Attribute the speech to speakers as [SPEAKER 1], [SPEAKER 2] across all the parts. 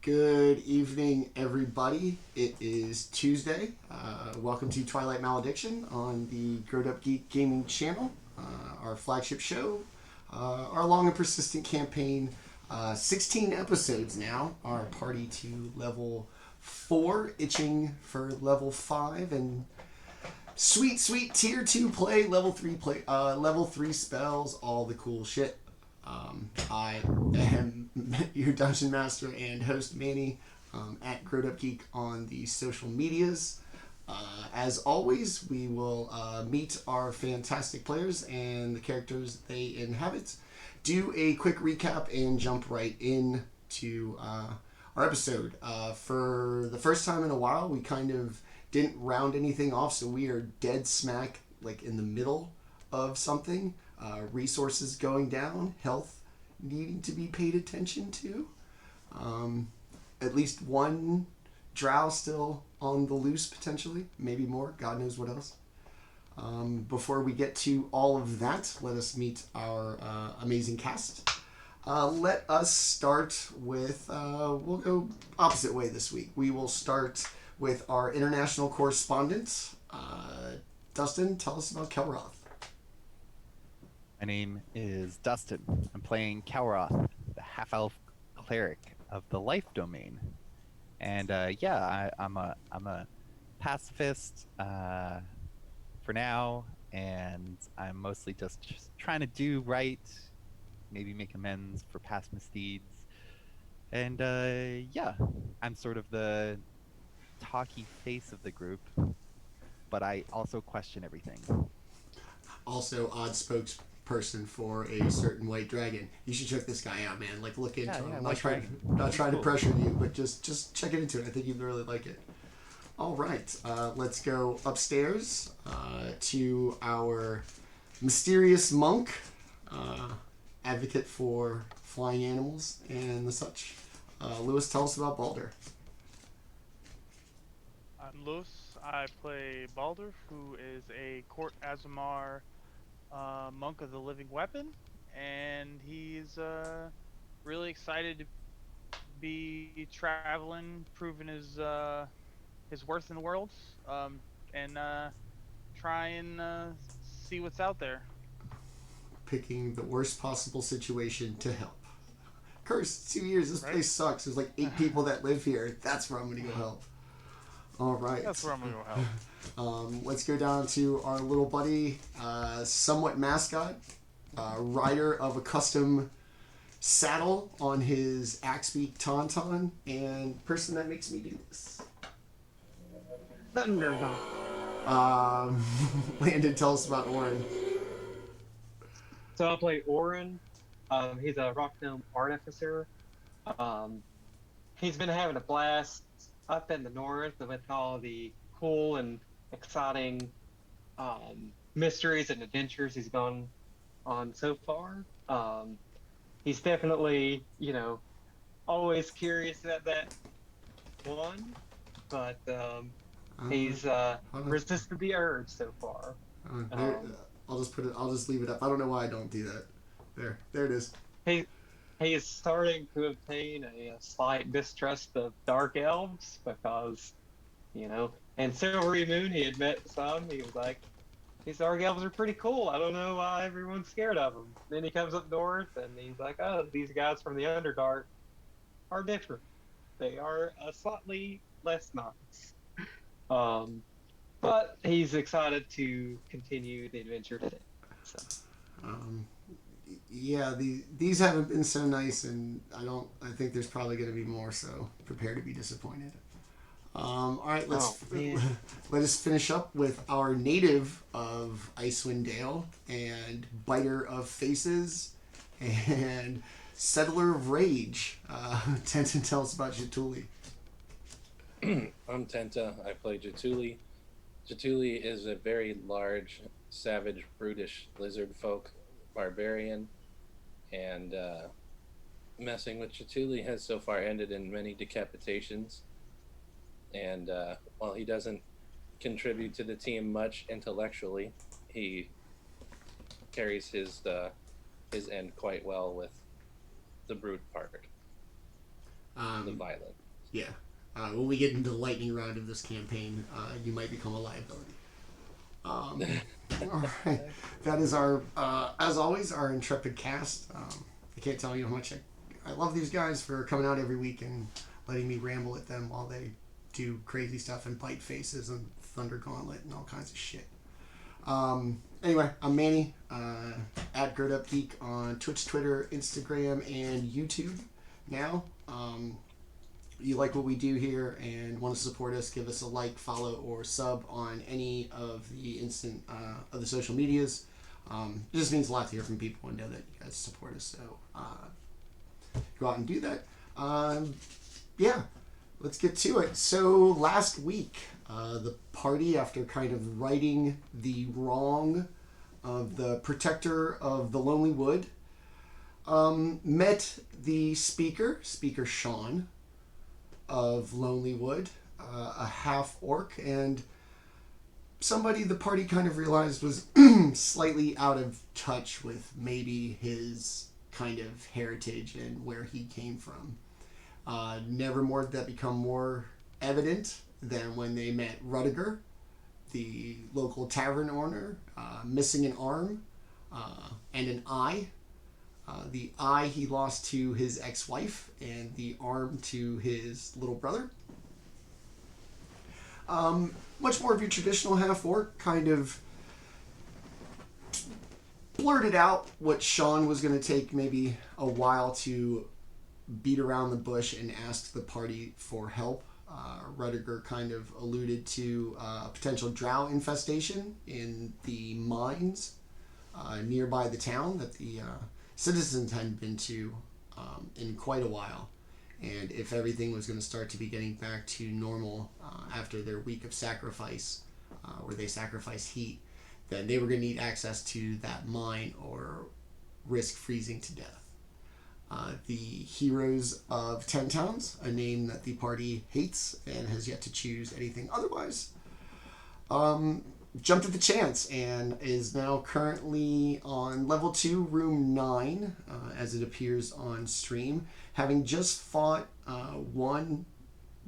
[SPEAKER 1] Good evening, everybody. It is Tuesday. Welcome to Twilight Malediction on the GrowedUpGeek gaming channel, our flagship show, our long and persistent campaign. 16 episodes now. Our party to level 4, itching for level 5, and sweet tier 2 play, level 3 play, level 3 spells, all the cool shit. I am your dungeon master and host, Manny, at GrowedUpGeek on the social medias. As always, we will meet our fantastic players and the characters they inhabit, do a quick recap, and jump right into our episode. For the first time in a while, we kind of didn't round anything off, so we are dead smack like in the middle of something. Resources going down, health needing to be paid attention to. At least one drow still on the loose, potentially. Maybe more. God knows what else. Before we get to all of that, let us meet our amazing cast. Let us start with... we'll go opposite way this week. We will start with our international correspondent. Dustin, tell us about Kelroth.
[SPEAKER 2] My name is Dustin. I'm playing Kelroth, the half-elf cleric of the life domain. And I'm a pacifist for now, and I'm mostly just trying to do right, maybe make amends for past misdeeds. And I'm sort of the talky face of the group, but I also question everything.
[SPEAKER 1] Also, odd spokesperson for a certain white dragon. You should check this guy out, man. Like, look into him. I'm not trying to pressure you, but just check into it. I think you'd really like it. All right, let's go upstairs to our mysterious monk, advocate for flying animals and the such. Lewis, tell us about Baldr.
[SPEAKER 3] I'm Lewis. I play Baldr, who is a Court Azamar monk of the living weapon, and he's really excited to be traveling, proving his worth in the world, and try and see what's out there.
[SPEAKER 1] Picking the worst possible situation to help. Curse, 2 years. This place sucks. There's like 8 people that live here. That's where I'm going to go help. All right.
[SPEAKER 3] That's where I'm going to go help.
[SPEAKER 1] Let's go down to our little buddy, somewhat mascot, rider of a custom saddle on his Axebeak Tauntaun, and person that makes me do this.
[SPEAKER 4] Thunderdog.
[SPEAKER 1] Landon, tell us about Orryn.
[SPEAKER 4] So I play Orryn. He's a rock gnome artificer. He's been having a blast up in the north with all the cool and exciting mysteries and adventures he's gone on so far. He's definitely, always curious about that one, but he's resisted the urge so far.
[SPEAKER 1] I'll just leave it up. I don't know why I don't do that. There it is.
[SPEAKER 4] He is starting to obtain a slight distrust of dark elves because, in Silvery Moon he had met some. He was like, these dark elves are pretty cool. I don't know why everyone's scared of them. Then he comes up north and he's like, oh, these guys from the Underdark are different. They are slightly less nice. But he's excited to continue the adventure today. So.
[SPEAKER 1] Yeah, these haven't been so nice, and I think there's probably going to be more, so prepare to be disappointed. All right, let us finish up with our native of Icewind Dale and biter of faces and settler of rage. Tenta, tell us about Jaatuuli.
[SPEAKER 5] I'm Tenta. I play Jaatuuli. Jaatuuli is a very large, savage, brutish lizard folk barbarian, and messing with Jaatuuli has so far ended in many decapitations. And while he doesn't contribute to the team much intellectually, he carries his end quite well with the brute part. The violent.
[SPEAKER 1] Yeah. When we get into the lightning round of this campaign, you might become a liability. All right. That is our, as always, our intrepid cast. I can't tell you how much I love these guys for coming out every week and letting me ramble at them while they do crazy stuff and bite faces and thunder gauntlet and all kinds of shit. Anyway, I'm Manny, at GrowedUpGeek on Twitch, Twitter, Instagram, and YouTube now. You like what we do here and want to support us, give us a like, follow, or sub on any of the of the social medias. It just means a lot to hear from people and know that you guys support us. So go out and do that. Yeah, let's get to it. So last week, the party, after kind of righting the wrong of the protector of the Lonely Wood, met the Speaker Sean of Lonely Wood, a half-orc, and somebody the party kind of realized was slightly out of touch with maybe his kind of heritage and where he came from. Never more did that become more evident than when they met Rudiger, the local tavern owner, missing an arm and an eye. The eye he lost to his ex-wife and the arm to his little brother. Much more of your traditional half-orc kind of blurted out what Sean was going to take maybe a while to beat around the bush and ask the party for help. Rudiger kind of alluded to a potential drow infestation in the mines nearby the town that the citizens hadn't been to in quite a while. And if everything was going to start to be getting back to normal after their week of sacrifice, where they sacrifice heat, then they were going to need access to that mine or risk freezing to death. The Heroes of Ten Towns, a name that the party hates and has yet to choose anything otherwise, jumped at the chance and is now currently on level 2, room 9, as it appears on stream, having just fought one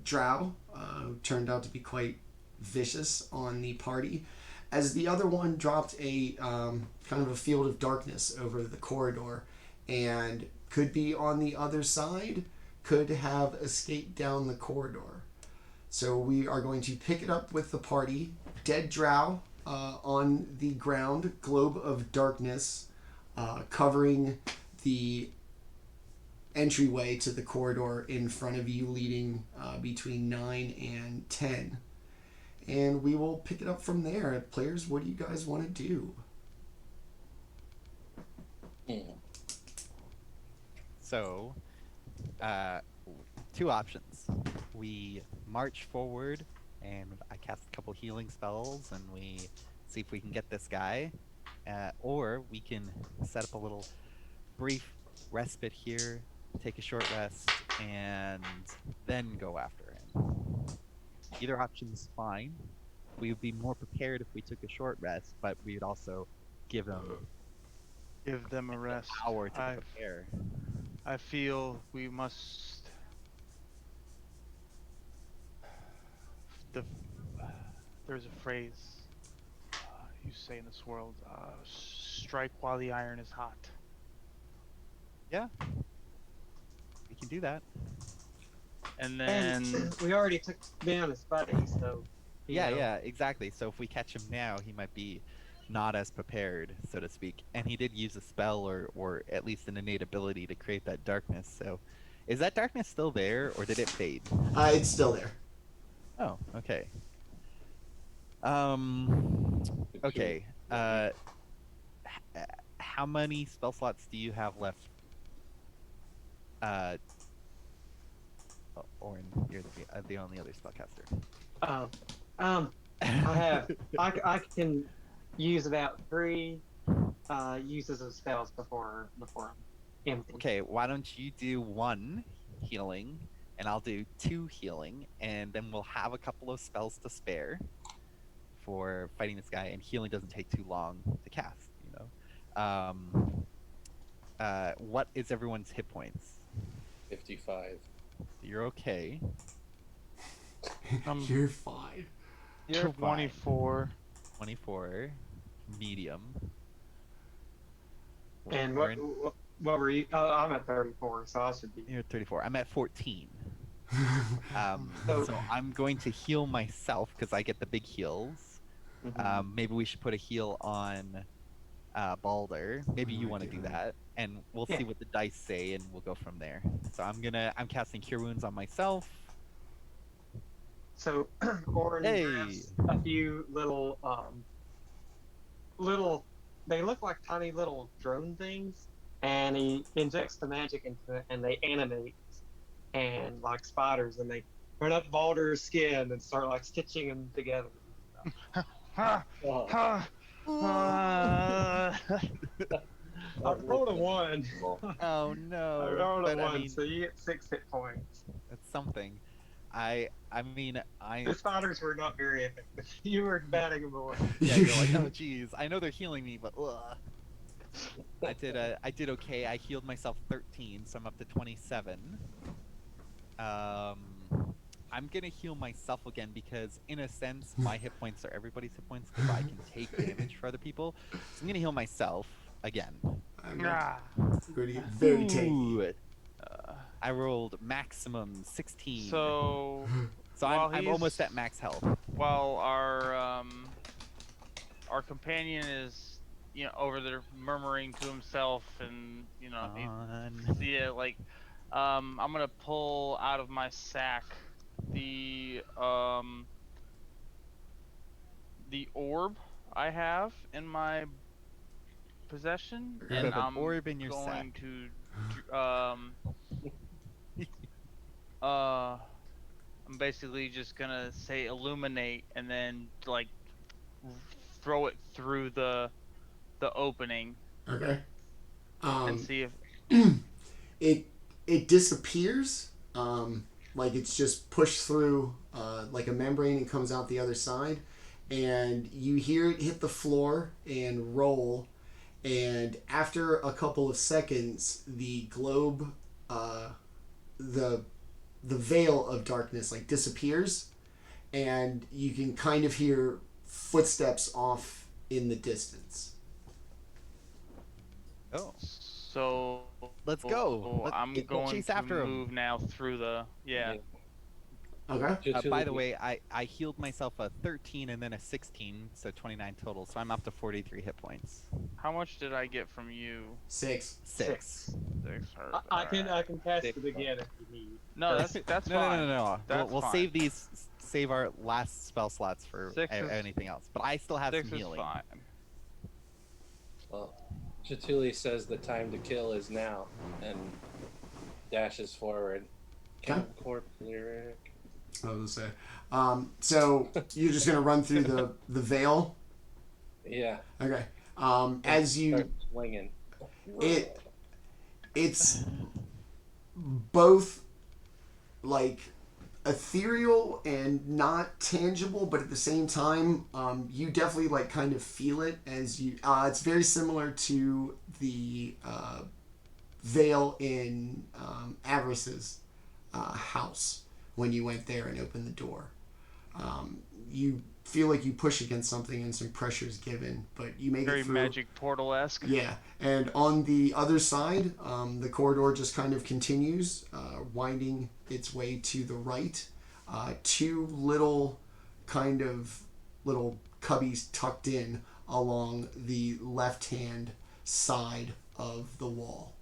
[SPEAKER 1] drow, who turned out to be quite vicious on the party, as the other one dropped a kind of a field of darkness over the corridor and could be on the other side, could have escaped down the corridor. So we are going to pick it up with the party. Dead drow on the ground, globe of darkness covering the entryway to the corridor in front of you, leading between 9 and 10. And we will pick it up from there. Players, what do you guys want to do?
[SPEAKER 2] So, two options. We march forward and I cast a couple healing spells and we see if we can get this guy. Or we can set up a little brief respite here, take a short rest, and then go after him. Either option's fine. We would be more prepared if we took a short rest, but we would also give them
[SPEAKER 3] a rest.
[SPEAKER 2] power to prepare.
[SPEAKER 3] I feel we must. There's a phrase you say in this world: "Strike while the iron is hot."
[SPEAKER 2] Yeah, we can do that.
[SPEAKER 3] And then
[SPEAKER 4] we already took down his buddy, so
[SPEAKER 2] yeah, exactly. So if we catch him now, he might be not as prepared, so to speak. And he did use a spell or at least an innate ability to create that darkness. So is that darkness still there or did it fade?
[SPEAKER 1] It's still there.
[SPEAKER 2] Oh, okay. Okay. How many spell slots do you have left? Orryn, you're the only other spellcaster.
[SPEAKER 4] I can use about 3 uses of spells before I'm empty.
[SPEAKER 2] Okay, why don't you do 1 healing, and I'll do 2 healing, and then we'll have a couple of spells to spare for fighting this guy, and healing doesn't take too long to cast, you know? What is everyone's hit points?
[SPEAKER 5] 55.
[SPEAKER 2] You're okay.
[SPEAKER 1] You're fine.
[SPEAKER 3] You're
[SPEAKER 2] Fine.
[SPEAKER 3] 24.
[SPEAKER 2] 24. Medium.
[SPEAKER 4] And
[SPEAKER 2] Orryn,
[SPEAKER 4] what were you? Oh, I'm at 34, so I should be.
[SPEAKER 2] you're 34. I'm at 14.
[SPEAKER 4] So-
[SPEAKER 2] So I'm going to heal myself because I get the big heals. Maybe we should put a heal on Baldr. Maybe you want to do that, and we'll
[SPEAKER 4] Yeah.
[SPEAKER 2] see what the dice say, and we'll go from there. So I'm casting Cure Wounds on myself.
[SPEAKER 4] So Orryn
[SPEAKER 2] Hey.
[SPEAKER 4] grabs a few little they look like tiny little drone things, and he injects the magic into it, and they animate and like spiders, and they run up Baldr's skin and start like stitching them together.
[SPEAKER 3] Ha!
[SPEAKER 5] Oh,
[SPEAKER 3] Ha!
[SPEAKER 4] I rolled a 1.
[SPEAKER 2] Oh no!
[SPEAKER 4] I rolled a
[SPEAKER 2] But,
[SPEAKER 4] 1,
[SPEAKER 2] I mean,
[SPEAKER 4] so you get 6 hit points.
[SPEAKER 2] that's something. I mean,
[SPEAKER 4] The spiders were not very effective. You were batting them away.
[SPEAKER 2] yeah, you're like, oh geez, I know they're healing me, but I did okay. I healed myself 13, so I'm up to 27. I'm gonna heal myself again because, in a sense, my hit points are everybody's hit points because I can take damage for other people. So I'm gonna heal myself again.
[SPEAKER 1] I'm
[SPEAKER 3] Ah.
[SPEAKER 1] going to get very tanky.
[SPEAKER 2] Ooh, I rolled maximum 16.
[SPEAKER 3] So
[SPEAKER 2] I'm
[SPEAKER 3] while
[SPEAKER 2] almost
[SPEAKER 3] he's-
[SPEAKER 2] at max health.
[SPEAKER 3] while our companion is over there murmuring to himself, and
[SPEAKER 2] On.
[SPEAKER 3] like I'm gonna pull out of my sack the orb I have in my possession,
[SPEAKER 1] You
[SPEAKER 3] and
[SPEAKER 2] have an
[SPEAKER 3] I'm
[SPEAKER 2] orb in your
[SPEAKER 3] going
[SPEAKER 2] sack.
[SPEAKER 3] to I'm basically just gonna say illuminate, and then like throw it through the opening
[SPEAKER 1] Okay.
[SPEAKER 3] and see if
[SPEAKER 1] It disappears. Like it's just pushed through like a membrane and comes out the other side, and you hear it hit the floor and roll, and after a couple of seconds the globe the veil of darkness like disappears, and you can kind of hear footsteps off in the distance.
[SPEAKER 2] Oh,
[SPEAKER 3] so
[SPEAKER 2] let's go.
[SPEAKER 3] I'm
[SPEAKER 2] We'll
[SPEAKER 3] going
[SPEAKER 2] chase
[SPEAKER 3] to
[SPEAKER 2] after him.
[SPEAKER 3] move now through the
[SPEAKER 1] Okay.
[SPEAKER 2] By the way, I healed myself a 13 and then a 16, so 29 total. So I'm up to 43 hit points.
[SPEAKER 3] How much did I get from you?
[SPEAKER 1] 6.
[SPEAKER 2] 6.
[SPEAKER 3] 6.
[SPEAKER 4] I can cast it again if you need.
[SPEAKER 3] No, that's
[SPEAKER 2] No,
[SPEAKER 3] fine.
[SPEAKER 2] no.
[SPEAKER 3] That's
[SPEAKER 2] We'll
[SPEAKER 3] fine.
[SPEAKER 2] save our last spell slots for
[SPEAKER 3] 6 is-
[SPEAKER 2] anything else. But I still have
[SPEAKER 3] 6
[SPEAKER 2] some
[SPEAKER 3] is
[SPEAKER 2] healing.
[SPEAKER 3] fine.
[SPEAKER 5] well, Jaatuuli says the time to kill is now, and dashes forward.
[SPEAKER 1] Okay.
[SPEAKER 5] Corp lyric.
[SPEAKER 1] I was gonna say. So you're just gonna run through the veil.
[SPEAKER 5] Yeah.
[SPEAKER 1] Okay. As you,
[SPEAKER 5] Start swinging.
[SPEAKER 1] it's both like ethereal and not tangible, but at the same time, you definitely like kind of feel it as you. It's very similar to the veil in Avarice's house when you went there and opened the door. You feel like you push against something and some pressure is given, but you make
[SPEAKER 3] Very
[SPEAKER 1] it through.
[SPEAKER 3] magic portal-esque.
[SPEAKER 1] Yeah, and on the other side, the corridor just kind of continues, winding its way to the right. Two little cubbies tucked in along the left-hand side of the wall,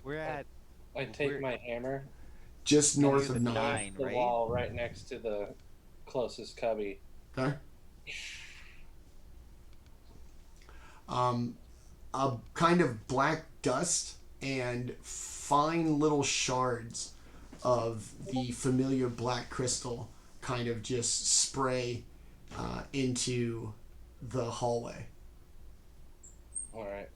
[SPEAKER 2] We're at
[SPEAKER 5] I take
[SPEAKER 2] We're-
[SPEAKER 5] my hammer,
[SPEAKER 1] just north
[SPEAKER 2] the
[SPEAKER 1] of 9.
[SPEAKER 2] nine.
[SPEAKER 5] the
[SPEAKER 2] right?
[SPEAKER 5] wall right next to the closest cubby.
[SPEAKER 1] Okay. A kind of black dust and fine little shards of the familiar black crystal kind of just spray into the hallway.
[SPEAKER 5] All right.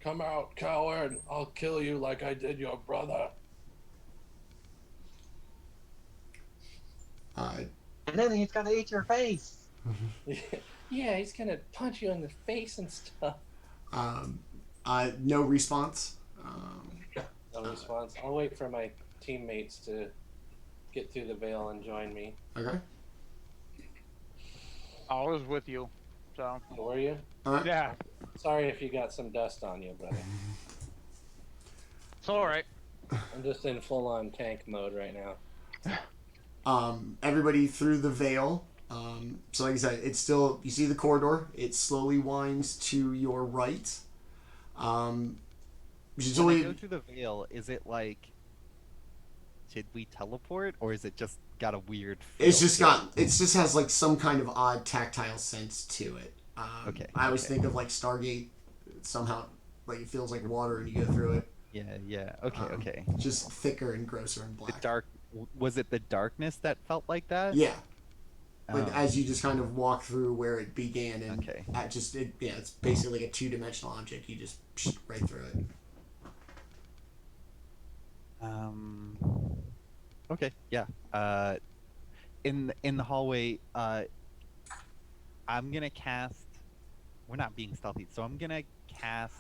[SPEAKER 5] Come out, coward! I'll kill you like I did your brother.
[SPEAKER 4] And then he's gonna eat your face.
[SPEAKER 5] Yeah, he's gonna punch you in the face and stuff.
[SPEAKER 1] No response.
[SPEAKER 5] No response. I'll wait for my teammates to get through the veil and join me.
[SPEAKER 1] Okay.
[SPEAKER 3] I was with you, so
[SPEAKER 5] Oh, were you?
[SPEAKER 1] All right.
[SPEAKER 3] yeah,
[SPEAKER 5] Sorry if you got some dust on you, brother.
[SPEAKER 3] it's all right.
[SPEAKER 5] I'm just in full-on tank mode right now.
[SPEAKER 1] Everybody through the veil. So like I said, it's still, you see the corridor. It slowly winds to your right.
[SPEAKER 2] When I
[SPEAKER 1] Usually,
[SPEAKER 2] go through the veil, is it like, did we teleport, or is it just got a weird feel?
[SPEAKER 1] it's just has like some kind of odd tactile sense to it.
[SPEAKER 2] Okay,
[SPEAKER 1] I always
[SPEAKER 2] okay.
[SPEAKER 1] think of like Stargate. Somehow, like it feels like water and you go through it.
[SPEAKER 2] Yeah. Okay, okay.
[SPEAKER 1] Just thicker and grosser and
[SPEAKER 2] The
[SPEAKER 1] black.
[SPEAKER 2] was it the darkness that felt like that?
[SPEAKER 1] Yeah. Like
[SPEAKER 2] Oh,
[SPEAKER 1] as you just kind of walk through where it began, and
[SPEAKER 2] Okay.
[SPEAKER 1] it's basically like a two-dimensional object. You just right through it.
[SPEAKER 2] Okay, yeah. In the hallway, I'm gonna cast. We're not being stealthy, so I'm gonna cast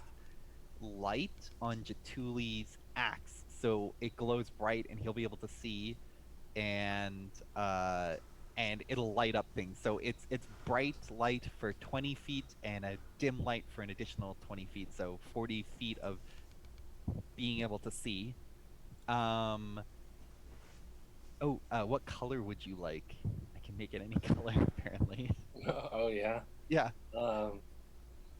[SPEAKER 2] light on Jaatuli's axe, so it glows bright, and he'll be able to see, and it'll light up things. So it's bright light for 20 feet and a dim light for an additional 20 feet, so 40 feet of being able to see. What color would you like? I can make it any color, apparently.
[SPEAKER 5] Oh yeah.
[SPEAKER 2] Yeah.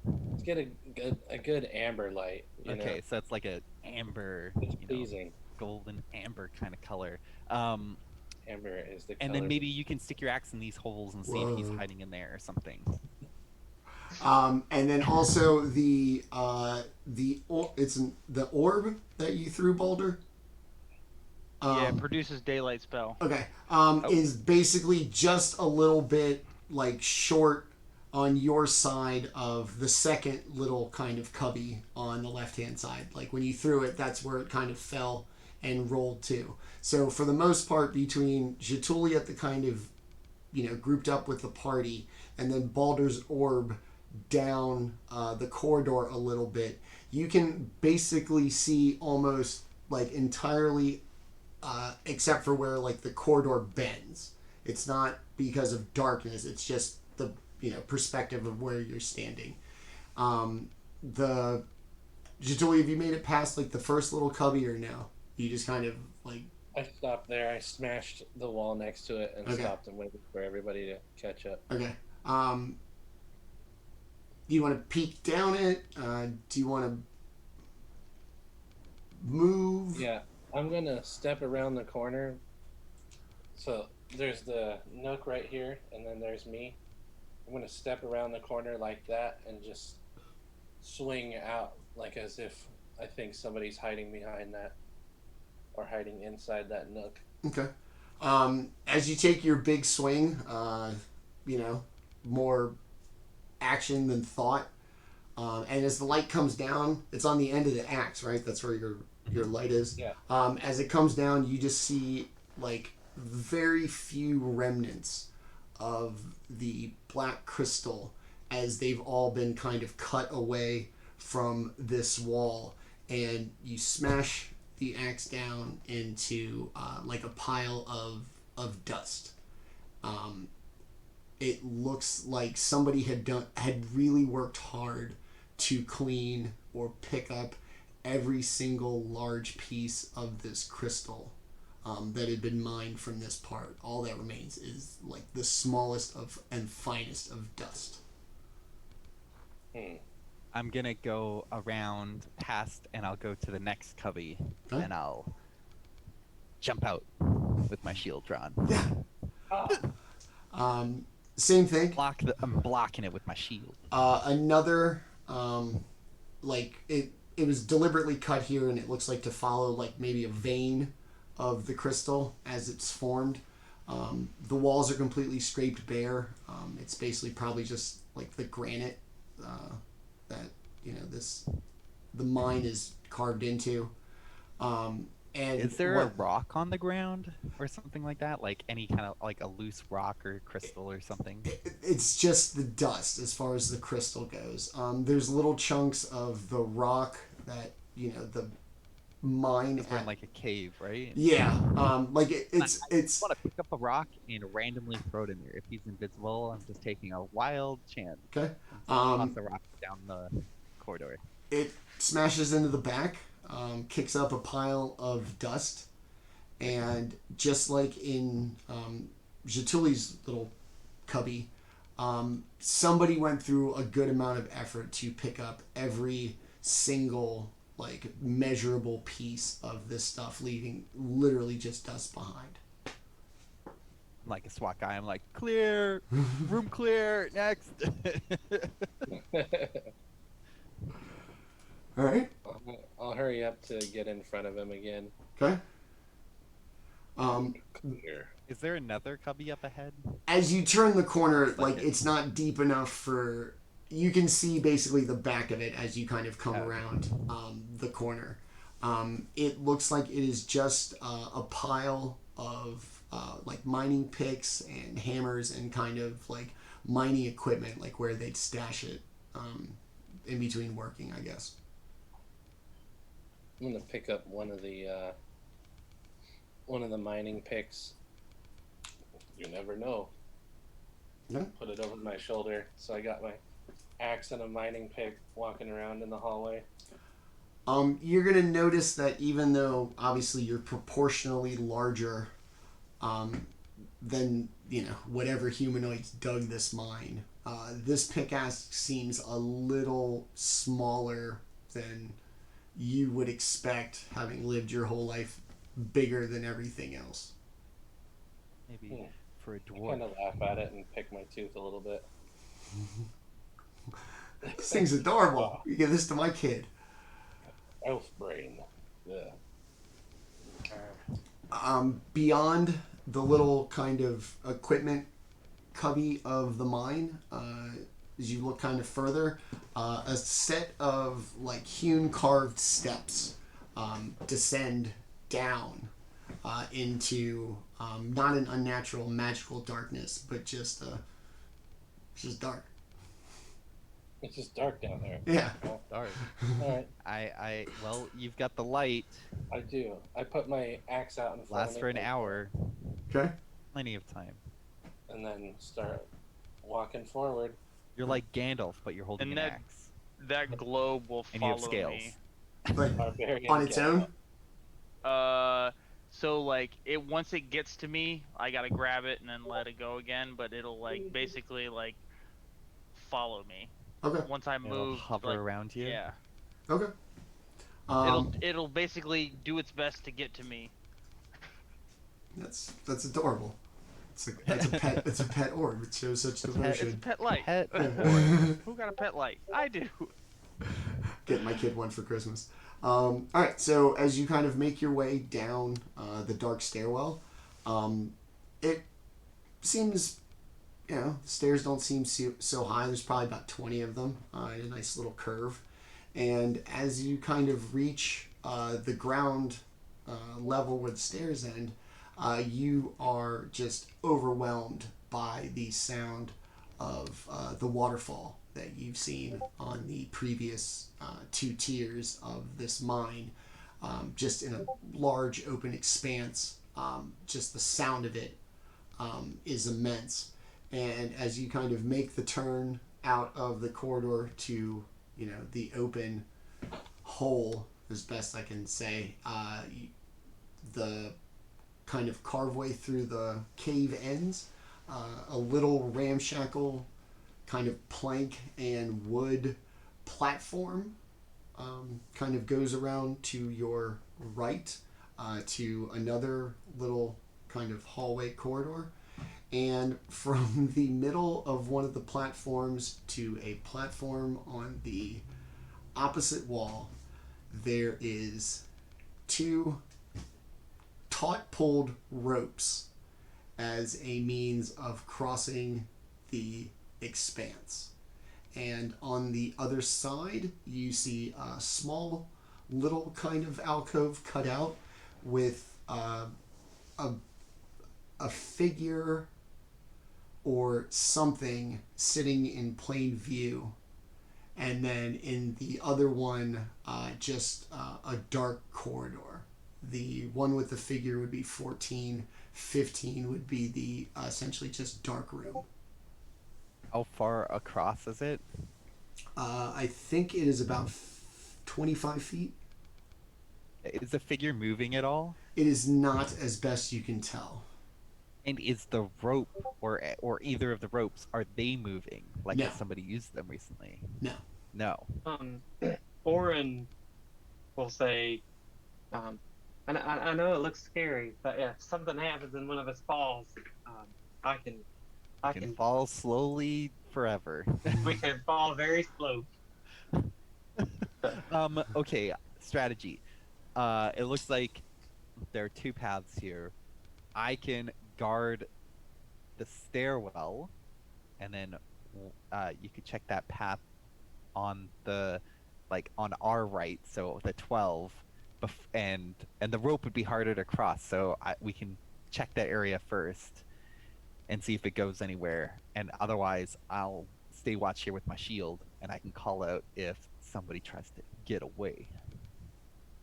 [SPEAKER 5] Let's get a good amber light. You know?
[SPEAKER 2] Okay, so it's like a amber,
[SPEAKER 5] It's pleasing.
[SPEAKER 2] golden amber kind of color.
[SPEAKER 5] Amber is the color.
[SPEAKER 2] And then maybe you can stick your axe in these holes and see if he's
[SPEAKER 1] Whoa.
[SPEAKER 2] hiding in there or something.
[SPEAKER 1] And then also the orb that you threw, Baldr.
[SPEAKER 3] Yeah, it produces daylight spell.
[SPEAKER 1] Okay. Is basically just a little bit like short on your side of the second little kind of cubby on the left-hand side. Like when you threw it, that's where it kind of fell and rolled to. So for the most part, between Jaatuuli at the kind of, grouped up with the party, and then Baldr's orb down the corridor a little bit, you can basically see almost like entirely, except for where like the corridor bends. It's not because of darkness. It's just the perspective of where you're standing. The Jaatuuli, have you made it past like the first little cubby or no? You just kind of like.
[SPEAKER 5] I stopped there. I smashed the wall next to it and
[SPEAKER 1] Okay.
[SPEAKER 5] stopped and waited for everybody to catch up.
[SPEAKER 1] Okay. Do you want to peek down it? Do you want to move?
[SPEAKER 5] Yeah, I'm gonna step around the corner. So there's the nook right here, and then there's me. I'm gonna step around the corner like that and just swing out like as if I think somebody's hiding behind that or hiding inside that nook.
[SPEAKER 1] Okay. As you take your big swing, more action than thought. And as the light comes down, it's on the end of the axe, right? That's where your light is.
[SPEAKER 5] Yeah.
[SPEAKER 1] As it comes down, you just see like very few remnants of the black crystal as they've all been kind of cut away from this wall, and you smash the axe down into like a pile of dust. It looks like somebody had really worked hard to clean or pick up every single large piece of this crystal that had been mined from this part. All that remains is like the smallest and finest of dust.
[SPEAKER 2] I'm gonna go around past, and I'll go to the next cubby,
[SPEAKER 1] Okay.
[SPEAKER 2] and I'll jump out with my shield drawn.
[SPEAKER 1] Yeah. Same thing.
[SPEAKER 2] I'm blocking it with my shield.
[SPEAKER 1] Another, like it was deliberately cut here, and it looks like to follow like maybe a vein of the crystal as it's formed. The walls are completely scraped bare. It's basically probably just like the granite that the mine is carved into. And
[SPEAKER 2] Is there a rock on the ground or something like that? Like any kind of like a loose rock or crystal or something?
[SPEAKER 1] It's just the dust as far as the crystal goes. There's little chunks of the rock that mine
[SPEAKER 2] We're in
[SPEAKER 1] at,
[SPEAKER 2] like a cave, right?
[SPEAKER 1] yeah, like
[SPEAKER 2] I just want to pick up a rock and randomly throw it in there. If he's invisible, I'm just taking a wild chance.
[SPEAKER 1] okay.
[SPEAKER 2] And toss the rock down the corridor.
[SPEAKER 1] It smashes into the back, kicks up a pile of dust, and just like in Jaatuuli's little cubby, somebody went through a good amount of effort to pick up every single like measurable piece of this stuff, leaving literally just dust behind.
[SPEAKER 2] I'm like a SWAT guy. I'm like, clear, room clear, next.
[SPEAKER 1] All right.
[SPEAKER 5] I'll hurry up to get in front of him again.
[SPEAKER 1] Okay.
[SPEAKER 5] Clear.
[SPEAKER 2] Is there another cubby up ahead?
[SPEAKER 1] As you turn the corner,
[SPEAKER 2] Looks
[SPEAKER 1] like
[SPEAKER 2] it.
[SPEAKER 1] it's not deep enough for you can see basically the back of it as you kind of come
[SPEAKER 2] Okay.
[SPEAKER 1] around the corner. It looks like it is just a pile of like mining picks and hammers and kind of like mining equipment, like where they'd stash it in between working, I guess.
[SPEAKER 5] I'm gonna pick up one of the mining picks. You never know.
[SPEAKER 1] Yeah.
[SPEAKER 5] Put it over my shoulder, so I got my axe and a mining pick walking around in the hallway.
[SPEAKER 1] You're gonna notice that even though obviously you're proportionally larger than whatever humanoids dug this mine, this pickaxe seems a little smaller than you would expect, having lived your whole life bigger than everything else.
[SPEAKER 2] Maybe for a
[SPEAKER 5] I
[SPEAKER 2] dwarf.
[SPEAKER 5] kind of laugh at it and pick my tooth a little bit.
[SPEAKER 1] This thing's adorable. You give this to my kid.
[SPEAKER 5] Elf brain. Yeah.
[SPEAKER 1] Beyond the little kind of equipment cubby of the mine, as you look kind of further, a set of like hewn carved steps descend down into not an unnatural magical darkness, but just dark.
[SPEAKER 5] It's just dark down there.
[SPEAKER 1] Yeah.
[SPEAKER 2] Dark.
[SPEAKER 5] Alright,
[SPEAKER 2] Well, you've got the light.
[SPEAKER 5] I do. I put my axe out in front of
[SPEAKER 2] Lasts
[SPEAKER 5] me
[SPEAKER 2] for an hour.
[SPEAKER 1] Okay.
[SPEAKER 2] Plenty of time.
[SPEAKER 5] and then start walking forward.
[SPEAKER 2] You're like Gandalf, but you're holding
[SPEAKER 3] And
[SPEAKER 2] an
[SPEAKER 3] that-
[SPEAKER 2] axe.
[SPEAKER 3] That globe will
[SPEAKER 2] And you have
[SPEAKER 3] follow
[SPEAKER 2] scales.
[SPEAKER 3] me.
[SPEAKER 1] Like
[SPEAKER 5] Barbarian
[SPEAKER 1] on its own.
[SPEAKER 3] So like once it gets to me, I gotta grab it and then let it go again. But it'll like basically like follow me
[SPEAKER 1] Okay.
[SPEAKER 3] once I
[SPEAKER 2] It'll
[SPEAKER 3] move.
[SPEAKER 2] hover
[SPEAKER 3] like,
[SPEAKER 2] around you.
[SPEAKER 3] Yeah.
[SPEAKER 1] Okay.
[SPEAKER 3] It'll basically do its best to get to me.
[SPEAKER 1] That's adorable. That's a pet. It's a pet orb. It shows such
[SPEAKER 3] It's a
[SPEAKER 1] devotion.
[SPEAKER 3] pet light.
[SPEAKER 2] Pet
[SPEAKER 3] Who got a pet light? I do.
[SPEAKER 1] Get my kid one for Christmas. All right. So as you kind of make your way down the dark stairwell, it seems, the stairs don't seem so high. There's probably about 20 of them in a nice little curve. And as you kind of reach the ground level where the stairs end, you are just overwhelmed by the sound of the waterfall that you've seen on the previous 2 tiers of this mine. Just in a large open expanse, just the sound of it is immense. And as you kind of make the turn out of the corridor to the open hole, as best I can say, the kind of carveway through the cave ends, a little ramshackle kind of plank and wood platform kind of goes around to your right to another little kind of hallway corridor. And from the middle of one of the platforms to a platform on the opposite wall, there is 2 taut-pulled ropes as a means of crossing the expanse. And on the other side, you see a small little kind of alcove cut out with a figure or something sitting in plain view and then in the other one, just a dark corridor. The one with the figure would be 14. 15 would be the essentially just dark room.
[SPEAKER 2] How far across is it?
[SPEAKER 1] I think it is about 25 feet.
[SPEAKER 2] Is the figure moving at all?
[SPEAKER 1] It is not, as best you can tell.
[SPEAKER 2] And is the rope or either of the ropes, are they moving? Like
[SPEAKER 1] No.
[SPEAKER 2] has somebody used them recently?
[SPEAKER 1] No.
[SPEAKER 2] No.
[SPEAKER 4] Orryn will say, and I know it looks scary, but if something happens and one of us falls, I can
[SPEAKER 2] Fall slowly forever.
[SPEAKER 4] we can fall very slow.
[SPEAKER 2] Okay, strategy. It looks like there are two paths here. I can guard the stairwell, and then you could check that path on the, on our right, so the 12, and the rope would be harder to cross, so we can check that area first and see if it goes anywhere, and otherwise I'll stay watch here with my shield, and I can call out if somebody tries to get away.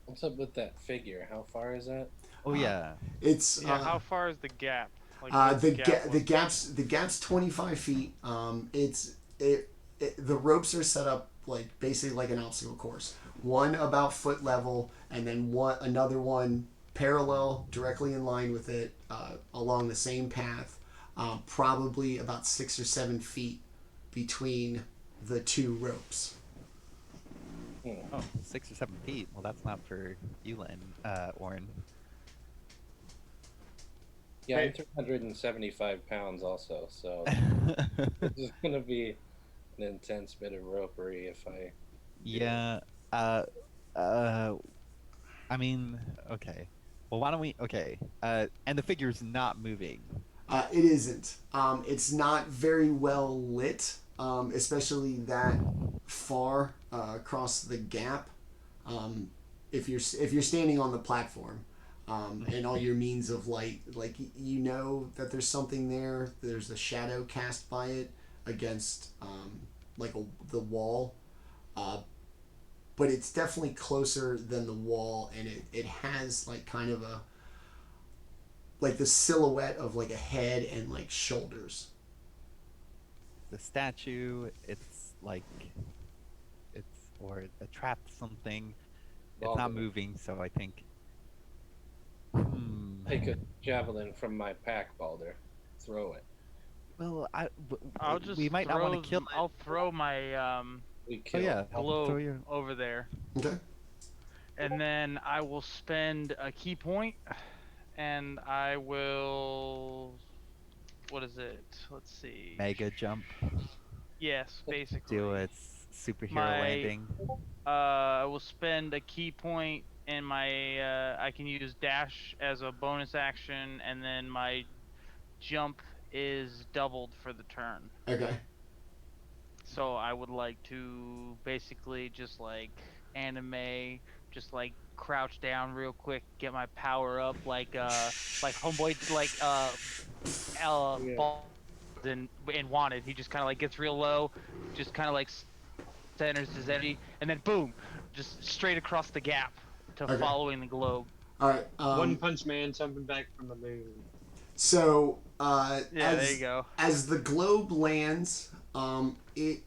[SPEAKER 5] What's up with that figure? How far is that?
[SPEAKER 2] Oh yeah.
[SPEAKER 1] It's
[SPEAKER 3] how far is the gap? Like, what's
[SPEAKER 1] the gap's 25 feet. The ropes are set up basically like an obstacle course. One about foot level, and then another one parallel, directly in line with it, along the same path. Probably about 6 or 7 feet between the two ropes.
[SPEAKER 2] Oh, 6 or 7 feet. Well, that's not for you, Orryn.
[SPEAKER 5] Yeah, I'm 375 pounds also, so this is gonna be an intense bit of ropery if I.
[SPEAKER 2] Yeah. I mean, okay. Well, why don't we? Okay. And the figure's not moving.
[SPEAKER 1] It isn't. It's not very well lit, especially that far across the gap. If you're standing on the platform, and all your means of light, you know that there's something there. There's a shadow cast by it against the wall, but it's definitely closer than the wall, and it has kind of a the silhouette of a head and shoulders.
[SPEAKER 2] The statue, it's or it trapped something. It's not moving, so I think.
[SPEAKER 5] Take a javelin from my pack, Baldr. Throw it.
[SPEAKER 2] Well,
[SPEAKER 3] I'll just
[SPEAKER 2] we might not want to kill it.
[SPEAKER 3] I'll throw my
[SPEAKER 5] We kill
[SPEAKER 3] globe over there.
[SPEAKER 1] Okay.
[SPEAKER 3] And then I will spend a key point, and I will. What is it? Let's see.
[SPEAKER 2] Mega jump.
[SPEAKER 3] Yes, basically.
[SPEAKER 2] Do its superhero landing.
[SPEAKER 3] I will spend a key point, and I can use dash as a bonus action, and then my jump is doubled for the turn.
[SPEAKER 1] Okay.
[SPEAKER 3] So I would like to basically just anime, just crouch down real quick, get my power up like homeboy Ball in Wanted. He just kind of gets real low, just kind of centers his energy, and then boom, just straight across the gap to following the globe.
[SPEAKER 1] All right.
[SPEAKER 4] One Punch Man jumping back from the moon.
[SPEAKER 1] So
[SPEAKER 3] there you go.
[SPEAKER 1] As the globe lands, it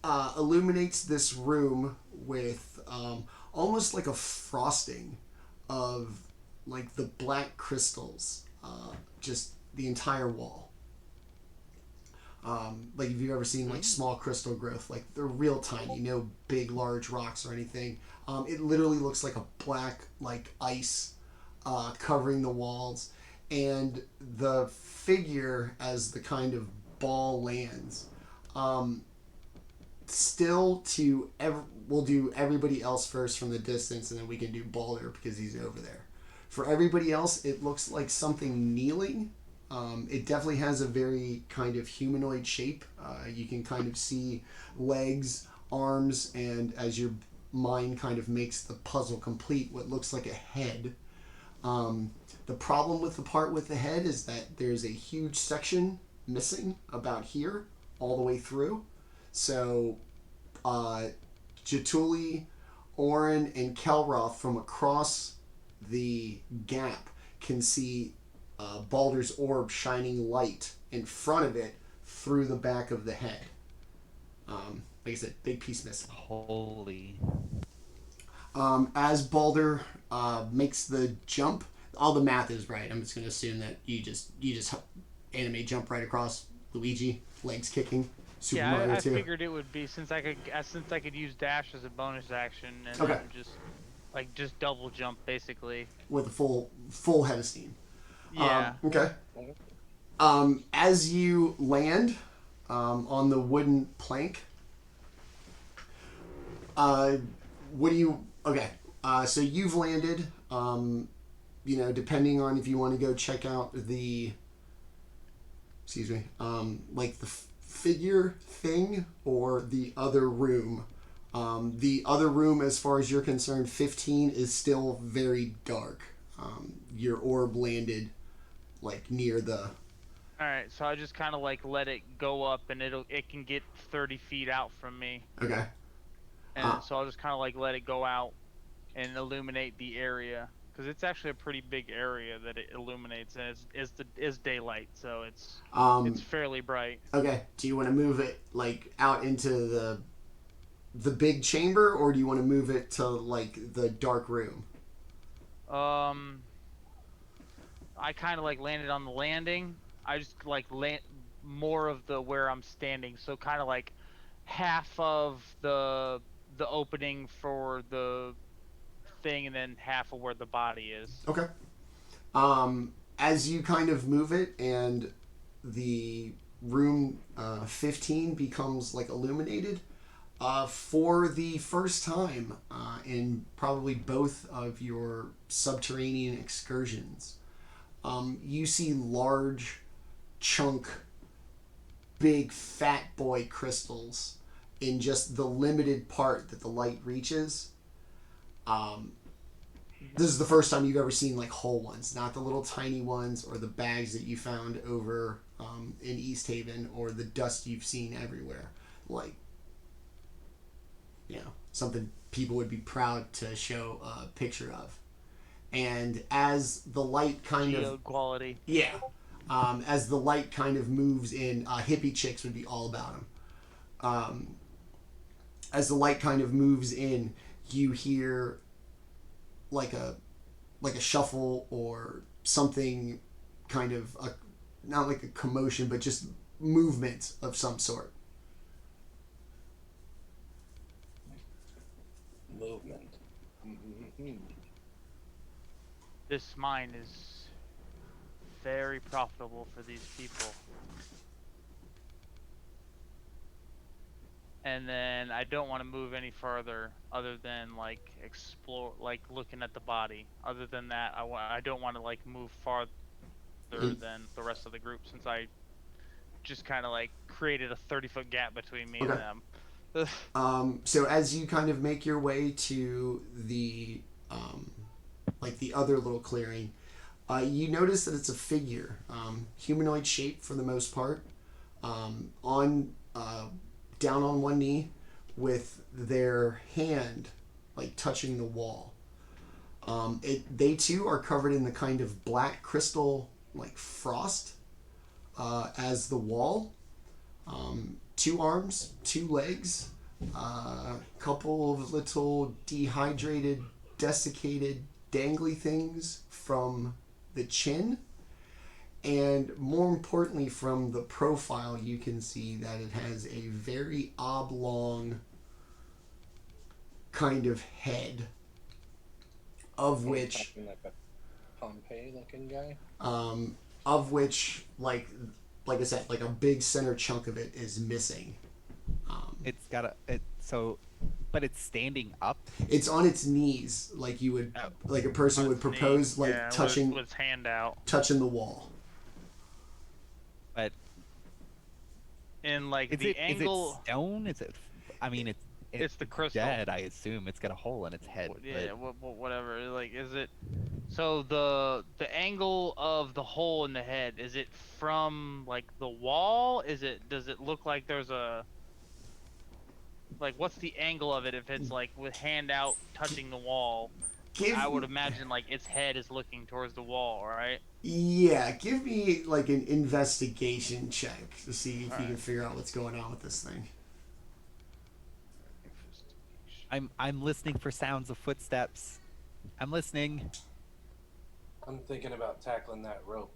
[SPEAKER 1] illuminates this room with almost like a frosting of the black crystals, just the entire wall. If you've ever seen small crystal growth, they're real tiny, no big large rocks or anything. It literally looks like a black ice covering the walls, and the figure, as the kind of ball lands, we'll do everybody else first from the distance, and then we can do Baldr because he's over there. For everybody else, it looks like something kneeling. It definitely has a very kind of humanoid shape. You can kind of see legs, arms, and as your mind kind of makes the puzzle complete, what looks like a head. The problem with the part with the head is that there's a huge section missing about here all the way through. So Jaatuuli, Orryn, and Kelroth from across the gap can see Baldr's orb shining light in front of it through the back of the head. Like I said, big piece missing.
[SPEAKER 2] Holy.
[SPEAKER 1] As Baldr makes the jump, all the math is right. I'm just going to assume that you just anime jump right across Luigi, legs kicking. Super Mario
[SPEAKER 3] I
[SPEAKER 1] 2.
[SPEAKER 3] figured it would be since I could use dash as a bonus action and
[SPEAKER 1] Okay.
[SPEAKER 3] then just double jump basically.
[SPEAKER 1] With a full head of steam.
[SPEAKER 3] Yeah.
[SPEAKER 1] Okay. As you land on the wooden plank, what do you? Okay. So you've landed. Depending on if you want to go check out the. Excuse me. Like the figure thing or the other room. The other room, as far as you're concerned, 15 is still very dark. Your orb landed like near the.
[SPEAKER 3] All right, so I just kind of like let it go up, and it can get 30 feet out from me.
[SPEAKER 1] Okay.
[SPEAKER 3] And so I'll just kind of like let it go out and illuminate the area, because it's actually a pretty big area that it illuminates, and it's daylight, so it's fairly bright.
[SPEAKER 1] Okay. Do you want to move it like out into the big chamber, or do you want to move it to like the dark room?
[SPEAKER 3] I kind of like landed on the landing. I just like land more of the where I'm standing, so kind of like half of the opening for the thing, and then half of where the body is.
[SPEAKER 1] Okay. As you kind of move it, and the room 15 becomes like illuminated, for the first time in probably both of your subterranean excursions, you see large chunk, big fat boy crystals in just the limited part that the light reaches. This is the first time you've ever seen like whole ones, not the little tiny ones or the bags that you found over in East Haven, or the dust you've seen everywhere. Like, something people would be proud to show a picture of. And as the light kind of
[SPEAKER 3] quality.
[SPEAKER 1] Yeah. As the light kind of moves in, hippie chicks would be all about them. As the light kind of moves in, you hear like a shuffle or something, kind of not like a commotion, but just movement of some sort.
[SPEAKER 5] Movement. Mm-hmm.
[SPEAKER 3] This mine is very profitable for these people. And then I don't want to move any further other than like explore, like looking at the body. Other than that, I don't want to like move farther than the rest of the group, since I just kind of like created a 30-foot gap between me and them.
[SPEAKER 1] So as you kind of make your way to the like the other little clearing, you notice that it's a figure, humanoid shape for the most part, down on one knee, with their hand like touching the wall. They too are covered in the kind of black crystal like frost as the wall. 2 arms, 2 legs, a couple of little dehydrated, desiccated, dangly things from the chin, and more importantly, from the profile, you can see that it has a very oblong kind of head, of which,
[SPEAKER 5] like a Pompeii-looking guy.
[SPEAKER 1] of which, like I said, like a big center chunk of it is missing.
[SPEAKER 2] It's got but it's standing up.
[SPEAKER 1] It's on its knees, like you would, like a person would propose, like touching
[SPEAKER 3] with its hand out,
[SPEAKER 1] touching the wall.
[SPEAKER 2] But
[SPEAKER 3] and like
[SPEAKER 2] is
[SPEAKER 3] angle.
[SPEAKER 2] Is it stone? Is it? I mean, it's
[SPEAKER 3] the crystal.
[SPEAKER 2] dead. I assume it's got a hole in its head.
[SPEAKER 3] Yeah, whatever. Like, is it? So the angle of the hole in the head, is it from like the wall? Does it look like there's a like what's the angle of it if it's like with hand out touching the wall? I would imagine like its head is looking towards the wall, right?
[SPEAKER 1] Yeah, give me like an investigation check to see if you
[SPEAKER 3] Alright.
[SPEAKER 1] can figure out what's going on with this thing.
[SPEAKER 2] I'm listening for sounds of footsteps. I'm listening.
[SPEAKER 5] I'm thinking about tackling that rope.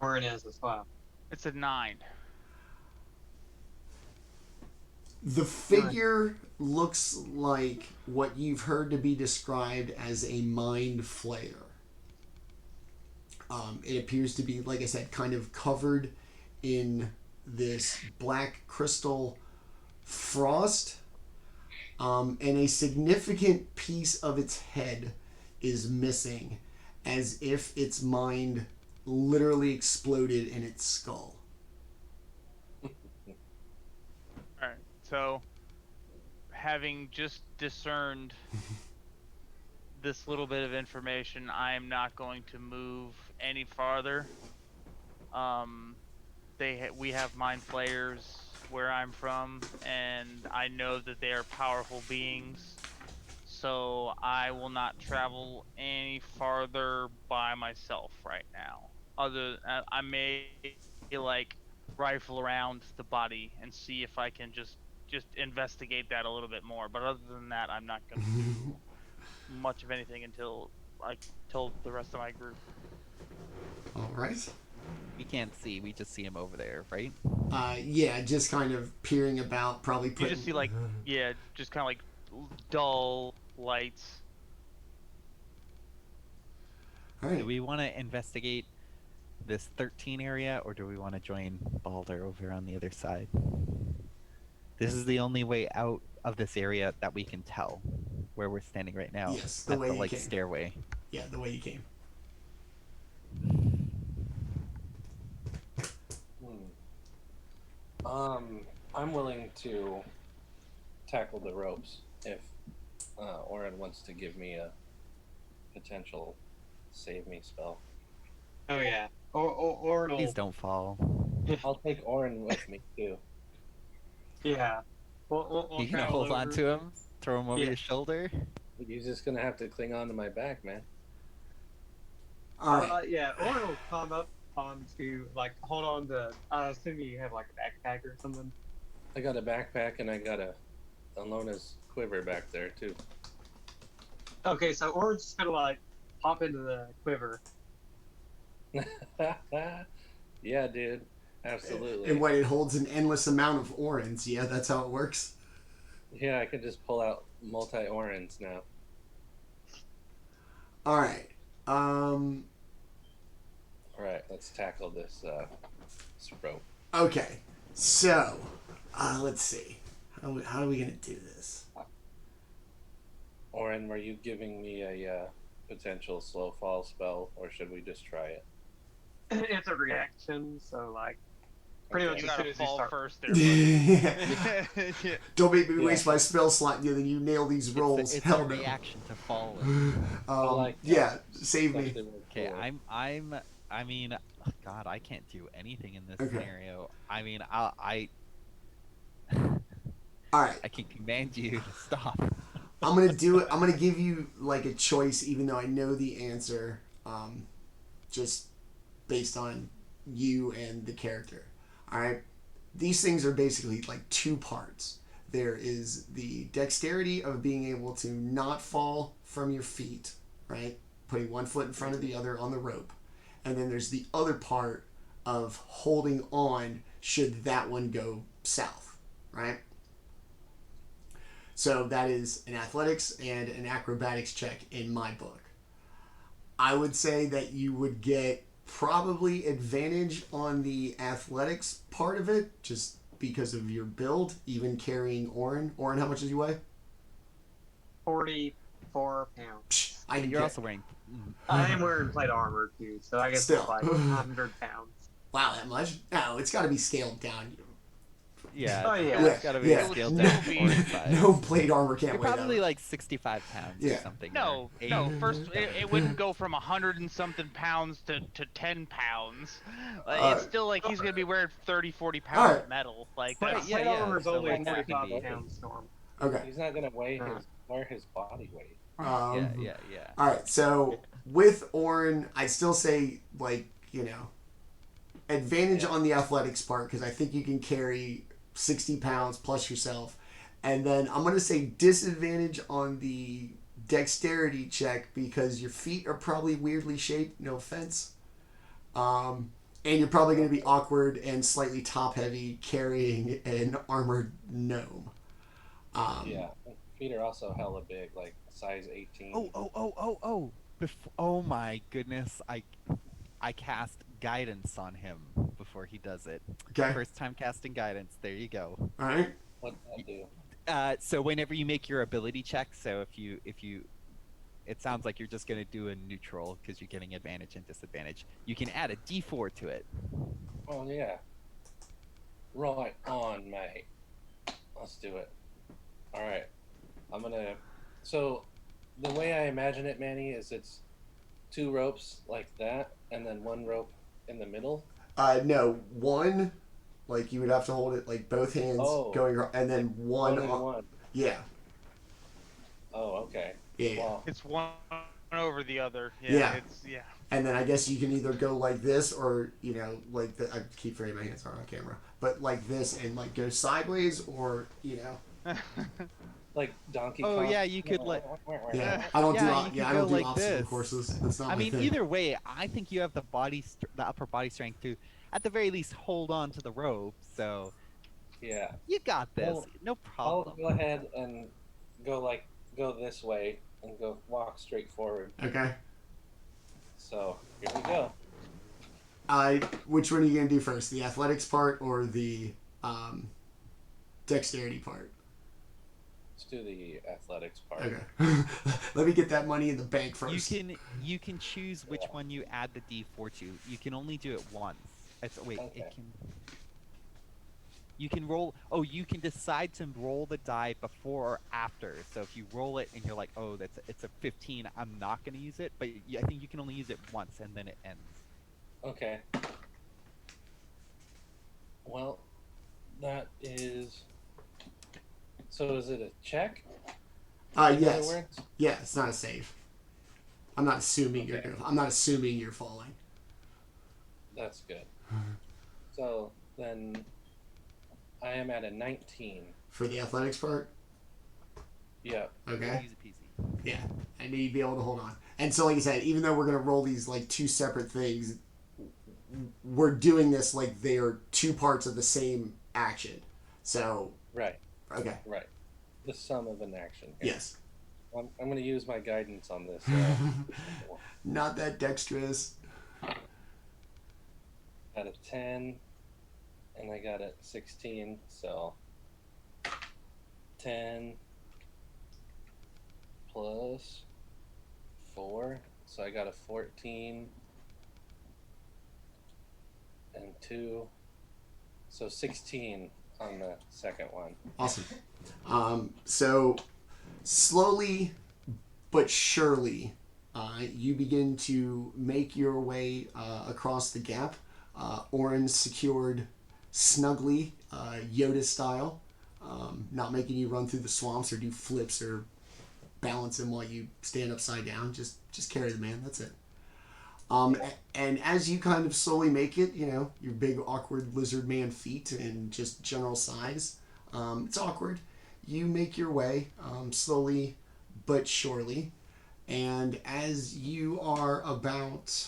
[SPEAKER 4] Orryn is as well.
[SPEAKER 3] It's a 9.
[SPEAKER 1] The figure looks like what you've heard to be described as a mind flayer. It appears to be, like I said, kind of covered in this black crystal frost, and a significant piece of its head is missing, as if its mind literally exploded in its skull.
[SPEAKER 3] Alright, so having just discerned this little bit of information, I am not going to move any farther. We have mind flayers where I'm from, and I know that they are powerful beings. So I will not travel any farther by myself right now. I may like rifle around the body and see if I can just investigate that a little bit more. But other than that, I'm not going to do much of anything until I told the rest of my group.
[SPEAKER 1] All right.
[SPEAKER 2] We can't see. We just see him over there, right?
[SPEAKER 1] Yeah, just kind of peering about, probably
[SPEAKER 3] You
[SPEAKER 1] putting...
[SPEAKER 3] just see like, yeah, just kind of like dull lights.
[SPEAKER 1] All right.
[SPEAKER 2] Do we want to investigate this 13 area, or do we want to join Baldr over on the other side? This is the only way out of this area that we can tell where we're standing right now.
[SPEAKER 1] Yes, the way
[SPEAKER 2] the
[SPEAKER 1] you
[SPEAKER 2] like
[SPEAKER 1] came.
[SPEAKER 2] stairway.
[SPEAKER 1] Yeah, the way you came.
[SPEAKER 5] I'm willing to tackle the ropes if Orryn wants to give me a potential save me spell.
[SPEAKER 4] Oh yeah. Or
[SPEAKER 2] Please don't fall.
[SPEAKER 5] I'll take Orryn with me too.
[SPEAKER 4] Yeah. We'll
[SPEAKER 2] You can
[SPEAKER 4] travel
[SPEAKER 2] hold on
[SPEAKER 4] over.
[SPEAKER 2] to him, throw him over
[SPEAKER 4] Yeah.
[SPEAKER 2] your shoulder.
[SPEAKER 5] You're just gonna have to cling on to my back, man.
[SPEAKER 1] All right.
[SPEAKER 4] Yeah, Orryn will climb up onto, like, hold on to, I assume you have, like, a backpack or something.
[SPEAKER 5] I got a backpack and I got a Alona's quiver back there too.
[SPEAKER 4] Okay, so Orryn's just gonna, like, hop into the quiver.
[SPEAKER 5] Yeah, dude. Absolutely.
[SPEAKER 1] And what, it holds an endless amount of Orryns. Yeah, that's how it works.
[SPEAKER 5] Yeah, I can just pull out multi-Orryns now.
[SPEAKER 1] All right.
[SPEAKER 5] Alright, let's tackle this rope.
[SPEAKER 1] Okay. So, let's see. How are we going to do this?
[SPEAKER 5] Orryn, were you giving me a potential slow fall spell, or should we just try it?
[SPEAKER 4] It's a reaction, so, like, pretty much
[SPEAKER 3] You
[SPEAKER 4] as soon
[SPEAKER 3] gotta
[SPEAKER 4] as you
[SPEAKER 3] fall
[SPEAKER 4] start.
[SPEAKER 3] first there, buddy.
[SPEAKER 1] Yeah. Don't make me waste my spell slot, and then you nail these rolls.
[SPEAKER 2] It's
[SPEAKER 1] Hell
[SPEAKER 2] a
[SPEAKER 1] no.
[SPEAKER 2] reaction to fall.
[SPEAKER 1] Yeah, save me.
[SPEAKER 2] Okay, I mean, God, I can't do anything in this
[SPEAKER 1] Okay.
[SPEAKER 2] scenario. I mean, I
[SPEAKER 1] All right.
[SPEAKER 2] I can command you to stop.
[SPEAKER 1] I'm gonna do it. I'm gonna give you like a choice, even though I know the answer, just based on you and the character. All right, these things are basically like two parts. There is the dexterity of being able to not fall from your feet, right? Putting one foot in front of the other on the rope, and then there's the other part of holding on should that one go south, right? So that is an athletics and an acrobatics check in my book. I would say that you would get probably advantage on the athletics part of it, just because of your build, even carrying Orryn. Orryn, how much do you weigh?
[SPEAKER 4] 44 pounds.
[SPEAKER 1] Psh, I can
[SPEAKER 2] You're
[SPEAKER 1] get-
[SPEAKER 2] also wearing.
[SPEAKER 4] I am wearing plate armor, too, so I guess
[SPEAKER 1] Still.
[SPEAKER 4] it's like 100 pounds.
[SPEAKER 1] Wow, that much? No, it's got to be scaled down.
[SPEAKER 2] Yeah.
[SPEAKER 4] Oh,
[SPEAKER 2] it's-
[SPEAKER 4] yeah.
[SPEAKER 2] It's gotta be
[SPEAKER 1] Yeah.
[SPEAKER 2] scaled
[SPEAKER 3] No.
[SPEAKER 2] down to 45.
[SPEAKER 1] No plate armor can't
[SPEAKER 2] You're
[SPEAKER 1] weigh
[SPEAKER 2] probably
[SPEAKER 1] that.
[SPEAKER 2] like 65 pounds
[SPEAKER 1] Yeah.
[SPEAKER 2] or something.
[SPEAKER 3] No,
[SPEAKER 2] or
[SPEAKER 3] no.
[SPEAKER 2] 80.
[SPEAKER 3] First, it wouldn't go from 100 and something pounds to 10 pounds.
[SPEAKER 1] Uh,
[SPEAKER 3] It's still like he's gonna be wearing 30, 40 pounds
[SPEAKER 1] Alright.
[SPEAKER 3] of metal. Like
[SPEAKER 4] Plate
[SPEAKER 3] that's
[SPEAKER 2] yeah,
[SPEAKER 4] plate
[SPEAKER 2] yeah,
[SPEAKER 4] armor's
[SPEAKER 2] so,
[SPEAKER 4] only
[SPEAKER 2] like, that can
[SPEAKER 4] 45
[SPEAKER 2] be-
[SPEAKER 4] pounds, Storm.
[SPEAKER 1] Okay.
[SPEAKER 5] He's not gonna weigh
[SPEAKER 4] Yeah.
[SPEAKER 5] his body weight.
[SPEAKER 2] Yeah.
[SPEAKER 1] All right, so with Orryn, I'd still say, like, you know, advantage on the athletics part, because I think you can carry 60 pounds plus yourself. And then I'm going to say disadvantage on the dexterity check, because your feet are probably weirdly shaped, no offense. And you're probably going to be awkward and slightly top heavy carrying an armored gnome.
[SPEAKER 5] Yeah. Feet are also hella big, like size 18.
[SPEAKER 2] Oh my goodness, I cast guidance on him before he does it.
[SPEAKER 1] Okay.
[SPEAKER 2] First time casting guidance. There you go.
[SPEAKER 1] All right.
[SPEAKER 5] What'd that do?
[SPEAKER 2] So whenever you make your ability check, so if you, it sounds like you're just gonna do a neutral because you're getting advantage and disadvantage. You can add a D4 to it.
[SPEAKER 5] Oh yeah. Right on, mate. Let's do it. All right. I'm gonna. So, the way I imagine it, Manny, is it's 2 ropes like that, and then 1 rope in the middle.
[SPEAKER 1] No, one, like you would have to hold it like both hands going, and then one.
[SPEAKER 5] Only one.
[SPEAKER 1] Yeah.
[SPEAKER 5] Oh, okay.
[SPEAKER 1] Yeah.
[SPEAKER 5] Well,
[SPEAKER 3] it's one over the other.
[SPEAKER 1] Yeah.
[SPEAKER 3] It's
[SPEAKER 1] And then I guess you can either go like this, or you know, like I keep throwing my hands on camera, but like this and like go sideways, or you know.
[SPEAKER 5] like Donkey
[SPEAKER 2] Oh
[SPEAKER 5] Kong.
[SPEAKER 2] yeah, you could
[SPEAKER 1] Yeah, I don't
[SPEAKER 2] Yeah, you
[SPEAKER 1] do.
[SPEAKER 2] could
[SPEAKER 1] Yeah, I don't
[SPEAKER 2] go
[SPEAKER 1] do
[SPEAKER 2] like
[SPEAKER 1] obstacle
[SPEAKER 2] this.
[SPEAKER 1] courses. That's not
[SPEAKER 2] I
[SPEAKER 1] my
[SPEAKER 2] mean,
[SPEAKER 1] thing.
[SPEAKER 2] either way, I think you have the the upper body strength to, at the very least, hold on to the rope. So
[SPEAKER 5] Yeah.
[SPEAKER 2] you got this.
[SPEAKER 5] Well,
[SPEAKER 2] No
[SPEAKER 5] I'll
[SPEAKER 2] problem.
[SPEAKER 5] go ahead and go this way and walk straight forward.
[SPEAKER 1] Okay.
[SPEAKER 5] So here we go.
[SPEAKER 1] Which one are you gonna do first? The athletics part or the dexterity part?
[SPEAKER 5] Let's do the athletics part.
[SPEAKER 1] Okay. Let me get that money in the bank first.
[SPEAKER 2] You can choose which one you add the D4 to. You can only do it once. Wait,
[SPEAKER 5] Okay.
[SPEAKER 2] it can. You can roll. Oh, you can decide to roll the die before or after. So if you roll it and you're like, oh, it's a 15, I'm not going to use it. But I think you can only use it once and then it ends.
[SPEAKER 5] Okay. Well, that is. So is it a check? In other
[SPEAKER 1] Yes.
[SPEAKER 5] words?
[SPEAKER 1] Yeah, it's not a save. I'm not assuming
[SPEAKER 5] Okay.
[SPEAKER 1] I'm not assuming you're falling.
[SPEAKER 5] That's good. So then, I am at a 19.
[SPEAKER 1] For the athletics part?
[SPEAKER 5] Yeah.
[SPEAKER 1] Okay.
[SPEAKER 2] Easy peasy.
[SPEAKER 1] Yeah. I need to be able to hold on. And so, like I said, even though we're going to roll these like 2 separate things, we're doing this like they are 2 parts of the same action. So,
[SPEAKER 5] Right.
[SPEAKER 1] okay.
[SPEAKER 5] Right. The sum of an action. Here.
[SPEAKER 1] Yes.
[SPEAKER 5] I'm going to use my guidance on this.
[SPEAKER 1] Not that dexterous.
[SPEAKER 5] Out of 10, and I got a 16, so 10 plus 4, so I got a 14, and 2, so 16 on the second one.
[SPEAKER 1] Awesome. So slowly but surely, you begin to make your way across the gap. Orryn secured snugly, Yoda style, not making you run through the swamps or do flips or balance him while you stand upside down. Just carry the man. That's it. And as you kind of slowly make it, you know, your big awkward lizard man feet and just general size, it's awkward. You make your way slowly but surely, and as you are about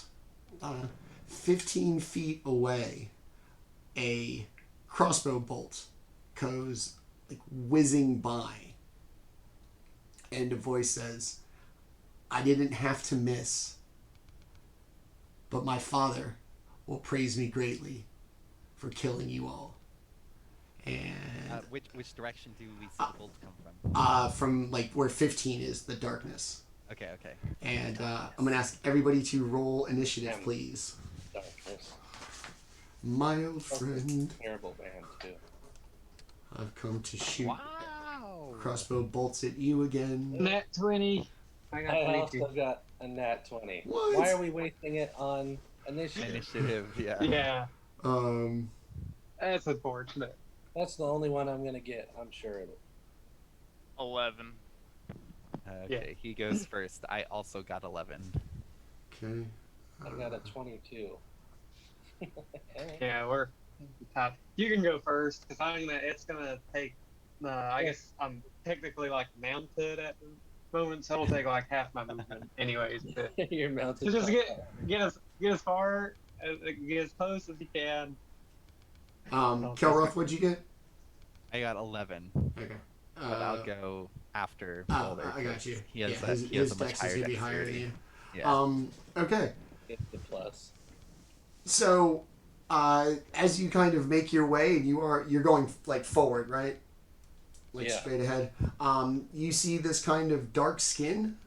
[SPEAKER 1] 15 feet away, a crossbow bolt goes like whizzing by, and a voice says, "I didn't have to miss, but my father will praise me greatly for killing you all." And
[SPEAKER 2] Which direction do we see the bolts come from?
[SPEAKER 1] from like where 15 is, the darkness.
[SPEAKER 2] Okay.
[SPEAKER 1] And I'm gonna ask everybody to roll initiative, please.
[SPEAKER 5] Darkness.
[SPEAKER 1] My old friend.
[SPEAKER 5] Terrible band, too.
[SPEAKER 1] I've come to shoot
[SPEAKER 2] Wow.
[SPEAKER 1] crossbow bolts at you again.
[SPEAKER 4] Nat 20. I got
[SPEAKER 5] I
[SPEAKER 4] 22.
[SPEAKER 5] also got a nat 20.
[SPEAKER 1] What?
[SPEAKER 5] Why are we wasting it on initiative?
[SPEAKER 2] Initiative, yeah.
[SPEAKER 4] Yeah,
[SPEAKER 1] Um,
[SPEAKER 4] that's unfortunate.
[SPEAKER 5] That's the only one I'm gonna get. I'm sure of it.
[SPEAKER 3] 11.
[SPEAKER 2] Okay, he goes first. I also got 11.
[SPEAKER 1] okay.
[SPEAKER 5] I got a 22.
[SPEAKER 4] Yeah, we're top. You can go first because I'm gonna. It's gonna take. I guess I'm technically like mounted at the moment, so it'll take like half my movement, anyways. To
[SPEAKER 5] You're mounted.
[SPEAKER 4] just get as far get as close as you can.
[SPEAKER 1] Kelroth, what'd you get?
[SPEAKER 2] I got 11,
[SPEAKER 1] Okay.
[SPEAKER 2] but I'll go after
[SPEAKER 1] Oh,
[SPEAKER 2] Baldr.
[SPEAKER 1] I got you.
[SPEAKER 2] He has
[SPEAKER 1] yeah,
[SPEAKER 2] he has
[SPEAKER 1] his
[SPEAKER 2] a much
[SPEAKER 1] dex
[SPEAKER 2] higher
[SPEAKER 1] is gonna be higher than
[SPEAKER 2] dexterity.
[SPEAKER 1] you.
[SPEAKER 2] Yeah.
[SPEAKER 1] Okay.
[SPEAKER 5] Get the plus.
[SPEAKER 1] So, as you kind of make your way, and you're going like forward, right? Like
[SPEAKER 5] Yeah.
[SPEAKER 1] straight ahead. You see this kind of dark skin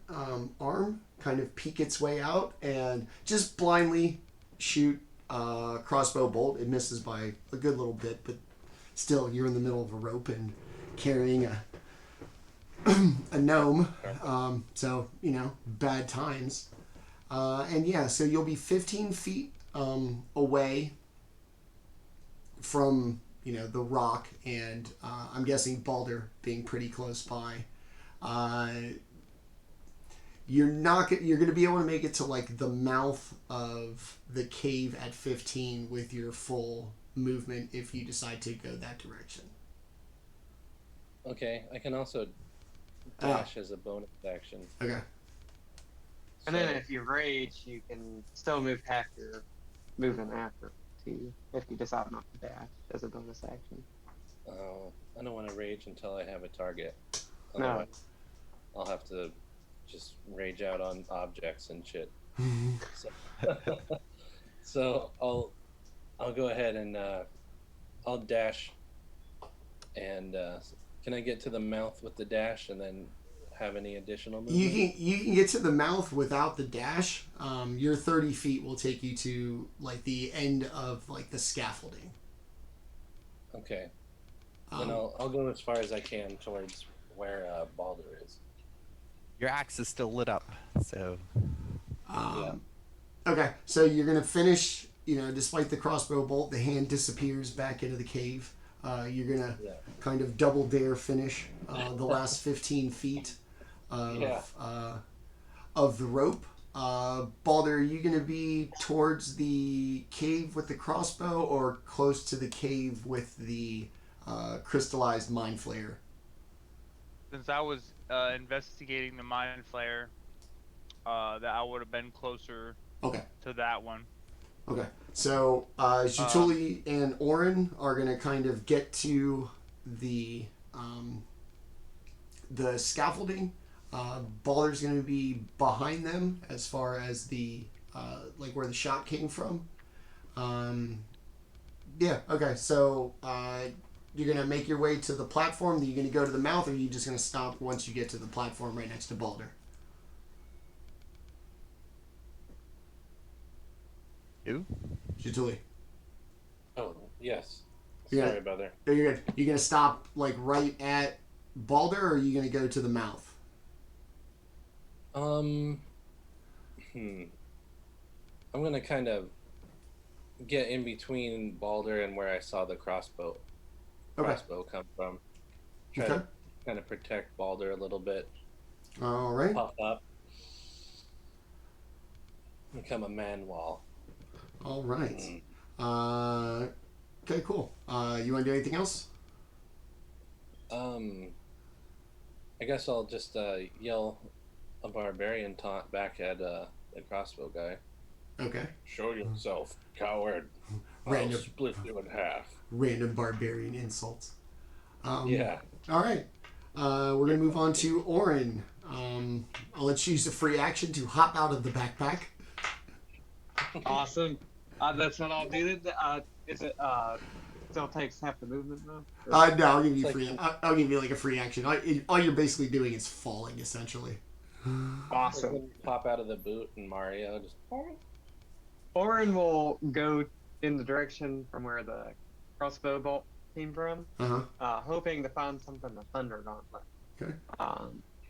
[SPEAKER 1] arm kind of peek its way out, and just blindly shoot crossbow bolt. It misses by a good little bit, but still, you're in the middle of a rope and carrying a gnome. So bad times. And yeah, so you'll be 15 feet away from the rock, and I'm guessing Baldr being pretty close by. You're going to be able to make it to like the mouth of the cave at 15 with your full movement if you decide to go that direction.
[SPEAKER 5] Okay, I can also dash as a bonus action.
[SPEAKER 1] Okay.
[SPEAKER 4] And then if you rage, you can still move half your movement after too, if you decide not to dash as a bonus action.
[SPEAKER 5] Oh, I don't want to rage until I have a target.
[SPEAKER 4] No.
[SPEAKER 5] Otherwise, I'll have to just rage out on objects and shit. So I'll go ahead and I'll dash. And can I get to the mouth with the dash and then have any additional movement?
[SPEAKER 1] You can get to the mouth without the dash. Your 30 feet will take you to like the end of like the scaffolding.
[SPEAKER 5] Okay. Then I'll go as far as I can towards where Baldr is.
[SPEAKER 2] Your axe is still lit up, so
[SPEAKER 1] Okay, so you're gonna finish. Despite the crossbow bolt, the hand disappears back into the cave. You're gonna kind of double dare finish the last 15 feet of the rope. Baldr, are you gonna be towards the cave with the crossbow, or close to the cave with the crystallized mind flayer?
[SPEAKER 3] Since I was investigating the mind flayer, that I would have been closer to that one.
[SPEAKER 1] Okay, so Jaatuuli and Orryn are going to kind of get to the scaffolding. Baldr's going to be behind them as far as the like where the shot came from. Yeah, okay, so you're going to make your way to the platform. Are you going to go to the mouth, or are you just going to stop once you get to the platform right next to Baldr?
[SPEAKER 2] you?
[SPEAKER 1] Jaatuuli.
[SPEAKER 5] Oh, yes.
[SPEAKER 1] Yeah.
[SPEAKER 5] Sorry, brother.
[SPEAKER 1] Are you going to stop like right at Baldr, or are you going to go to the mouth?
[SPEAKER 5] I'm gonna kind of get in between Baldr and where I saw the crossbow come from. Try to kind of protect Baldr a little bit.
[SPEAKER 1] All right.
[SPEAKER 5] Puff up. Become a man wall.
[SPEAKER 1] All right. Okay, cool. You want to do anything else?
[SPEAKER 5] I guess I'll just yell a barbarian taunt back at the crossbow guy.
[SPEAKER 1] Okay.
[SPEAKER 5] Show yourself, coward.
[SPEAKER 1] Random.
[SPEAKER 5] I'll split you in half.
[SPEAKER 1] Random barbarian insults.
[SPEAKER 5] Yeah.
[SPEAKER 1] All right. We're going to move on to Orryn. I'll let you use a free action to hop out of the backpack.
[SPEAKER 4] Awesome. That's what I'll do. Is it still takes half the movement though?
[SPEAKER 1] No, I'll give you free. I'll give you like a free action. All you're basically doing is falling, essentially.
[SPEAKER 4] Awesome.
[SPEAKER 5] Pop out of the boot and Mario just.
[SPEAKER 4] Orryn will go in the direction from where the crossbow bolt came from, hoping to find something to Thunder Gauntlet.
[SPEAKER 1] Okay.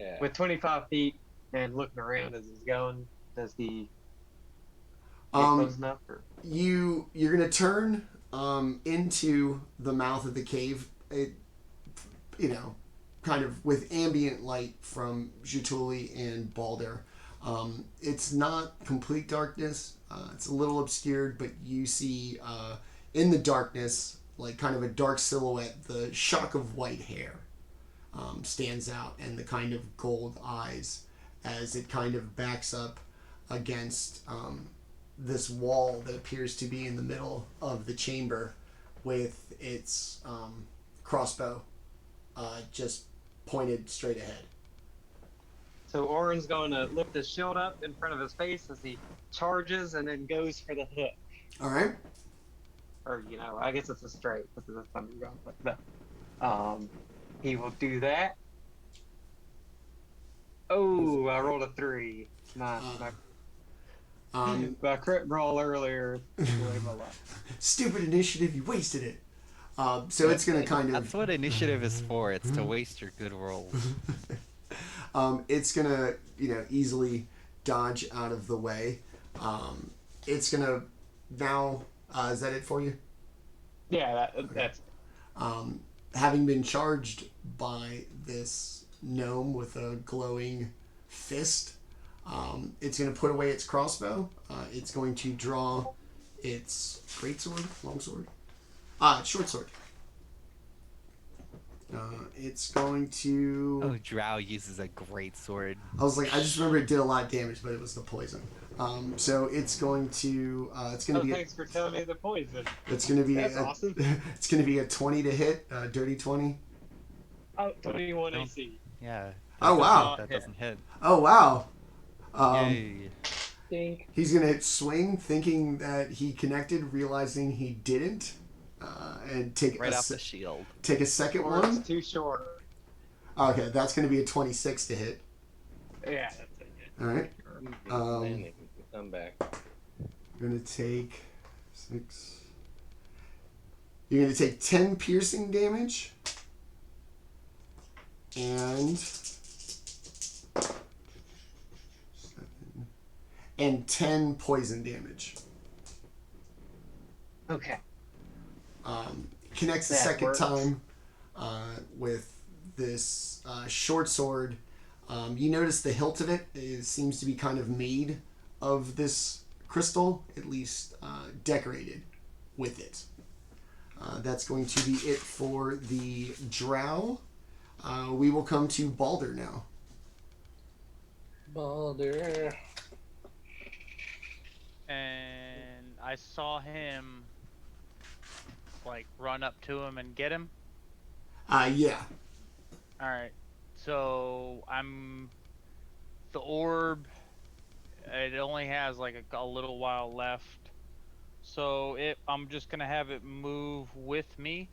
[SPEAKER 5] Yeah.
[SPEAKER 4] With 25 feet and looking around as he's going, does he get close enough? Or?
[SPEAKER 1] You're gonna turn into the mouth of the cave. It, kind of with ambient light from Jaatuuli and Baldr. It's not complete darkness. It's a little obscured, but you see in the darkness, like kind of a dark silhouette, the shock of white hair stands out, and the kind of gold eyes as it kind of backs up against this wall that appears to be in the middle of the chamber with its crossbow just pointed straight ahead.
[SPEAKER 4] So Orryn's going to lift his shield up in front of his face as he charges and then goes for the hook.
[SPEAKER 1] All right.
[SPEAKER 4] Or, I guess it's a straight. This is a Thunder Gauntlet. But, he will do that. Oh, I rolled a 3. My crit roll earlier.
[SPEAKER 1] Stupid initiative, you wasted it. So it's going to kind of...
[SPEAKER 2] That's what initiative is for. It's to waste your good rolls.
[SPEAKER 1] It's going to, easily dodge out of the way. It's going to now... is that it for you?
[SPEAKER 4] Yeah, that's...
[SPEAKER 1] Having been charged by this gnome with a glowing fist, it's going to put away its crossbow. It's going to draw its greatsword, longsword, short sword. It's going to...
[SPEAKER 2] Oh, Drow uses a great sword.
[SPEAKER 1] I was like, I just remember it did a lot of damage, but it was the poison. So it's going to... it's going to be...
[SPEAKER 4] Thanks for telling me the poison.
[SPEAKER 1] It's going to be...
[SPEAKER 4] That's awesome.
[SPEAKER 1] It's going to be a 20 to hit, dirty 20.
[SPEAKER 4] Oh, 21 AC.
[SPEAKER 2] Yeah.
[SPEAKER 1] Oh, wow.
[SPEAKER 2] That doesn't hit.
[SPEAKER 1] Oh, wow.
[SPEAKER 2] Yay.
[SPEAKER 4] Dink.
[SPEAKER 1] He's going to swing, thinking that he connected, realizing he didn't. And take
[SPEAKER 2] Right off the shield.
[SPEAKER 1] Take a second
[SPEAKER 4] Or
[SPEAKER 1] one.
[SPEAKER 4] it's too short.
[SPEAKER 1] Okay, that's going to be a 26 to hit.
[SPEAKER 4] Yeah, that's it.
[SPEAKER 1] All right.
[SPEAKER 5] Landon, come back.
[SPEAKER 1] You're going to take 6. You're going to take 10 piercing damage. And 7. And 10 poison damage.
[SPEAKER 4] Okay.
[SPEAKER 1] Connects the
[SPEAKER 4] That
[SPEAKER 1] second
[SPEAKER 4] works.
[SPEAKER 1] time with this short sword. You notice the hilt of it seems to be kind of made of this crystal, at least decorated with it. That's going to be it for the drow. We will come to Baldr now.
[SPEAKER 5] Baldr.
[SPEAKER 3] And I saw him run up to him and get him.
[SPEAKER 1] Yeah.
[SPEAKER 3] Alright. So the orb, it only has a little while left. So I'm just gonna have it move with me.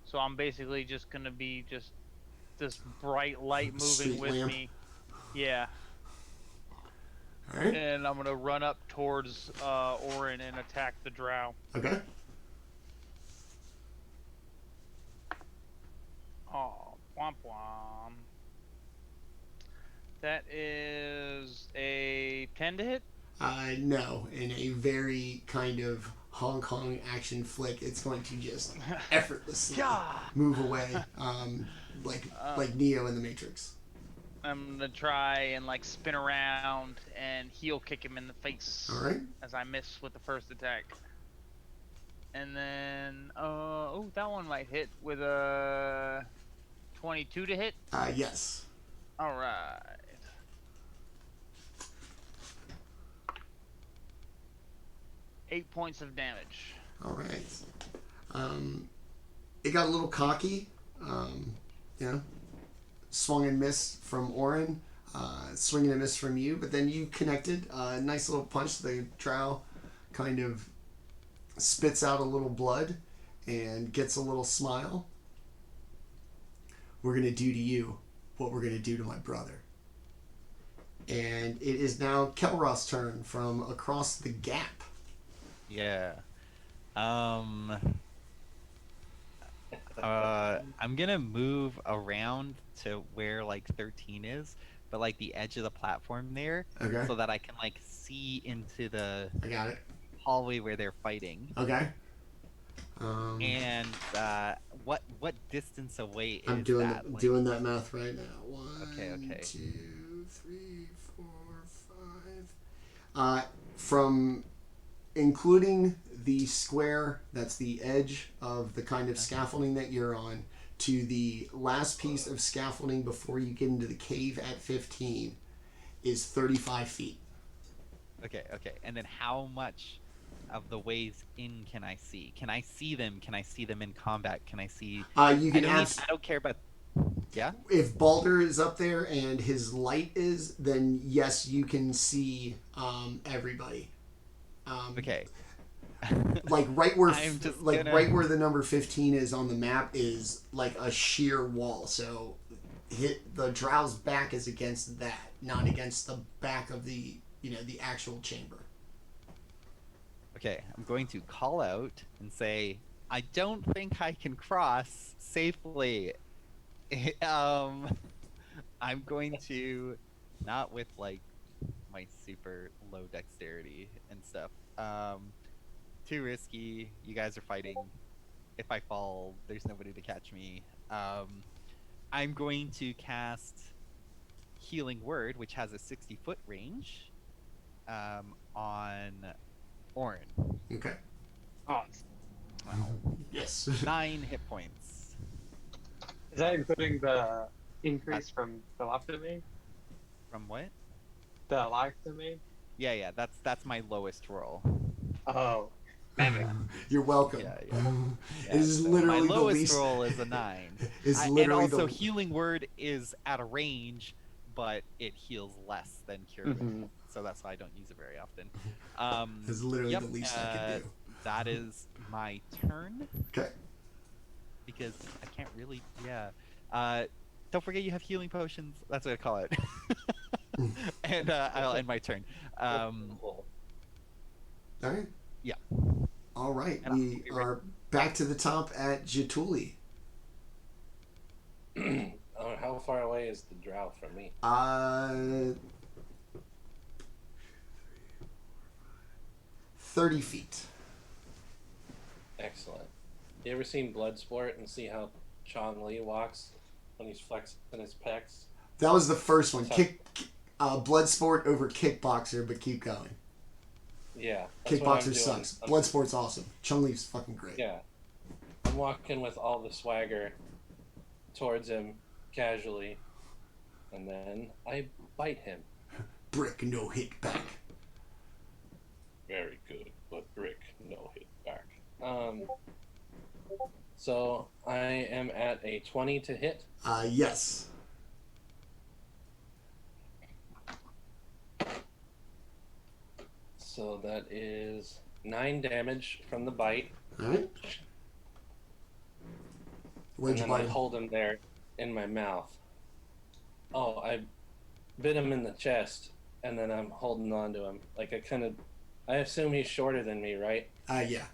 [SPEAKER 3] So I'm basically just gonna be just this bright light moving
[SPEAKER 1] Street
[SPEAKER 3] with
[SPEAKER 1] lamp.
[SPEAKER 3] me. Yeah.
[SPEAKER 1] Alright.
[SPEAKER 3] And I'm gonna run up towards Orryn and attack the drow.
[SPEAKER 1] Okay.
[SPEAKER 3] Oh, womp womp. That is a 10 to hit?
[SPEAKER 1] No. In a very kind of Hong Kong action flick, it's going to just effortlessly move away, like Neo in the Matrix.
[SPEAKER 3] I'm gonna try and spin around and heel kick him in the face.
[SPEAKER 1] All right.
[SPEAKER 3] As I miss with the first attack. And then, that one might hit with a 22 to hit.
[SPEAKER 1] Yes.
[SPEAKER 3] All right. Eight points of damage.
[SPEAKER 1] All right. It got a little cocky. Swung and missed from Orryn. Swing and miss from you, but then you connected. Nice little punch. The drow kind of spits out a little blood and gets a little smile. We're going to do to you what we're going to do to my brother. And it is now Kelroth's turn from across the gap.
[SPEAKER 2] Yeah. I'm gonna move around to where like 13 is, but like the edge of the platform there,
[SPEAKER 1] Okay.
[SPEAKER 2] so that I can like see into the
[SPEAKER 1] I got it.
[SPEAKER 2] hallway where they're fighting.
[SPEAKER 1] Okay.
[SPEAKER 2] And what distance away is
[SPEAKER 1] I'm doing
[SPEAKER 2] that? Like,
[SPEAKER 1] doing that math right now.
[SPEAKER 2] Okay.
[SPEAKER 1] 2, 3, 4, 5. From including the square that's the edge of the kind of scaffolding that you're on to the last piece of scaffolding before you get into the cave at 15 is 35 feet.
[SPEAKER 2] Okay. And then how much of the ways in can I see? Can I see them? Can I see them in combat? Can I see?
[SPEAKER 1] You can
[SPEAKER 2] I don't care about. Yeah.
[SPEAKER 1] If Baldr is up there and his light is, then yes, you can see everybody.
[SPEAKER 2] Okay.
[SPEAKER 1] Like right where right where the number 15 is on the map is like a sheer wall. So the Drow's back is against that, not against the back of the the actual chamber.
[SPEAKER 2] Okay, I'm going to call out and say, I don't think I can cross safely. I'm going to, not with like my super low dexterity and stuff. Too risky. You guys are fighting. If I fall, there's nobody to catch me. I'm going to cast Healing Word, which has a 60-foot range, on Orryn.
[SPEAKER 1] Okay.
[SPEAKER 4] Oh,
[SPEAKER 2] Wow.
[SPEAKER 1] Yes.
[SPEAKER 2] 9 hit points.
[SPEAKER 4] is that including the increase from the life domain?
[SPEAKER 2] From what?
[SPEAKER 4] The life domain?
[SPEAKER 2] Yeah. That's my lowest roll.
[SPEAKER 4] Oh.
[SPEAKER 1] You're welcome.
[SPEAKER 2] Yeah.
[SPEAKER 1] It is literally
[SPEAKER 2] my
[SPEAKER 1] the
[SPEAKER 2] lowest
[SPEAKER 1] least.
[SPEAKER 2] roll is a 9.
[SPEAKER 1] It's
[SPEAKER 2] And
[SPEAKER 1] literally
[SPEAKER 2] also,
[SPEAKER 1] the.
[SPEAKER 2] Healing Word is at a range, but it heals less than Cure Wounds.
[SPEAKER 4] Mm-hmm.
[SPEAKER 2] So that's why I don't use it very often.
[SPEAKER 1] It's literally the least I can do.
[SPEAKER 2] That is my turn.
[SPEAKER 1] Okay.
[SPEAKER 2] Because I can't really. Yeah. Don't forget you have healing potions. That's what I call it. And I'll end my turn.
[SPEAKER 5] Cool.
[SPEAKER 1] All right.
[SPEAKER 2] Yeah.
[SPEAKER 1] All right.
[SPEAKER 2] And
[SPEAKER 1] We are back to the top at Jaatuuli.
[SPEAKER 5] How far away is the drow from me?
[SPEAKER 1] 30 feet.
[SPEAKER 5] Excellent. You ever seen Bloodsport and see how Chong Li walks when he's flexing his pecs?
[SPEAKER 1] That was the first one.
[SPEAKER 5] Tough.
[SPEAKER 1] Bloodsport over Kickboxer, but keep going.
[SPEAKER 5] Yeah. That's what I'm
[SPEAKER 1] Kickboxer
[SPEAKER 5] doing.
[SPEAKER 1] sucks. Bloodsport's awesome. Chun-Li's fucking great.
[SPEAKER 5] Yeah. I'm walking with all the swagger towards him casually, and then I bite him.
[SPEAKER 1] Brick, no hit back.
[SPEAKER 5] Very good, but Brick, no hit back. So I am at a 20 to hit.
[SPEAKER 1] Yes.
[SPEAKER 5] So that is 9 damage from the bite.
[SPEAKER 1] Alright. Where'd
[SPEAKER 5] And
[SPEAKER 1] you
[SPEAKER 5] then I
[SPEAKER 1] bite him?
[SPEAKER 5] hold him there in my mouth. Oh, I bit him in the chest, and then I'm holding on to him. Like I assume he's shorter than me, right?
[SPEAKER 1] Yeah.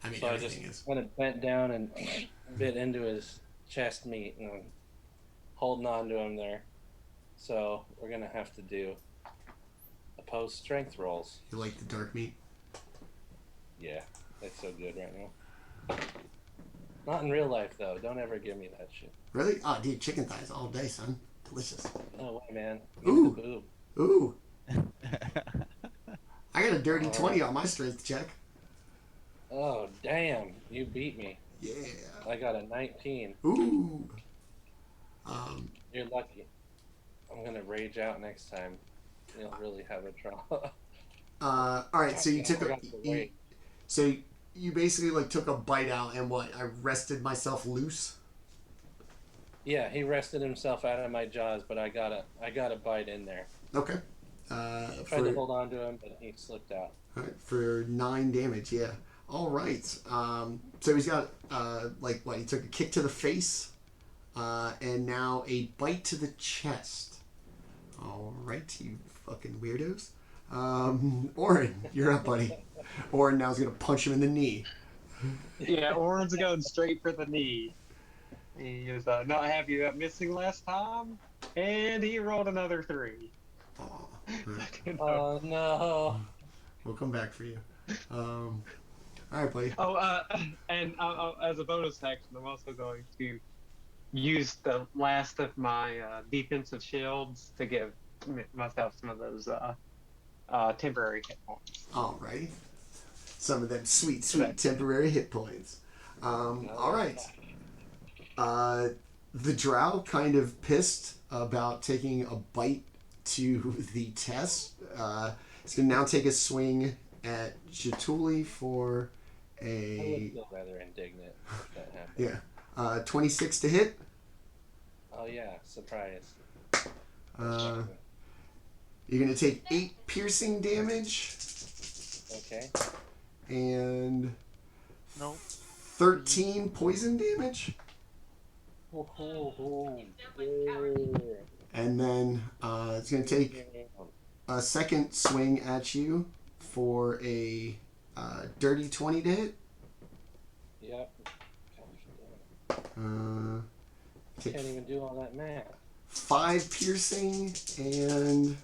[SPEAKER 1] I mean,
[SPEAKER 5] So I just
[SPEAKER 1] everything is.
[SPEAKER 5] kind of bent down and bit into his chest meat, and I'm holding on to him there. So we're going to have to do opposed strength rolls.
[SPEAKER 1] You like the dark meat?
[SPEAKER 5] Yeah, it's so good right now. Not in real life, though. Don't ever give me that shit.
[SPEAKER 1] Really? Oh, dude, chicken thighs all day, son. Delicious.
[SPEAKER 5] No way, man. Give
[SPEAKER 1] Ooh.
[SPEAKER 5] me the boob.
[SPEAKER 1] Ooh. I got a dirty 20 on my strength check.
[SPEAKER 5] Oh, damn. You beat me.
[SPEAKER 1] Yeah.
[SPEAKER 5] I got a 19.
[SPEAKER 1] Ooh.
[SPEAKER 5] You're lucky. I'm going to rage out next time. You'll really have a draw.
[SPEAKER 1] All right, so you
[SPEAKER 5] I
[SPEAKER 1] took
[SPEAKER 5] forgot to wait.
[SPEAKER 1] so you basically like took a bite out and what? I wrested myself loose.
[SPEAKER 5] Yeah, he wrested himself out of my jaws, but I got a bite in there.
[SPEAKER 1] Okay.
[SPEAKER 5] Tried to hold on to him, but he slipped out.
[SPEAKER 1] All right, for 9 damage. Yeah. All right. So he's got like what? He took a kick to the face, and now a bite to the chest. All right, you fucking weirdos. Orryn, you're up, buddy. Orryn now is gonna punch him in the knee.
[SPEAKER 4] Yeah, Orryn's going straight for the knee. He is not happy about missing last time, and he rolled another 3.
[SPEAKER 1] Aw.
[SPEAKER 5] Oh no.
[SPEAKER 1] We'll come back for you. All right, buddy.
[SPEAKER 4] Oh, and as a bonus action, I'm also going to use the last of my defensive shields to give myself some of those temporary hit points.
[SPEAKER 1] All right. Some of them sweet temporary hit points. All right. The drow kind of pissed about taking a bite to the test. It's going to now take a swing at Jaatuuli for
[SPEAKER 5] I would
[SPEAKER 1] a
[SPEAKER 5] feel rather indignant if that happened.
[SPEAKER 1] 26 to hit.
[SPEAKER 5] Oh yeah, surprise.
[SPEAKER 1] You're going to take 8 piercing damage
[SPEAKER 5] Okay.
[SPEAKER 1] and
[SPEAKER 3] Nope.
[SPEAKER 1] 13 poison damage. And then it's going to take a second swing at you for a dirty 20 to hit.
[SPEAKER 5] Yep.
[SPEAKER 1] Take
[SPEAKER 5] Can't even do all that math.
[SPEAKER 1] 5 piercing and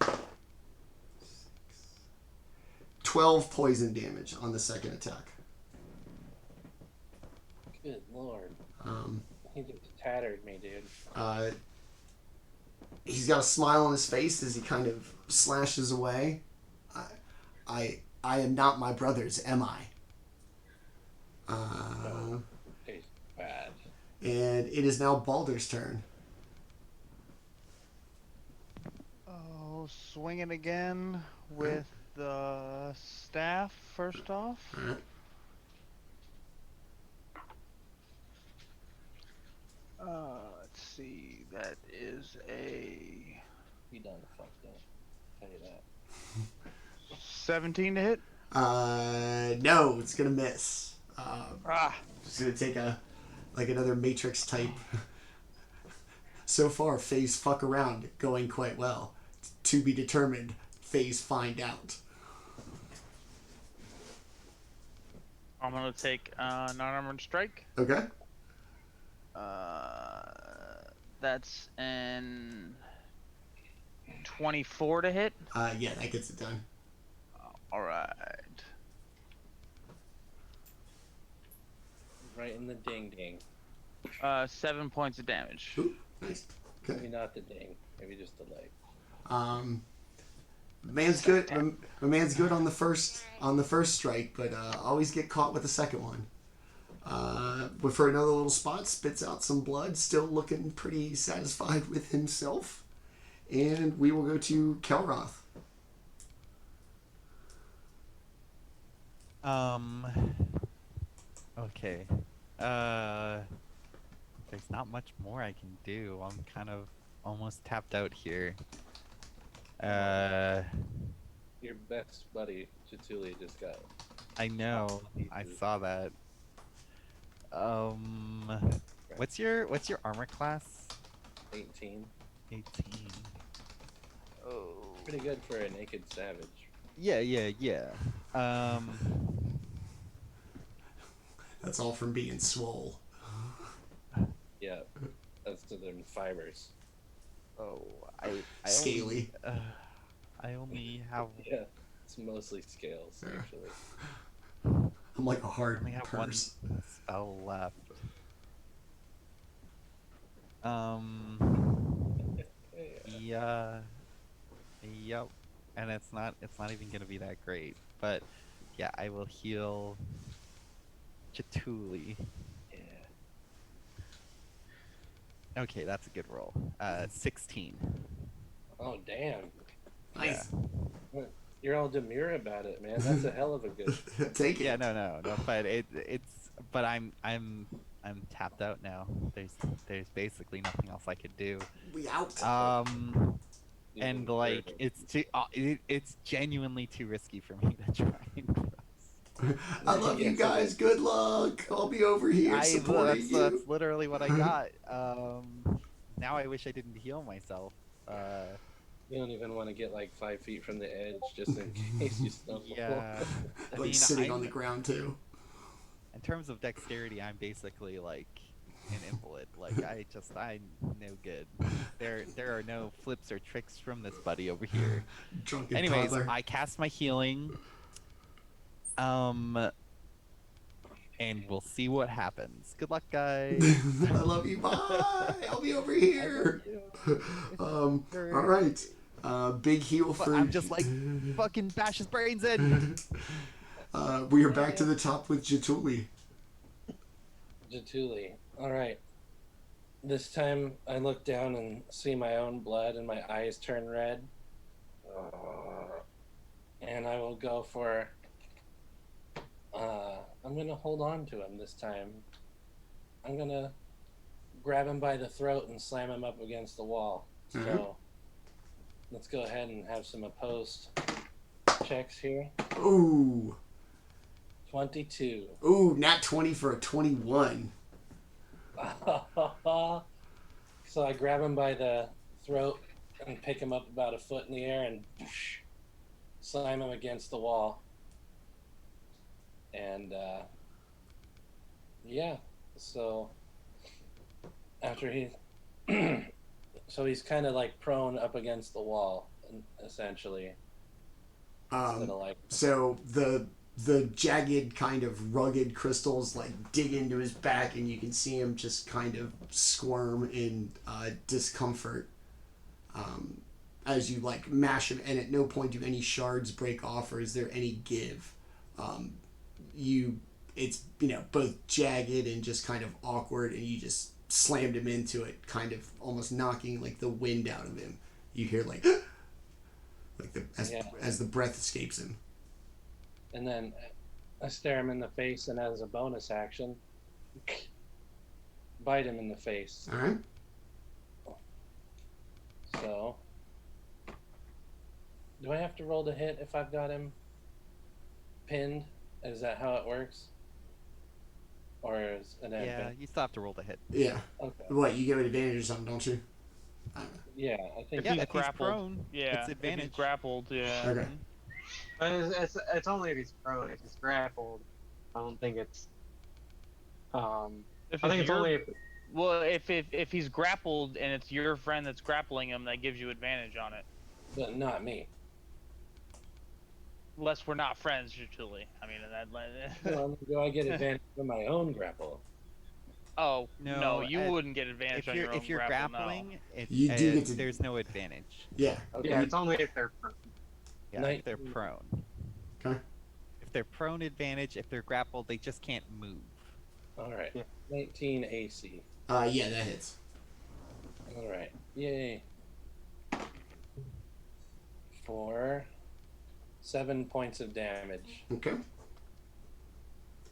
[SPEAKER 1] 12 poison damage on the second attack.
[SPEAKER 5] Good lord.
[SPEAKER 1] Um,
[SPEAKER 5] He just tattered me, dude.
[SPEAKER 1] he's got a smile on his face as he kind of slashes away. I am not my brother's, am I?
[SPEAKER 5] Tastes bad.
[SPEAKER 1] And it is now Baldr's turn.
[SPEAKER 3] Oh, swing it again with the staff first off.
[SPEAKER 1] Alright.
[SPEAKER 3] Let's see. That is a
[SPEAKER 5] He done fucked up. Tell you that.
[SPEAKER 3] 17 to hit.
[SPEAKER 1] No, it's gonna miss.
[SPEAKER 3] Ah,
[SPEAKER 1] Just gonna take another Matrix type. So far, phase fuck around going quite well. To be determined. Phase find out.
[SPEAKER 3] I'm gonna take non-armored strike.
[SPEAKER 1] Okay.
[SPEAKER 3] That's an 24 to hit.
[SPEAKER 1] Yeah, that gets it done.
[SPEAKER 3] All right.
[SPEAKER 5] Right in the ding ding.
[SPEAKER 3] 7 points of damage.
[SPEAKER 1] Ooh, nice. Okay.
[SPEAKER 5] Maybe not the ding. Maybe just the leg.
[SPEAKER 1] Man's good. My man's good on the first strike, but always get caught with the second one. But for another little spot, spits out some blood. Still looking pretty satisfied with himself. And we will go to Kelroth.
[SPEAKER 2] Okay. There's not much more I can do. I'm kind of almost tapped out here.
[SPEAKER 5] Your best buddy, Jaatuuli, just got.
[SPEAKER 2] I know. I saw that. What's your armor class?
[SPEAKER 5] 18.
[SPEAKER 2] 18.
[SPEAKER 3] Oh.
[SPEAKER 5] Pretty good for a naked savage.
[SPEAKER 2] Yeah.
[SPEAKER 1] That's all from being swole.
[SPEAKER 5] Yeah. That's to them fibers.
[SPEAKER 2] Oh, I
[SPEAKER 1] Scaly.
[SPEAKER 2] I only have
[SPEAKER 5] Yeah. It's mostly scales,
[SPEAKER 1] Yeah.
[SPEAKER 5] actually.
[SPEAKER 1] I'm like a hard
[SPEAKER 2] only have one
[SPEAKER 1] purse.
[SPEAKER 2] spell left. Yeah. Yep. And it's not even gonna be that great. But yeah, I will heal Jaatuuli.
[SPEAKER 5] Yeah.
[SPEAKER 2] Okay, that's a good roll. 16.
[SPEAKER 5] Oh, damn.
[SPEAKER 1] Nice.
[SPEAKER 5] You're all demure about it, man. That's a hell of a good.
[SPEAKER 1] Take it.
[SPEAKER 2] Yeah, no. But I'm tapped out now. There's basically nothing else I could do.
[SPEAKER 1] We out.
[SPEAKER 2] And like it's genuinely too risky for me to try and cross.
[SPEAKER 1] I love you guys. Good luck. I'll be over here supporting you.
[SPEAKER 2] That's literally what I got. Now I wish I didn't heal myself.
[SPEAKER 5] You don't even want to get like 5 feet from the edge just in case you stumble.
[SPEAKER 2] Yeah.
[SPEAKER 1] Like sitting on the ground too.
[SPEAKER 2] in terms of dexterity, I'm basically like an invalid. Like I'm no good. There are no flips or tricks from this buddy over here.
[SPEAKER 1] Drunken
[SPEAKER 2] Anyways,
[SPEAKER 1] toddler.
[SPEAKER 2] I cast my healing. And we'll see what happens. Good luck, guys.
[SPEAKER 1] I love you. Bye. I'll be over here. All right. Big heal
[SPEAKER 2] But
[SPEAKER 1] for.
[SPEAKER 2] I'm just like fucking bash his brains in.
[SPEAKER 1] We are back to the top with Jaatuuli.
[SPEAKER 5] Jaatuuli. All right. This time I look down and see my own blood and my eyes turn red. And I will go for... I'm going to hold on to him this time. I'm going to grab him by the throat and slam him up against the wall. So let's go ahead and have some opposed checks here.
[SPEAKER 1] Ooh.
[SPEAKER 5] 22.
[SPEAKER 1] Ooh, nat 20 for a 21.
[SPEAKER 5] So I grab him by the throat and pick him up about a foot in the air and slam him against the wall. And yeah, so after he, so he's kind of like prone up against the wall, essentially.
[SPEAKER 1] So the jagged kind of rugged crystals like dig into his back, and you can see him just kind of squirm in discomfort as you like mash him. And at no point do any shards break off, or is there any give. It's both jagged and just kind of awkward, and you just slammed him into it, kind of almost knocking like the wind out of him. You hear like as the breath escapes him.
[SPEAKER 5] And then I stare him in the face, and as a bonus action, bite him in the face.
[SPEAKER 1] All right.
[SPEAKER 5] So, do I have to roll to hit if I've got him pinned? Is that how it works? Or is it
[SPEAKER 2] Yeah, you still have to roll to hit.
[SPEAKER 1] Yeah.
[SPEAKER 5] Okay.
[SPEAKER 1] What, you get an advantage or something, don't you?
[SPEAKER 5] Yeah, I think.
[SPEAKER 2] Yeah,
[SPEAKER 3] he's
[SPEAKER 2] if
[SPEAKER 3] grappled,
[SPEAKER 2] he's prone,
[SPEAKER 3] yeah,
[SPEAKER 2] it's advantage.
[SPEAKER 3] If he's grappled, yeah.
[SPEAKER 1] Okay.
[SPEAKER 4] But it's only if he's prone. If he's grappled, I don't think it's.
[SPEAKER 3] If
[SPEAKER 4] I think it's
[SPEAKER 3] your-
[SPEAKER 4] only if.
[SPEAKER 3] Well, if he's grappled and it's your friend that's grappling him, that gives you advantage on it.
[SPEAKER 5] But not me.
[SPEAKER 3] Unless we're not friends, Jaatuuli. I mean,
[SPEAKER 5] Well, do I get advantage from my own grapple?
[SPEAKER 3] oh no, you wouldn't get advantage on your own
[SPEAKER 2] if you're
[SPEAKER 3] grapple, no.
[SPEAKER 2] grappling,
[SPEAKER 1] You do get to-
[SPEAKER 2] there's no advantage.
[SPEAKER 1] Yeah.
[SPEAKER 5] Okay.
[SPEAKER 4] Yeah, it's only if they're prone.
[SPEAKER 2] Yeah, if they're prone.
[SPEAKER 1] Okay.
[SPEAKER 2] If they're prone, advantage. If they're grappled, they just can't move.
[SPEAKER 5] All right.
[SPEAKER 4] Yeah.
[SPEAKER 5] 19 AC.
[SPEAKER 1] Yeah, that hits.
[SPEAKER 5] All right. Yay. For 7 points of damage.
[SPEAKER 1] Okay.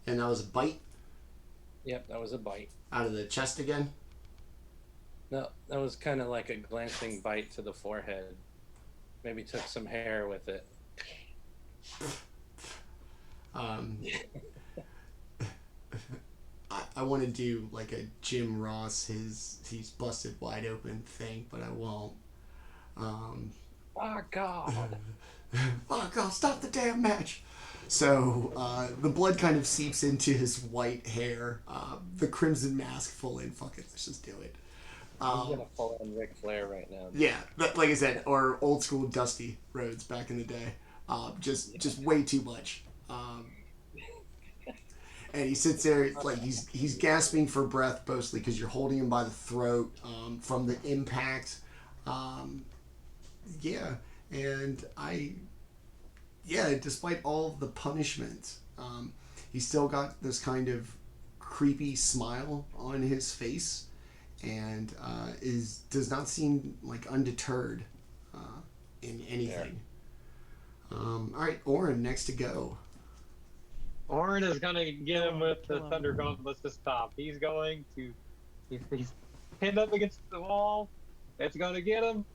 [SPEAKER 1] And that was a bite
[SPEAKER 5] Yep, that was a bite.
[SPEAKER 1] out of the chest again.
[SPEAKER 5] No, that was kind of like a glancing bite to the forehead. Maybe took some hair with it.
[SPEAKER 1] I want to do like a Jim Ross, he's busted wide open thing, but I won't.
[SPEAKER 5] Oh, God.
[SPEAKER 1] Oh God, stop the damn match. So the blood kind of seeps into his white hair. The crimson mask full in. Fuck it, let's just do it.
[SPEAKER 5] I'm going to fall on Ric Flair right now.
[SPEAKER 1] Yeah, but like I said, or old school Dusty Rhodes back in the day. Just way too much. And he sits there like he's gasping for breath, mostly because you're holding him by the throat from the impact. Yeah, and despite all the punishment, he's still got this kind of creepy smile on his face, and does not seem like undeterred in anything. All right, Orryn, next to go.
[SPEAKER 4] Orryn is gonna get him with the Thunder Gauntlets to stop. He's going to. He's pinned up against the wall. It's gonna get him.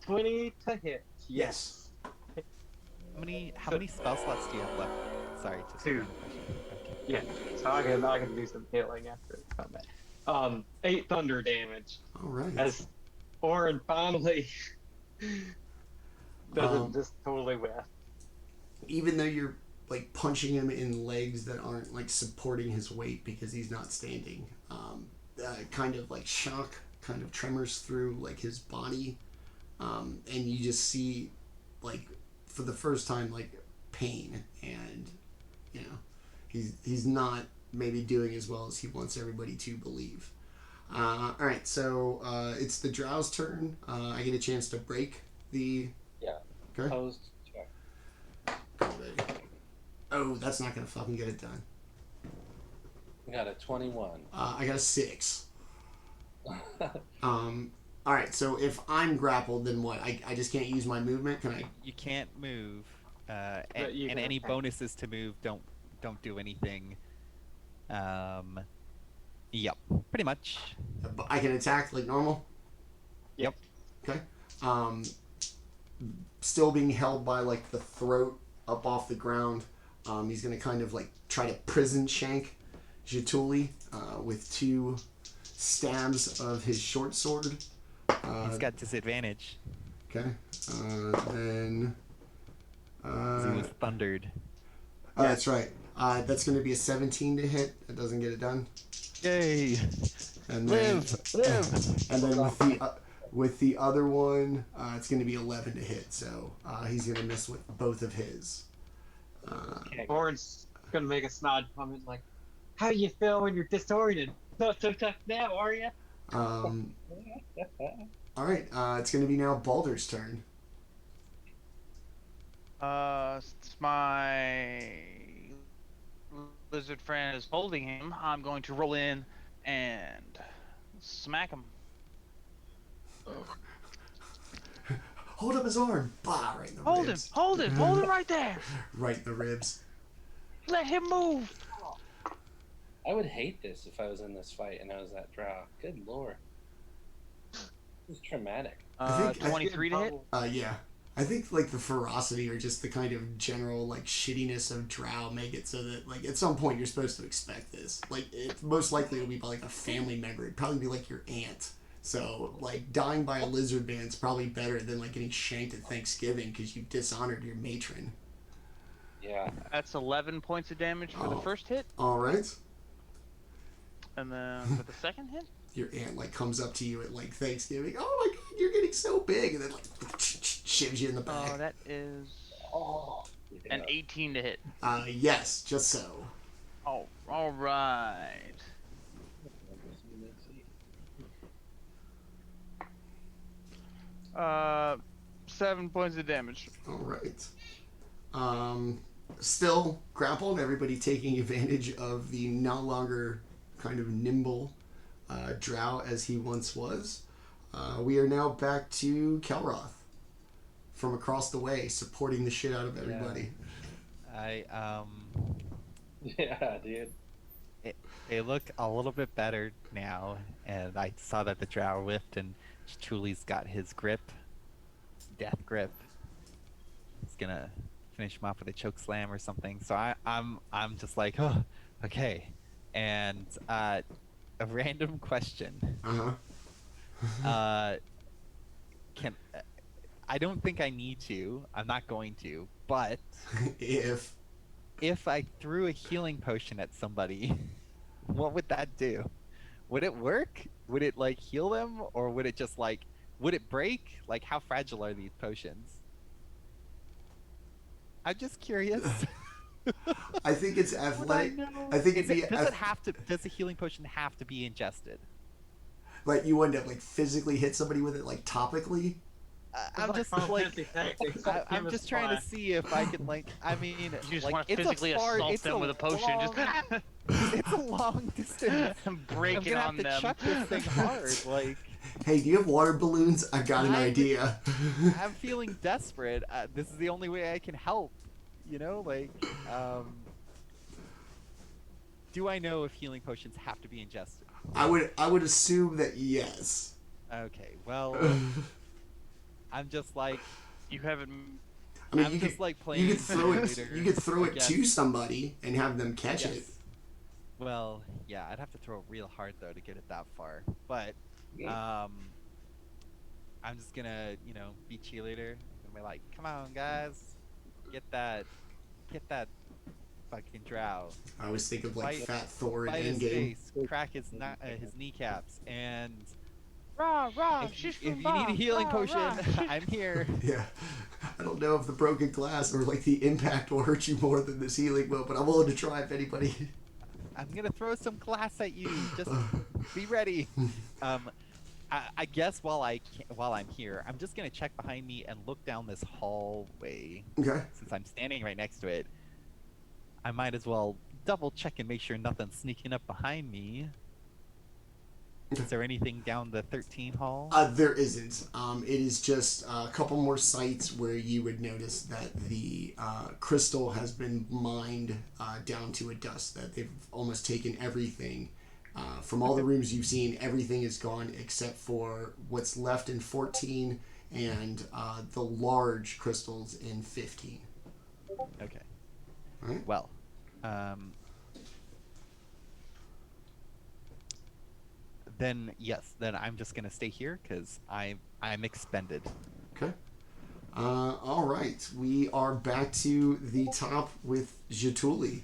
[SPEAKER 4] 20 to hit.
[SPEAKER 1] Yes.
[SPEAKER 2] How many spell slots do you have left? Sorry, just
[SPEAKER 4] 2. Yeah, so I can do some healing after combat. 8 thunder damage.
[SPEAKER 1] All right.
[SPEAKER 4] As Orryn finally doesn't just totally whiff.
[SPEAKER 1] Even though you're like punching him in legs that aren't like supporting his weight because he's not standing. Kind of like shock, kind of tremors through like his body, and you just see like for the first time like pain, and you know he's not maybe doing as well as he wants everybody to believe. All right, so it's the Drow's turn. I get a chance to break the.
[SPEAKER 5] Yeah.
[SPEAKER 1] Okay.
[SPEAKER 5] Opposed check.
[SPEAKER 1] Oh, that's not gonna fucking get it done.
[SPEAKER 5] We got a 21.
[SPEAKER 1] I got a 6. All right, so if I'm grappled, then what? I just can't use my movement. Can I?
[SPEAKER 2] You can't move,
[SPEAKER 4] But
[SPEAKER 2] and,
[SPEAKER 4] you
[SPEAKER 2] and
[SPEAKER 4] can
[SPEAKER 2] any
[SPEAKER 4] attack.
[SPEAKER 2] bonuses to move don't do anything. Yep, pretty much.
[SPEAKER 1] I can attack like normal.
[SPEAKER 2] Yep.
[SPEAKER 1] Okay. Still being held by like the throat up off the ground. He's gonna kind of like try to prison shank Jaatuuli with 2 stabs of his short sword.
[SPEAKER 2] He's got disadvantage.
[SPEAKER 1] Okay. Then.
[SPEAKER 2] 'Cause he was thundered.
[SPEAKER 1] Oh, that's right. That's going to be a 17 to hit. That doesn't get it done.
[SPEAKER 2] Yay!
[SPEAKER 1] And then,
[SPEAKER 2] Live!
[SPEAKER 1] And then with the other one, it's going to be 11 to hit. So he's going to miss with both of his.
[SPEAKER 4] Orryn's gonna make a snide comment like, "How do you feel when you're disoriented? Not so tough now, are you?"
[SPEAKER 1] All right. It's going to be now Baldr's turn.
[SPEAKER 3] Since my lizard friend is holding him, I'm going to roll in and smack him.
[SPEAKER 1] Hold up his arm. Bah, right in the
[SPEAKER 3] Hold him!
[SPEAKER 1] ribs.
[SPEAKER 3] Hold him! Hold him right there!
[SPEAKER 1] Right in the ribs.
[SPEAKER 3] Let him move!
[SPEAKER 5] I would hate this if I was in this fight and I was that drow. Good lord. This is traumatic.
[SPEAKER 1] I think-
[SPEAKER 3] 23 to hit?
[SPEAKER 1] Yeah. I think like the ferocity or just the kind of general like shittiness of drow make it so that like at some point you're supposed to expect this. Like it most likely it'll be by like a family member. It'd probably be like your aunt. So like dying by a lizard man is probably better than like getting shanked at Thanksgiving because you dishonored your matron.
[SPEAKER 5] Yeah.
[SPEAKER 3] That's 11 points of damage for the
[SPEAKER 1] Oh.
[SPEAKER 3] first hit,
[SPEAKER 1] All right.
[SPEAKER 3] and then for the second hit,
[SPEAKER 1] Your aunt like comes up to you at like Thanksgiving. Oh my god, you're getting so big, and then like shivs you in the back.
[SPEAKER 3] that is
[SPEAKER 5] Oh.
[SPEAKER 3] an 18 to hit.
[SPEAKER 1] Yes, just so.
[SPEAKER 3] Oh, all right. 7 points of damage.
[SPEAKER 1] All right. Still grappled. Everybody taking advantage of the no longer kind of nimble drow as he once was. We are now back to Kelroth from across the way, supporting the shit out of everybody.
[SPEAKER 5] Yeah, dude.
[SPEAKER 2] They look a little bit better now, and I saw that the drow whipped, and Chuli's got his grip, death grip. He's gonna finish him off with a choke slam or something. So I'm just like, oh, okay. And a random question.
[SPEAKER 1] Uh-huh.
[SPEAKER 2] I don't think I need to. I'm not going to. But if I threw a healing potion at somebody, what would that do? Would it work? Would it like heal them, or would it just like would it break? Like how fragile are these potions? I'm just curious.
[SPEAKER 1] I think it's
[SPEAKER 2] Would I
[SPEAKER 1] athletic.
[SPEAKER 2] know?
[SPEAKER 1] I think it'd be
[SPEAKER 2] does a healing potion have to be ingested?
[SPEAKER 1] like you end up like physically hit somebody with it like topically.
[SPEAKER 2] I'm just like I'm just trying to see if I can like I mean
[SPEAKER 3] You just
[SPEAKER 2] like,
[SPEAKER 3] want to
[SPEAKER 2] it's
[SPEAKER 3] physically
[SPEAKER 2] a far,
[SPEAKER 3] assault
[SPEAKER 2] it's
[SPEAKER 3] them with a potion.
[SPEAKER 2] long- it's a long distance.
[SPEAKER 3] Break
[SPEAKER 2] I'm
[SPEAKER 3] it
[SPEAKER 2] gonna
[SPEAKER 3] on
[SPEAKER 2] have to
[SPEAKER 3] them.
[SPEAKER 2] chuck this thing hard. Like
[SPEAKER 1] Hey, do you have water balloons? I've got an idea.
[SPEAKER 2] I'm feeling desperate. This is the only way I can help. You know, like do I know if healing potions have to be ingested?
[SPEAKER 1] I would assume that yes.
[SPEAKER 2] Okay, well, I'm just like
[SPEAKER 3] You haven't.
[SPEAKER 1] I mean,
[SPEAKER 2] I'm
[SPEAKER 1] you
[SPEAKER 2] just
[SPEAKER 1] could
[SPEAKER 2] like playing
[SPEAKER 1] you could throw it.
[SPEAKER 2] simulator,
[SPEAKER 1] You could throw
[SPEAKER 2] I
[SPEAKER 1] it
[SPEAKER 2] guess.
[SPEAKER 1] to somebody and have them catch it.
[SPEAKER 2] Yes. Well, yeah, I'd have to throw it real hard though to get it that far. But I'm just gonna, be cheerleader. I'm gonna be like, come on, guys, get that get that fucking drow.
[SPEAKER 1] I always think of like
[SPEAKER 2] Bite-
[SPEAKER 1] Fat Thor in
[SPEAKER 2] Bite his
[SPEAKER 1] Endgame.
[SPEAKER 2] face, crack his kneecaps, and
[SPEAKER 3] Rah, rah,
[SPEAKER 2] if
[SPEAKER 3] shish
[SPEAKER 2] you
[SPEAKER 3] from
[SPEAKER 2] need a
[SPEAKER 3] Bob,
[SPEAKER 2] healing
[SPEAKER 3] rah,
[SPEAKER 2] potion,
[SPEAKER 3] rah, shish.
[SPEAKER 2] I'm here.
[SPEAKER 1] Yeah. I don't know if the broken glass or like the impact will hurt you more than this healing will, but I'm willing to try if anybody.
[SPEAKER 2] I'm gonna throw some glass at you. Just be ready. I guess while I'm here, I'm just gonna check behind me and look down this hallway.
[SPEAKER 1] Okay.
[SPEAKER 2] Since I'm standing right next to it, I might as well double check and make sure nothing's sneaking up behind me. Is there anything down the 13 hall?
[SPEAKER 1] There isn't. It is just a couple more sites where you would notice that the crystal has been mined down to a dust. That they've almost taken everything from all the rooms you've seen. Everything is gone except for what's left in 14 and the large crystals in 15.
[SPEAKER 2] Okay.
[SPEAKER 1] All right.
[SPEAKER 2] Well, then yes, then I'm just gonna stay here because I'm expended.
[SPEAKER 1] Okay. All right. We are back to the top with Jaatuuli.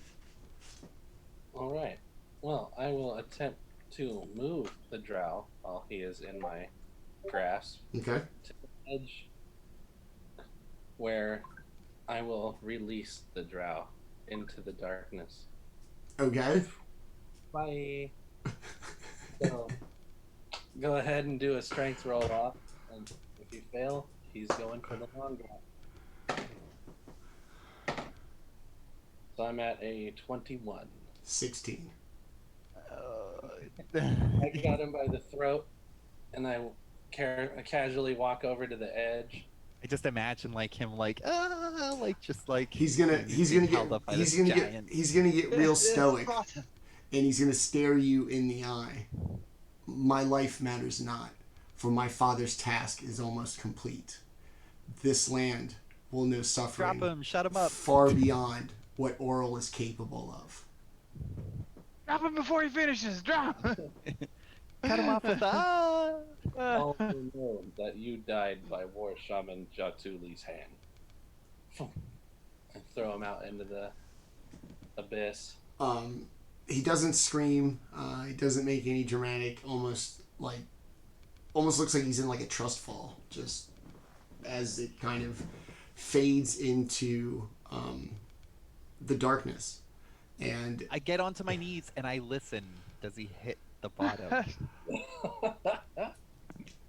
[SPEAKER 5] All right. Well, I will attempt to move the drow while he is in my grasp
[SPEAKER 1] Okay.
[SPEAKER 5] to the edge where I will release the drow into the darkness.
[SPEAKER 1] Okay.
[SPEAKER 5] Bye. So, go ahead and do a strength roll off, and if you fail, he's going for the long drop. So I'm at a 21.
[SPEAKER 1] 16.
[SPEAKER 5] I got him by the throat, and I casually walk over to the edge.
[SPEAKER 2] I just imagine like him like just like
[SPEAKER 1] He's gonna
[SPEAKER 2] being held up by this giant.
[SPEAKER 1] he's gonna get real stoic, and he's gonna stare you in the eye. My life matters not, for my father's task is almost complete. This land will know suffering
[SPEAKER 2] Drop him, shut him up.
[SPEAKER 1] far beyond what Orryn is capable of.
[SPEAKER 3] Drop him before he finishes. Drop.
[SPEAKER 2] Cut him off with
[SPEAKER 5] Also know that you died by War Shaman Jaatuli's hand. And throw him out into the abyss.
[SPEAKER 1] He doesn't scream. He doesn't make any dramatic. Almost looks like he's in like a trust fall. Just as it kind of fades into the darkness, and
[SPEAKER 2] I get onto my knees and I listen. Does he hit the bottom?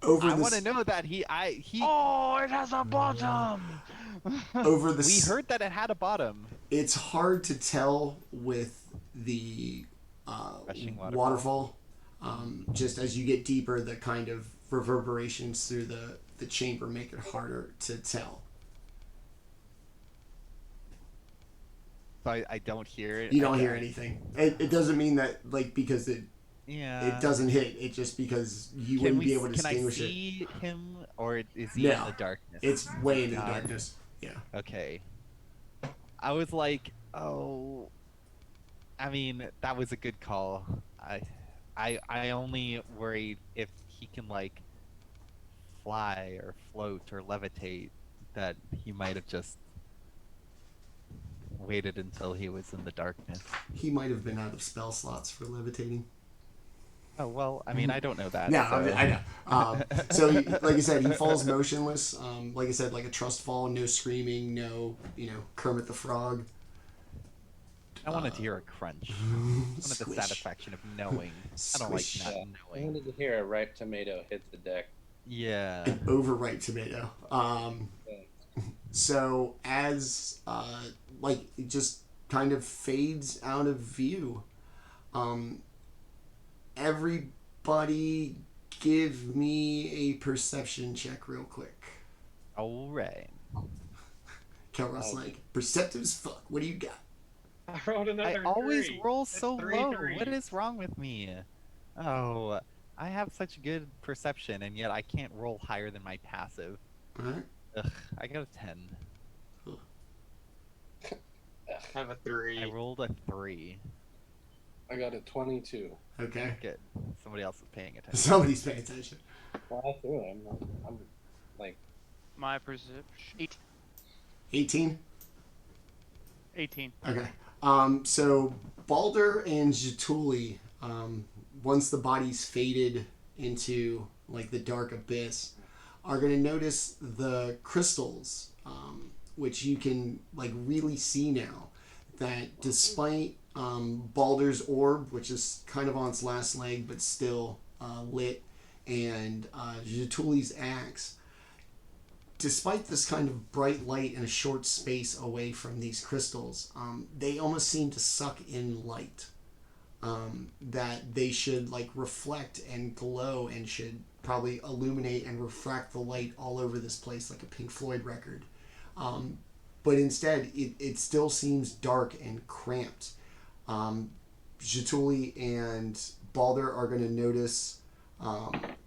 [SPEAKER 2] I want to know that he.
[SPEAKER 3] Oh, it has a bottom.
[SPEAKER 1] Over the.
[SPEAKER 2] We heard that it had a bottom.
[SPEAKER 1] It's hard to tell with the
[SPEAKER 2] Rushing
[SPEAKER 1] waterfall. Just as you get deeper, the kind of reverberations through the chamber make it harder to tell.
[SPEAKER 2] So I don't hear it.
[SPEAKER 1] You don't hear anything. It doesn't mean that like because it doesn't hit. It just because you wouldn't be able to distinguish
[SPEAKER 2] Can I
[SPEAKER 1] it.
[SPEAKER 2] see him, or is he in
[SPEAKER 1] No.
[SPEAKER 2] the darkness?
[SPEAKER 1] It's way into the darkness. Yeah.
[SPEAKER 2] Okay. I was like, oh. I mean, that was a good call. I only worried if he can like fly or float or levitate that he might have just waited until he was in the darkness.
[SPEAKER 1] He might have been out of spell slots for levitating.
[SPEAKER 2] Oh well, I mean, I don't know that.
[SPEAKER 1] No,
[SPEAKER 2] so.
[SPEAKER 1] I know. So, like I said, he falls motionless. Like I said, like a trust fall, no screaming, no, Kermit the Frog.
[SPEAKER 2] I wanted to hear a crunch. I wanted the
[SPEAKER 1] Squish.
[SPEAKER 2] satisfaction of knowing. I don't like
[SPEAKER 1] Squish.
[SPEAKER 2] not
[SPEAKER 5] I
[SPEAKER 2] knowing.
[SPEAKER 5] wanted to hear a ripe tomato hit the deck.
[SPEAKER 2] Yeah.
[SPEAKER 1] An overripe tomato. So as it just kind of fades out of view. Everybody give me a perception check real quick.
[SPEAKER 2] All right.
[SPEAKER 1] Kelroth's like, perceptive as fuck. What do you got?
[SPEAKER 4] I rolled another
[SPEAKER 2] I always
[SPEAKER 4] three.
[SPEAKER 2] roll
[SPEAKER 4] That's
[SPEAKER 2] so
[SPEAKER 4] three
[SPEAKER 2] low.
[SPEAKER 4] threes.
[SPEAKER 2] What is wrong with me? Oh, I have such good perception, and yet I can't roll higher than my passive.
[SPEAKER 1] Alright.
[SPEAKER 2] Ugh, I got a 10.
[SPEAKER 4] I have a 3.
[SPEAKER 2] I rolled a 3.
[SPEAKER 5] I got a 22.
[SPEAKER 1] Okay.
[SPEAKER 2] Good. Somebody else is paying attention.
[SPEAKER 1] Somebody's paying attention.
[SPEAKER 5] Well, I threw him. I'm like,
[SPEAKER 3] My perception. 8.
[SPEAKER 1] 18.
[SPEAKER 3] 18.
[SPEAKER 1] Okay. So Baldr and Jaatuuli, once the body's faded into like the dark abyss, are going to notice the crystals, which you can like really see now. That despite Baldr's orb, which is kind of on its last leg but still lit, and Jaatuli's axe, despite this kind of bright light in a short space away from these crystals, they almost seem to suck in light. That they should like reflect and glow and should probably illuminate and refract the light all over this place like a Pink Floyd record. But instead, it still seems dark and cramped. Jaatuuli and Baldr are going to notice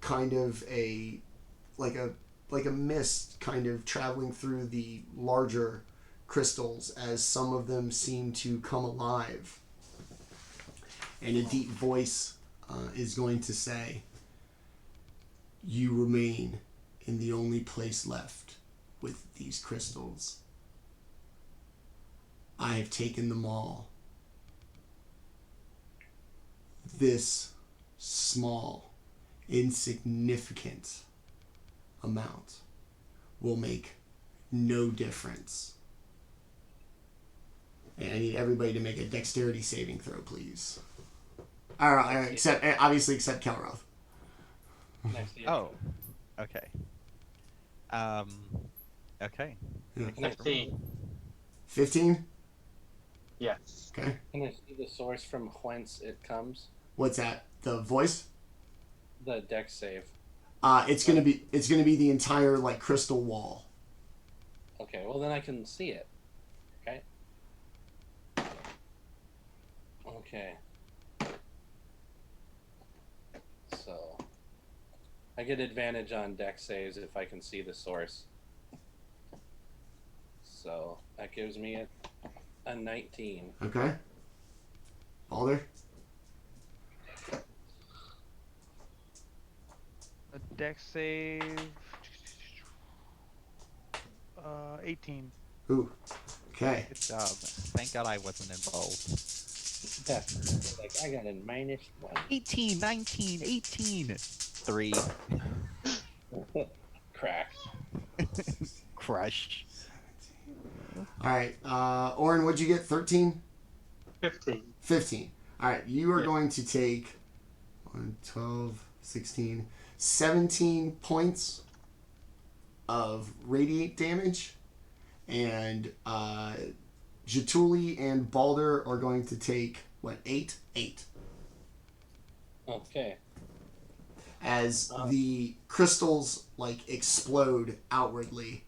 [SPEAKER 1] kind of a mist kind of traveling through the larger crystals as some of them seem to come alive. And a deep voice is going to say, "You remain in the only place left with these crystals. I have taken them all. This small, insignificant amount will make no difference." And I need everybody to make a dexterity saving throw, please. Except Kelroth.
[SPEAKER 5] Next to you.
[SPEAKER 2] Oh, okay. Okay.
[SPEAKER 1] Yeah.
[SPEAKER 4] 15.
[SPEAKER 1] 15?
[SPEAKER 4] Yes.
[SPEAKER 1] Okay.
[SPEAKER 5] Can I see the source from whence it comes?
[SPEAKER 1] What's that? The voice?
[SPEAKER 5] The dex save.
[SPEAKER 1] It's gonna be the entire like crystal wall.
[SPEAKER 5] Okay, well then I can see it. Okay. Okay. So I get advantage on dex saves if I can see the source. So that gives me a 19.
[SPEAKER 1] Okay. Baldr?
[SPEAKER 3] A dex save. 18.
[SPEAKER 1] Ooh. Okay.
[SPEAKER 2] Good job. Thank God I wasn't involved.
[SPEAKER 5] Yeah. Like I got a -1.
[SPEAKER 2] 18, 19, 18. 3.
[SPEAKER 5] Crack.
[SPEAKER 2] Crush.
[SPEAKER 1] Alright. Orryn, what'd you get? 13?
[SPEAKER 4] 15.
[SPEAKER 1] 15. Alright, you are
[SPEAKER 4] Yeah.
[SPEAKER 1] going to take 12, 16, 17 points of radiant damage. And Jaatuuli and Baldr are going to take, 8? 8.
[SPEAKER 5] Okay.
[SPEAKER 1] As the crystals like explode outwardly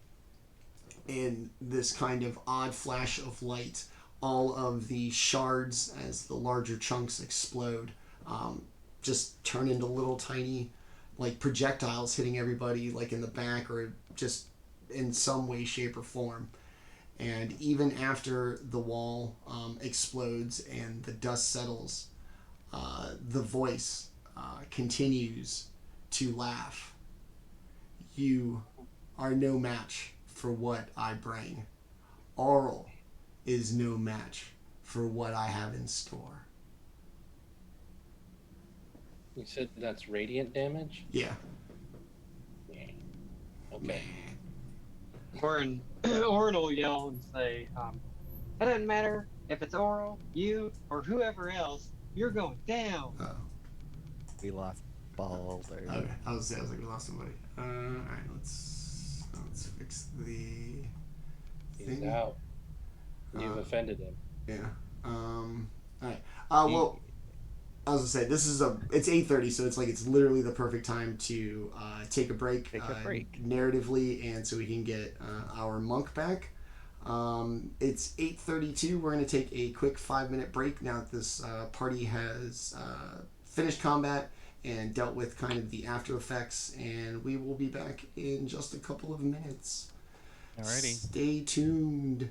[SPEAKER 1] in this kind of odd flash of light, all of the shards as the larger chunks explode just turn into little tiny like projectiles hitting everybody like in the back or just in some way, shape, or form. And even after the wall explodes and the dust settles, the voice continues to laugh. "You are no match for what I bring. Auril is no match for what I have in store."
[SPEAKER 5] You said that's radiant damage?
[SPEAKER 1] Yeah.
[SPEAKER 5] Okay.
[SPEAKER 4] Orryn will yell and say, "It doesn't matter if it's Auril, you, or whoever else, you're going down."
[SPEAKER 1] Oh.
[SPEAKER 2] We lost Baldr.
[SPEAKER 1] Okay. I was like, we lost somebody. Alright, let's fix the
[SPEAKER 5] He's
[SPEAKER 1] thing.
[SPEAKER 5] out. You've offended him.
[SPEAKER 1] Yeah. Alright. Well, I was gonna say it's 8:30, so it's literally the perfect time to take a break.
[SPEAKER 2] Take a break.
[SPEAKER 1] Narratively, and so we can get our monk back. It's 8:32. We're gonna take a quick 5-minute break now that this party has finished combat and dealt with kind of the after effects, and we will be back in just a couple of minutes.
[SPEAKER 2] Alrighty.
[SPEAKER 1] Stay tuned.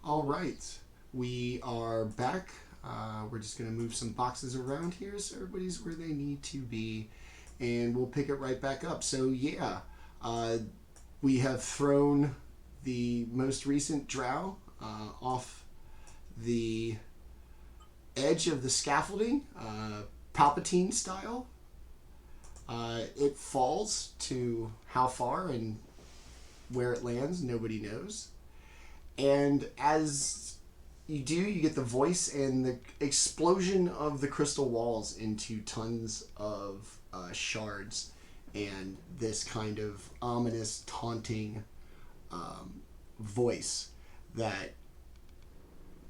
[SPEAKER 1] All right, we are back. We're just going to move some boxes around here so everybody's where they need to be, and we'll pick it right back up. So yeah, we have thrown the most recent drow off the edge of the scaffolding, Palpatine style. It falls to how far and where it lands, nobody knows. And as you do, you get the voice and the explosion of the crystal walls into tons of shards and this kind of ominous, taunting voice that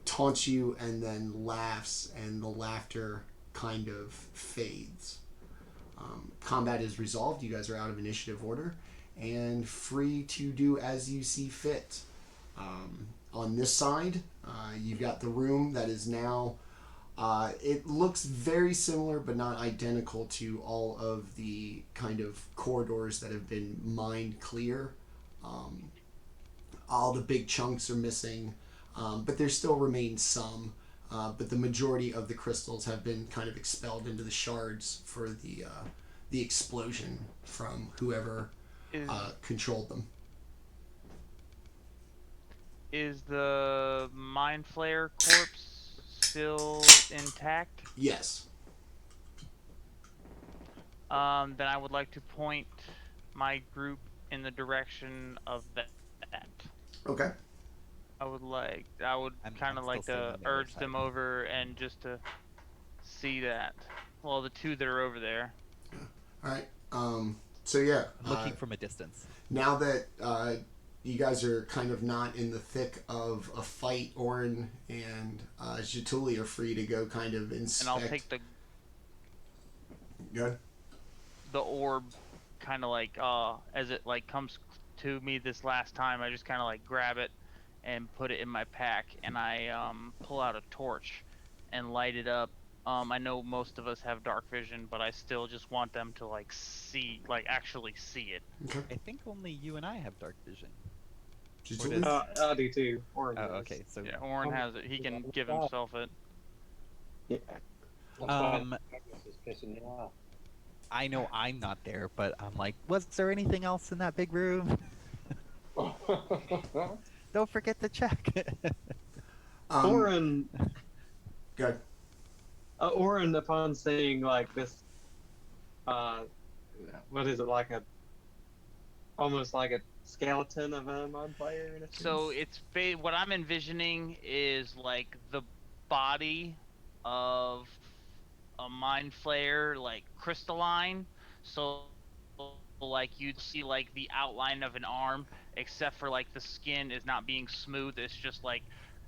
[SPEAKER 1] taunts you and then laughs, and the laughter kind of fades. Combat is resolved. You guys are out of initiative order and free to do as you see fit. On this side, you've got the room that is now, it looks very similar but not identical to all of the kind of corridors that have been mined clear. All the big chunks are missing, but there still remains some. But the majority of the crystals have been kind of expelled into the shards for the explosion from whoever controlled them.
[SPEAKER 3] Is the Mind Flayer corpse still intact?
[SPEAKER 1] Yes.
[SPEAKER 3] Then I would like to point my group in the direction of that.
[SPEAKER 1] Okay.
[SPEAKER 3] I would
[SPEAKER 2] I'm
[SPEAKER 3] kind of
[SPEAKER 2] still
[SPEAKER 3] like
[SPEAKER 2] sitting
[SPEAKER 3] to
[SPEAKER 2] on the other
[SPEAKER 3] urge them
[SPEAKER 2] side.
[SPEAKER 3] over and just to see that. Well, the two that are over there.
[SPEAKER 1] All right. So yeah,
[SPEAKER 2] I'm looking from a distance.
[SPEAKER 1] now that you guys are kind of not in the thick of a fight, Orryn and Jaatuuli are free to go kind of inspect.
[SPEAKER 3] And I'll take
[SPEAKER 1] Good.
[SPEAKER 3] the orb, kind of like as it like comes to me this last time. I just kind of like grab it and put it in my pack, and I pull out a torch and light it up. I know most of us have dark vision, but I still just want them to like see, like actually see it.
[SPEAKER 1] Okay.
[SPEAKER 2] I think only you and I have dark vision.
[SPEAKER 1] Jaatuuli?
[SPEAKER 2] does-
[SPEAKER 4] I do too. Or
[SPEAKER 2] Oh, okay. So
[SPEAKER 3] Yeah, Orryn has it. He can give himself it.
[SPEAKER 4] Yeah.
[SPEAKER 5] This is pissing you off.
[SPEAKER 2] I know I'm not there, but I'm like, was there anything else in that big room? Don't forget to check.
[SPEAKER 4] Orryn,
[SPEAKER 1] Good.
[SPEAKER 4] Orryn, upon seeing like this, what is it, like almost like a skeleton of a mod player in a sense?
[SPEAKER 3] So it's what I'm envisioning is like the body of a Mind Flayer, like crystalline. So like you'd see like the outline of an arm, except for like the skin is not being smooth. It's just like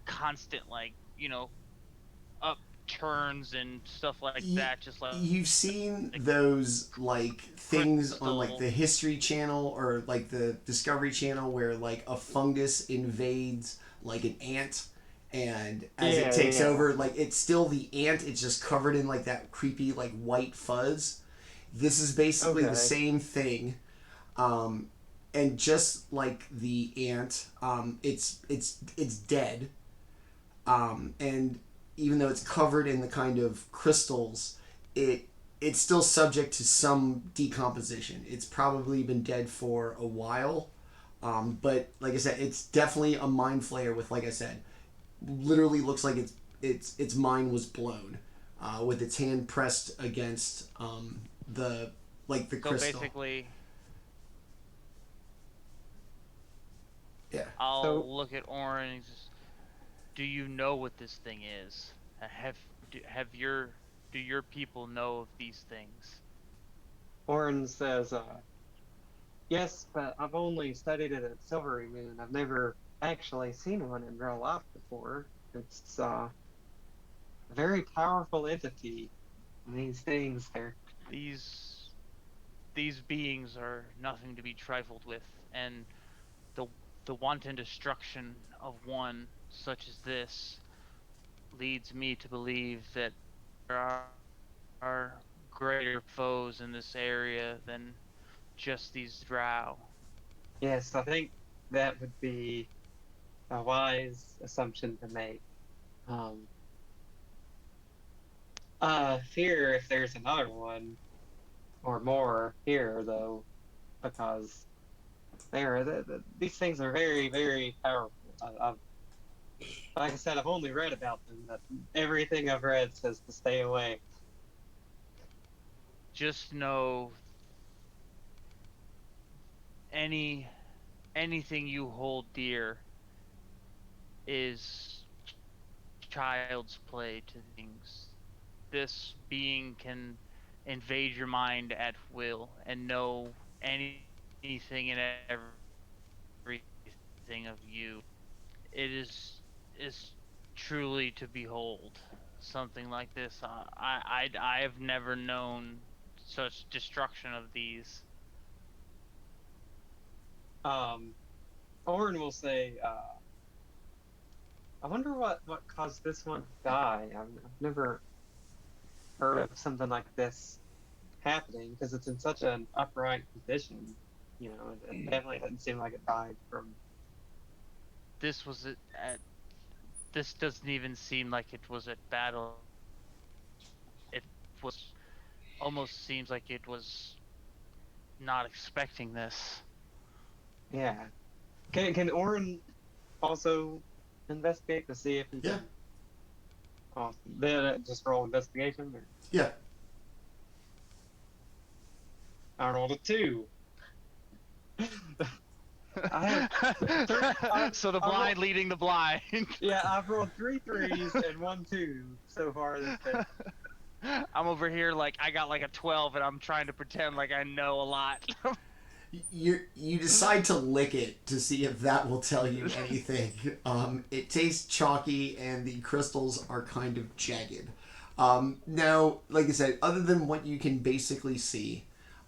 [SPEAKER 3] constant, like, you know, upturns and stuff like that. Just like
[SPEAKER 1] You've seen those like things on like
[SPEAKER 3] crystal.
[SPEAKER 1] the History Channel or like the Discovery Channel where like a fungus invades like an ant, and as it takes over, like it's still the ant, it's just covered in like that creepy like white fuzz. This is basically the same thing, and just like the ant, it's dead, and even though it's covered in the kind of crystals, it's still subject to some decomposition. It's probably been dead for a while, but like I said, it's definitely a Mind Flayer with, like I said, literally looks like its mind was blown, with its hand pressed against the crystal.
[SPEAKER 3] So basically,
[SPEAKER 1] Yeah.
[SPEAKER 3] I'll look at Orryn and just, do you know what this thing is? Do your people know of these things?
[SPEAKER 4] Orryn says, yes, but I've only studied it at Silvery Moon. I've never actually seen one in real life before. It's a very powerful entity. These things,
[SPEAKER 3] These beings are nothing to be trifled with, and the wanton destruction of one such as this leads me to believe that there are greater foes in this area than just these drow.
[SPEAKER 4] yes, I think that would be a wise assumption to make. Fear if there's another one or more here though, because these things are very, very powerful. Like I said, I've only read about them, but everything I've read says to stay away.
[SPEAKER 3] Just know anything you hold dear is child's play to things. This being can invade your mind at will and know anything and everything of you. It is truly to behold something like this. I have never known such destruction of these.
[SPEAKER 4] Orryn will say, I wonder what caused this one to die. I've never heard of something like this happening because it's in such an upright position. You know, it definitely doesn't seem like it died from.
[SPEAKER 3] This was at. This doesn't even seem like it was at battle. It was almost seems like it was not expecting this.
[SPEAKER 4] Yeah. Can Orryn also investigate to see if he
[SPEAKER 1] Yeah.
[SPEAKER 4] can? Oh, then just roll investigation. Or...
[SPEAKER 1] Yeah.
[SPEAKER 4] I rolled a 2.
[SPEAKER 3] So the blind leading the blind.
[SPEAKER 4] Yeah, I've rolled 3 3s and 1 2 so far this day.
[SPEAKER 3] I'm over here like I got like a 12 and I'm trying to pretend like I know a lot.
[SPEAKER 1] You decide to lick it to see if that will tell you anything. It tastes chalky and the crystals are kind of jagged. Now, like I said, other than what you can basically see,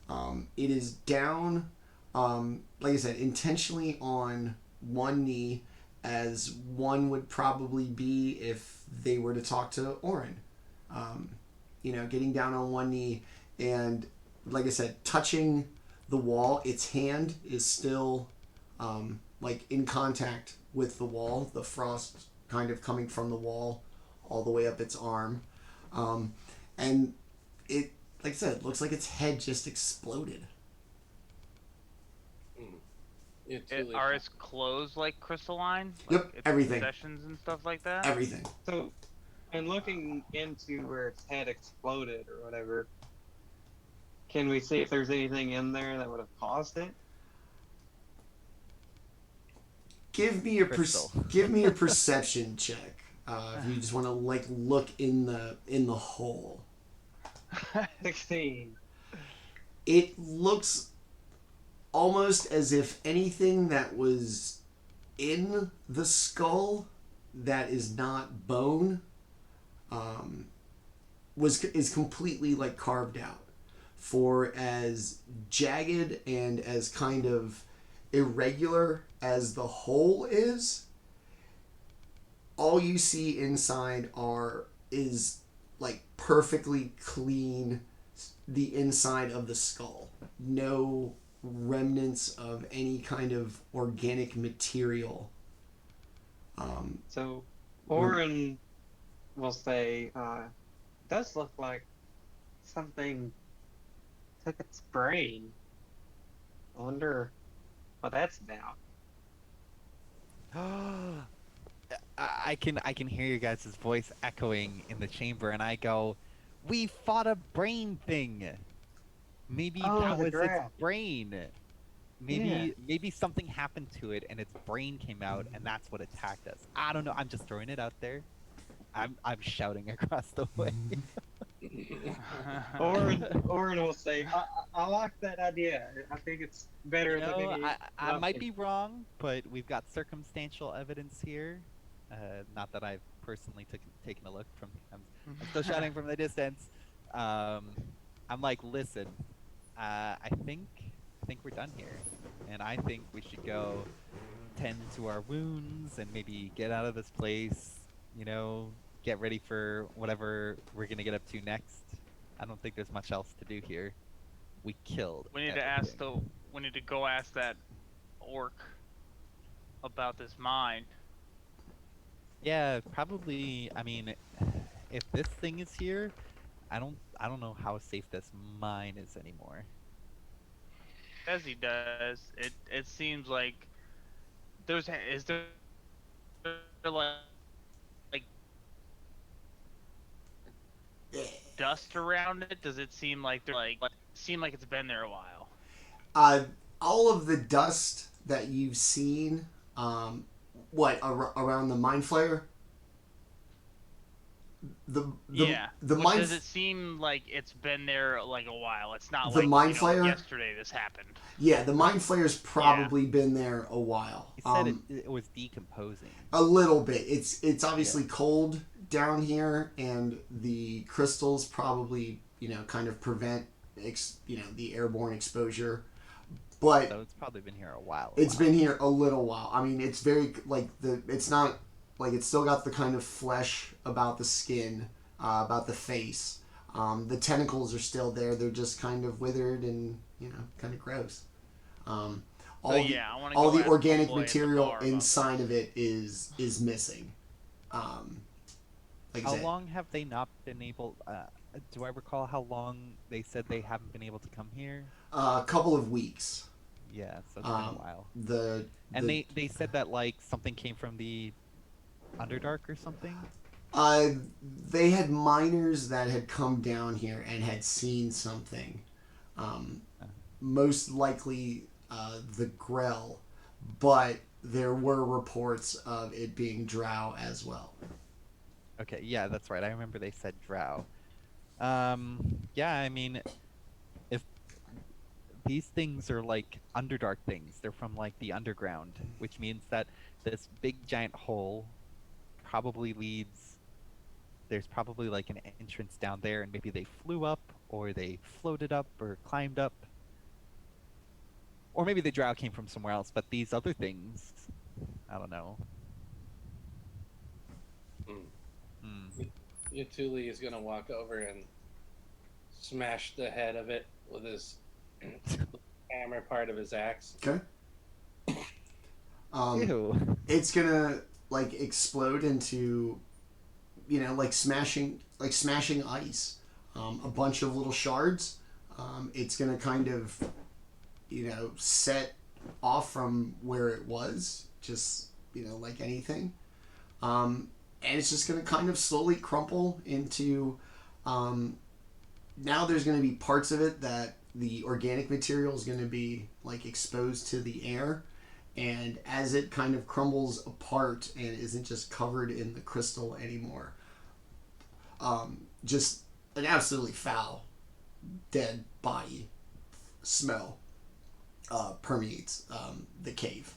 [SPEAKER 1] it is down, like I said, intentionally on one knee, as one would probably be if they were to talk to Orryn. Getting down on one knee and, like I said, touching the wall. Its hand is still in contact with the wall, the frost kind of coming from the wall all the way up its arm, and it, like I said, looks like its head just exploded.
[SPEAKER 3] Are its clothes like crystalline?
[SPEAKER 1] Yep,
[SPEAKER 3] its
[SPEAKER 1] everything.
[SPEAKER 3] Possessions and stuff like that.
[SPEAKER 1] Everything.
[SPEAKER 4] So, and looking into where its head exploded or whatever, can we see if there's anything in there that would have caused it?
[SPEAKER 1] Give me a perception check. If you just want to look in the hole.
[SPEAKER 4] 16.
[SPEAKER 1] It looks almost as if anything that was in the skull that is not bone is completely carved out. For as jagged and as kind of irregular as the hole is, all you see inside is perfectly clean, the inside of the skull. No remnants of any kind of organic material.
[SPEAKER 4] So, Orryn will say, does look like something took its brain. I wonder what that's about.
[SPEAKER 2] I can hear your guys' voice echoing in the chamber, and I go, "We fought a brain thing. Maybe that was its brain. Maybe something happened to it, and its brain came out, and that's what attacked us. I don't know. I'm just throwing it out there. I'm shouting across the way."
[SPEAKER 4] Orryn will say, I like that idea. I think it's better than any.
[SPEAKER 2] I might be wrong, but we've got circumstantial evidence here. Not that I've personally taken a look from. I'm still shouting from the distance. I'm like, listen, I think we're done here, and I think we should go tend to our wounds and maybe get out of this place. Get ready for whatever we're gonna get up to next. I don't think there's much else to do here. We killed.
[SPEAKER 3] We need to go ask that orc about this mine.
[SPEAKER 2] Yeah, probably. I mean, if this thing is here, I don't know how safe this mine is anymore.
[SPEAKER 3] As he does, it seems like is there like dust around it? Does it seem like seem like it's been there a while?
[SPEAKER 1] Uh, all of the dust that you've seen, around the mind flare,
[SPEAKER 3] Yeah.
[SPEAKER 1] the
[SPEAKER 3] What
[SPEAKER 1] mind
[SPEAKER 3] does it seem like it's been there like a while? It's not
[SPEAKER 1] the
[SPEAKER 3] like,
[SPEAKER 1] mind flayer.
[SPEAKER 3] yesterday this happened.
[SPEAKER 1] Yeah, the mind flare's
[SPEAKER 3] Yeah.
[SPEAKER 1] probably been there a while.
[SPEAKER 2] He said it was decomposing.
[SPEAKER 1] A little bit. It's obviously
[SPEAKER 2] Yeah.
[SPEAKER 1] cold down here, and the crystals probably kind of prevent the airborne exposure. But
[SPEAKER 2] So it's probably been here a while.
[SPEAKER 1] it's been here a little while. I mean, it's very it's not like it's still got the kind of flesh about the skin, about the face. The tentacles are still there. They're just kind of withered and kind of gross. All
[SPEAKER 3] I want to
[SPEAKER 1] all
[SPEAKER 3] go
[SPEAKER 1] the
[SPEAKER 3] ask
[SPEAKER 1] organic
[SPEAKER 3] homeboy at the
[SPEAKER 1] material
[SPEAKER 3] bar about
[SPEAKER 1] inside
[SPEAKER 3] this.
[SPEAKER 1] of it is missing. Like I
[SPEAKER 2] How
[SPEAKER 1] said,
[SPEAKER 2] long have they not been able? Do I recall how long they said they haven't been able to come here?
[SPEAKER 1] a couple of weeks.
[SPEAKER 2] Yeah, so it's been a while.
[SPEAKER 1] And
[SPEAKER 2] They said that like something came from the Underdark or something.
[SPEAKER 1] they had miners that had come down here and had seen something. Most likely the Grell, but there were reports of it being Drow as well.
[SPEAKER 2] Okay, yeah, that's right. I remember they said Drow. Yeah, I mean, if these things are like Underdark things, they're from like the underground, which means that this big giant hole probably leads. There's probably like an entrance down there, and maybe they flew up, or they floated up, or climbed up. Or maybe the drow came from somewhere else, but these other things, I don't know.
[SPEAKER 5] Jaatuuli is gonna walk over and smash the head of it with his hammer part of his axe.
[SPEAKER 1] Okay.
[SPEAKER 2] Ew.
[SPEAKER 1] It's gonna like explode into, like smashing ice. A bunch of little shards. It's gonna kind of, set off from where it was, just like anything. And it's just going to kind of slowly crumple into. Now there's going to be parts of it that the organic material is going to be like exposed to the air, and as it kind of crumbles apart and isn't just covered in the crystal anymore, just an absolutely foul, dead body smell permeates the cave.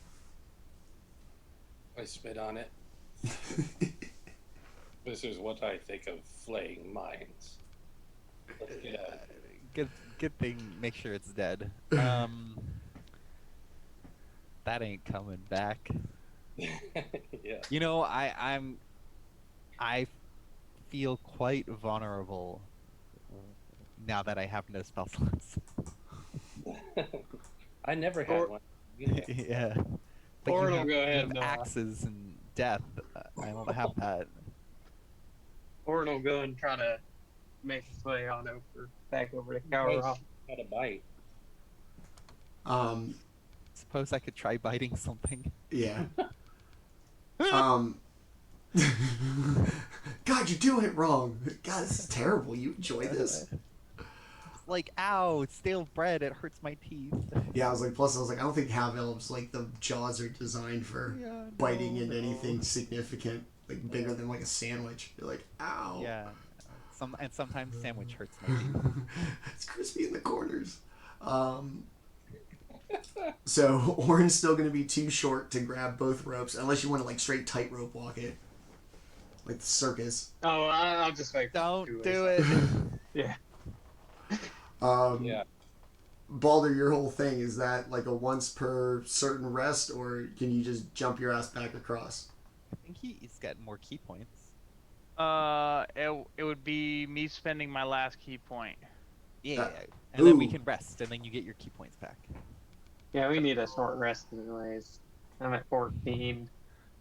[SPEAKER 5] I spit on it. This is what I think of flaying mines. Let's get out.
[SPEAKER 2] Good thing. Make sure it's dead. That ain't coming back.
[SPEAKER 5] Yeah.
[SPEAKER 2] I feel quite vulnerable now that I have no spell slots.
[SPEAKER 5] I never had one. Yeah.
[SPEAKER 2] Yeah. But
[SPEAKER 4] Orryn
[SPEAKER 2] you
[SPEAKER 4] will
[SPEAKER 2] have,
[SPEAKER 4] go
[SPEAKER 2] you
[SPEAKER 4] ahead
[SPEAKER 2] have
[SPEAKER 4] and
[SPEAKER 2] axes and death. I don't have that.
[SPEAKER 4] Orryn will go and try to make his way on over, back over to Kelroth.
[SPEAKER 5] Had a bite.
[SPEAKER 2] Suppose I could try biting something.
[SPEAKER 1] Yeah. God, you're doing it wrong. God, this is terrible. You enjoy this?
[SPEAKER 2] Like, ow, it's stale bread. It hurts my teeth.
[SPEAKER 1] Yeah, I was like, plus I was like, I don't think half elves, like, the jaws are designed for biting into anything significant, like bigger than like a sandwich. You're like, ow.
[SPEAKER 2] Yeah. Sometimes sandwich hurts my teeth.
[SPEAKER 1] It's crispy in the corners. So Orryn's still going to be too short to grab both ropes, unless you want to like straight tightrope walk it, like the circus.
[SPEAKER 4] Oh, I'll just wait.
[SPEAKER 2] Don't do it.
[SPEAKER 4] Yeah.
[SPEAKER 5] Yeah.
[SPEAKER 1] Baldr, your whole thing, is that like a once per certain rest, or can you just jump your ass back across?
[SPEAKER 2] I think he's got more key points.
[SPEAKER 3] It would be me spending my last key point.
[SPEAKER 2] Yeah. And then we
[SPEAKER 1] ooh.
[SPEAKER 2] can rest, and then you get your key points back.
[SPEAKER 4] Yeah, we need a short rest anyways. I'm at 14.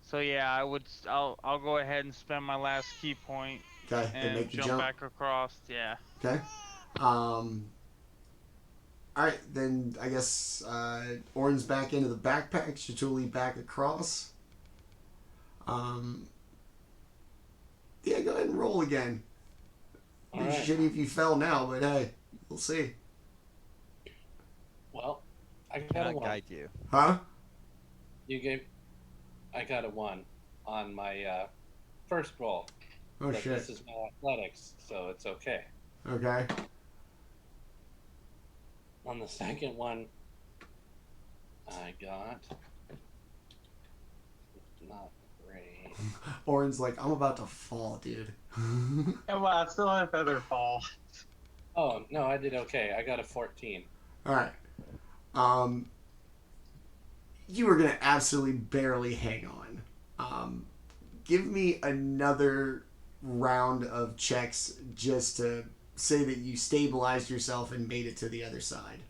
[SPEAKER 3] So yeah, I'll go ahead and spend my last key point
[SPEAKER 1] Okay, and
[SPEAKER 3] and
[SPEAKER 1] make the
[SPEAKER 3] jump
[SPEAKER 1] jump.
[SPEAKER 3] back across. Yeah.
[SPEAKER 1] Okay. All right, then I guess Orryn's back into the backpack. Jaatuuli back across. Yeah, go ahead and roll again.
[SPEAKER 5] All
[SPEAKER 1] It'd be
[SPEAKER 5] right.
[SPEAKER 1] shitty if you fell now, but hey, we'll see.
[SPEAKER 5] Well, I got a
[SPEAKER 2] Cannot
[SPEAKER 5] 1.
[SPEAKER 2] guide you.
[SPEAKER 1] Huh?
[SPEAKER 5] I got a 1 on my first roll.
[SPEAKER 1] Oh
[SPEAKER 5] But
[SPEAKER 1] shit.
[SPEAKER 5] this is my athletics, so it's okay.
[SPEAKER 1] Okay.
[SPEAKER 5] On the second one, I got not great.
[SPEAKER 1] Orryn's like, I'm about to fall, dude.
[SPEAKER 4] Yeah, well, I still have feather fall.
[SPEAKER 5] Oh no, I did okay. I got a 14.
[SPEAKER 1] All right. You were gonna absolutely barely hang on. Give me another round of checks just to say that you stabilized yourself and made it to the other side.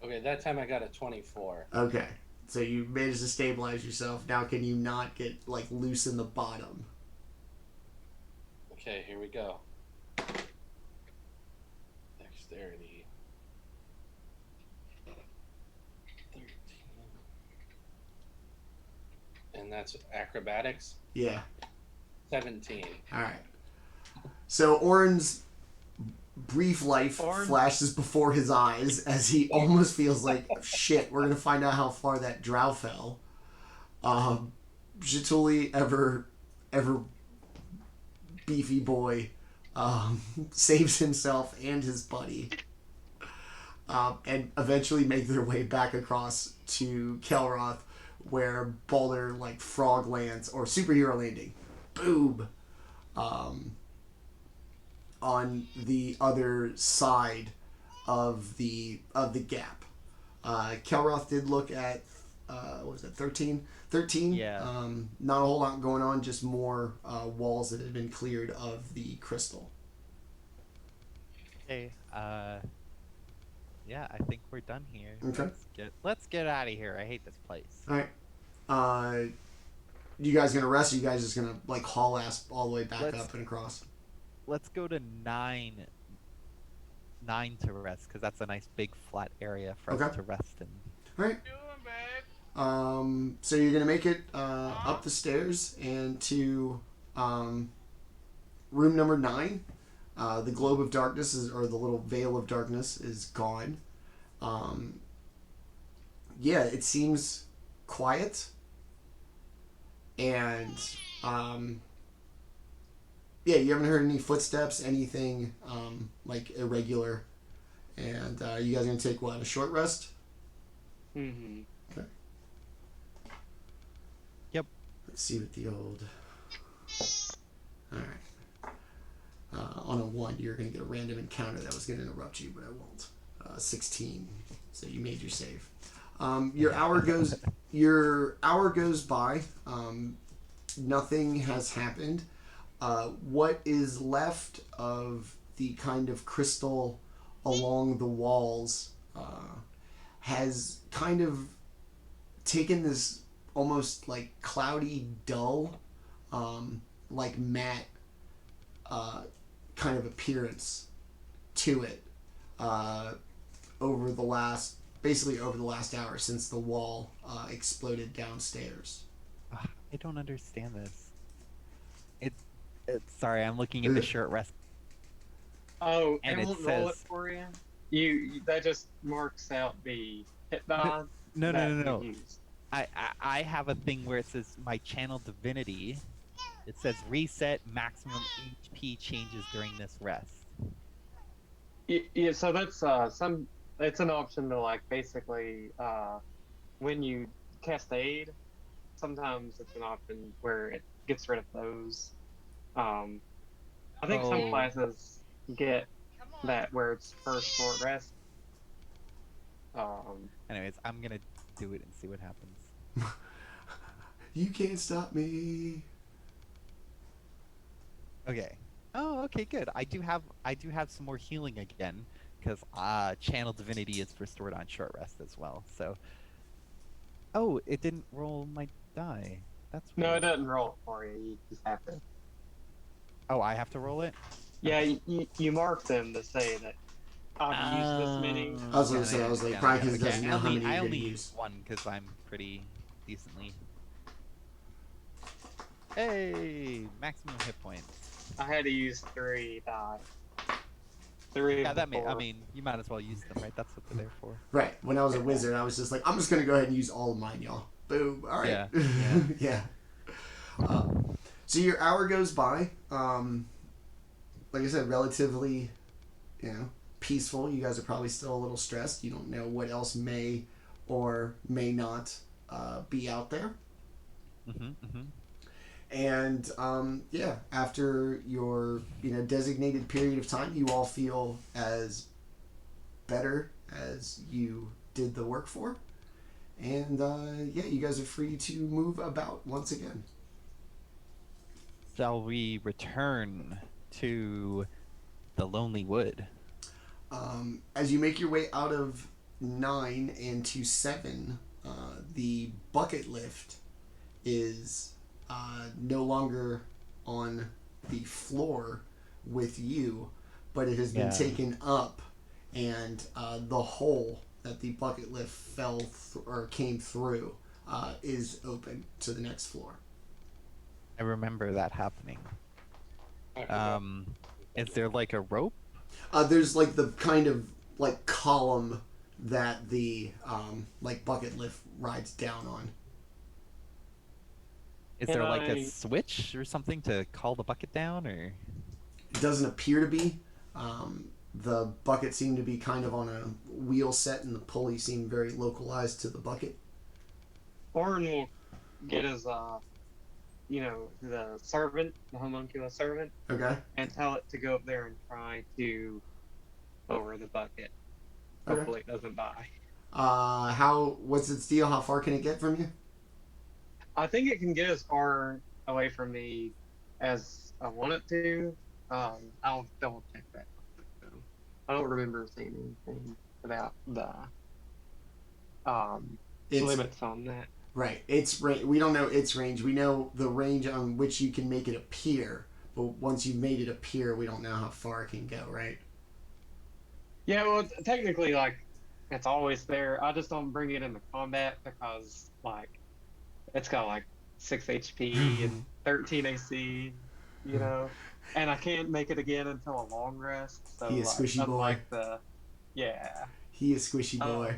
[SPEAKER 5] Okay, that time I got a 24.
[SPEAKER 1] Okay. So you managed to stabilize yourself. Now can you not get like loose in the bottom?
[SPEAKER 5] Okay, here we go. Dexterity. 13. And that's acrobatics.
[SPEAKER 1] Yeah.
[SPEAKER 5] 17.
[SPEAKER 1] All right. So Orryn's brief life flashes before his eyes as he almost feels like, shit, we're going to find out how far that drow fell. Jaatuuli, ever beefy boy, saves himself and his buddy. And eventually make their way back across to Kelroth, where Baldr, like, frog lands, or superhero landing. Boom! On the other side of the gap. Kelroth did look at what was it, 13? 13?
[SPEAKER 2] Yeah.
[SPEAKER 1] Not a whole lot going on, just more walls that had been cleared of the crystal.
[SPEAKER 2] Okay. Yeah, I think we're done here.
[SPEAKER 1] Okay.
[SPEAKER 2] Let's get out of here. I hate this place.
[SPEAKER 1] Alright. You guys gonna rest, or you guys just gonna like haul ass all the way back up and across?
[SPEAKER 2] Let's go to 9 to rest, because that's a nice big flat area for us to rest in.
[SPEAKER 1] Alright. So you're gonna make it up the stairs and to room number 9. The globe of darkness or the little veil of darkness is gone. Yeah, it seems quiet, and yeah, you haven't heard any footsteps, anything like irregular, and you guys are gonna take what, a short rest?
[SPEAKER 4] Mm-hmm.
[SPEAKER 1] Okay.
[SPEAKER 2] Yep.
[SPEAKER 1] Let's see what the old. All right. On a 1, you're going to get a random encounter that was going to interrupt you, but I won't. 16. So you made your save. Your hour goes. Your hour goes by. Nothing has happened. What is left of the kind of crystal along the walls has kind of taken this almost like cloudy, dull, like matte kind of appearance to it over the last hour since the wall exploded downstairs.
[SPEAKER 2] I don't understand this. Sorry, I'm looking at the short rest.
[SPEAKER 4] Oh,
[SPEAKER 2] And
[SPEAKER 4] it
[SPEAKER 2] it
[SPEAKER 4] won't roll it
[SPEAKER 2] says-
[SPEAKER 4] for you. You that just marks out the hit die.
[SPEAKER 2] No.
[SPEAKER 4] that you used.
[SPEAKER 2] I have a thing where it says my channel divinity. It says reset maximum HP changes during this rest.
[SPEAKER 4] Yeah, so that's it's an option to like basically when you cast aid, sometimes it's an option where it gets rid of those. I think some classes get that where it's first short rest.
[SPEAKER 2] Anyways, I'm gonna do it and see what happens.
[SPEAKER 1] You can't stop me.
[SPEAKER 2] Okay. Oh, okay, good. I do have some more healing again, because channel divinity is restored on short rest as well. So Oh, it didn't roll my die. That's
[SPEAKER 4] No, it
[SPEAKER 2] weird.
[SPEAKER 4] doesn't roll it for you. You just have to.
[SPEAKER 2] Oh, I have to roll it?
[SPEAKER 4] Yeah, you mark them to say that I've used this many.
[SPEAKER 1] I was gonna
[SPEAKER 2] Got
[SPEAKER 1] say, I
[SPEAKER 2] it,
[SPEAKER 1] was like,
[SPEAKER 2] got it,
[SPEAKER 1] probably
[SPEAKER 2] got it.
[SPEAKER 1] because it
[SPEAKER 2] Okay,
[SPEAKER 1] doesn't know how many
[SPEAKER 2] I
[SPEAKER 1] you're gonna
[SPEAKER 2] only
[SPEAKER 1] use.
[SPEAKER 2] used one because I'm pretty decently. Hey, maximum hit points.
[SPEAKER 4] I had to use 3 die. 3
[SPEAKER 2] Yeah,
[SPEAKER 4] of the
[SPEAKER 2] that may. I
[SPEAKER 4] 4.
[SPEAKER 2] mean, you might as well use them, right? That's what they're there for.
[SPEAKER 1] Right. When I was a wizard, I was just like, I'm just gonna go ahead and use all of mine, y'all. Boom. All right.
[SPEAKER 2] Yeah,
[SPEAKER 1] yeah. So your hour goes by. Like I said, relatively, peaceful. You guys are probably still a little stressed. You don't know what else may or may not be out there. And after your designated period of time, you all feel as better as you did the work for, and you guys are free to move about once again.
[SPEAKER 2] Shall we return to the Lonely Wood?
[SPEAKER 1] As you make your way out of 9 and to 7, the bucket lift is no longer on the floor with you, but it has been taken up, and the hole that the bucket lift came through is open to the next floor.
[SPEAKER 2] I remember that happening. Is there like a rope?
[SPEAKER 1] There's like the kind of like column that the bucket lift rides down on.
[SPEAKER 2] Is there like a switch or something to call the bucket down, or?
[SPEAKER 1] It doesn't appear to be. The bucket seemed to be kind of on a wheel set, and the pulley seemed very localized to the bucket.
[SPEAKER 4] Orryn will get his, the servant, the homunculus servant,
[SPEAKER 1] Okay.
[SPEAKER 4] and tell it to go up there and try to lower the bucket.
[SPEAKER 1] Okay.
[SPEAKER 4] Hopefully it doesn't die.
[SPEAKER 1] What's its deal? How far can it get from you?
[SPEAKER 4] I think it can get as far away from me as I want it to. I'll double check that. I don't remember seeing anything about the limits on that.
[SPEAKER 1] Right. We don't know its range. We know the range on which you can make it appear, but once you've made it appear, we don't know how far it can go, right?
[SPEAKER 4] Yeah, well, technically, it's always there. I just don't bring it into combat because, it's got, 6 HP and 13 AC, and I can't make it again until a long rest. So,
[SPEAKER 1] He is squishy boy.
[SPEAKER 4] He
[SPEAKER 1] is squishy boy.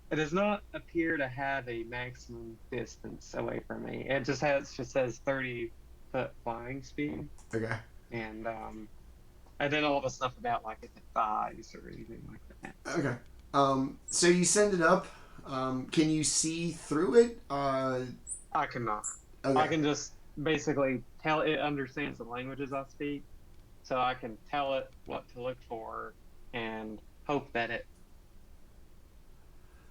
[SPEAKER 4] It does not appear to have a maximum distance away from me. It just says 30-foot flying speed.
[SPEAKER 1] Okay.
[SPEAKER 4] And then all the stuff about if it dies or anything like that.
[SPEAKER 1] Okay. So you send it up. Can you see through it?
[SPEAKER 4] I cannot.
[SPEAKER 1] Okay.
[SPEAKER 4] I can just basically tell it understands the languages I speak, so I can tell it what to look for and hope that it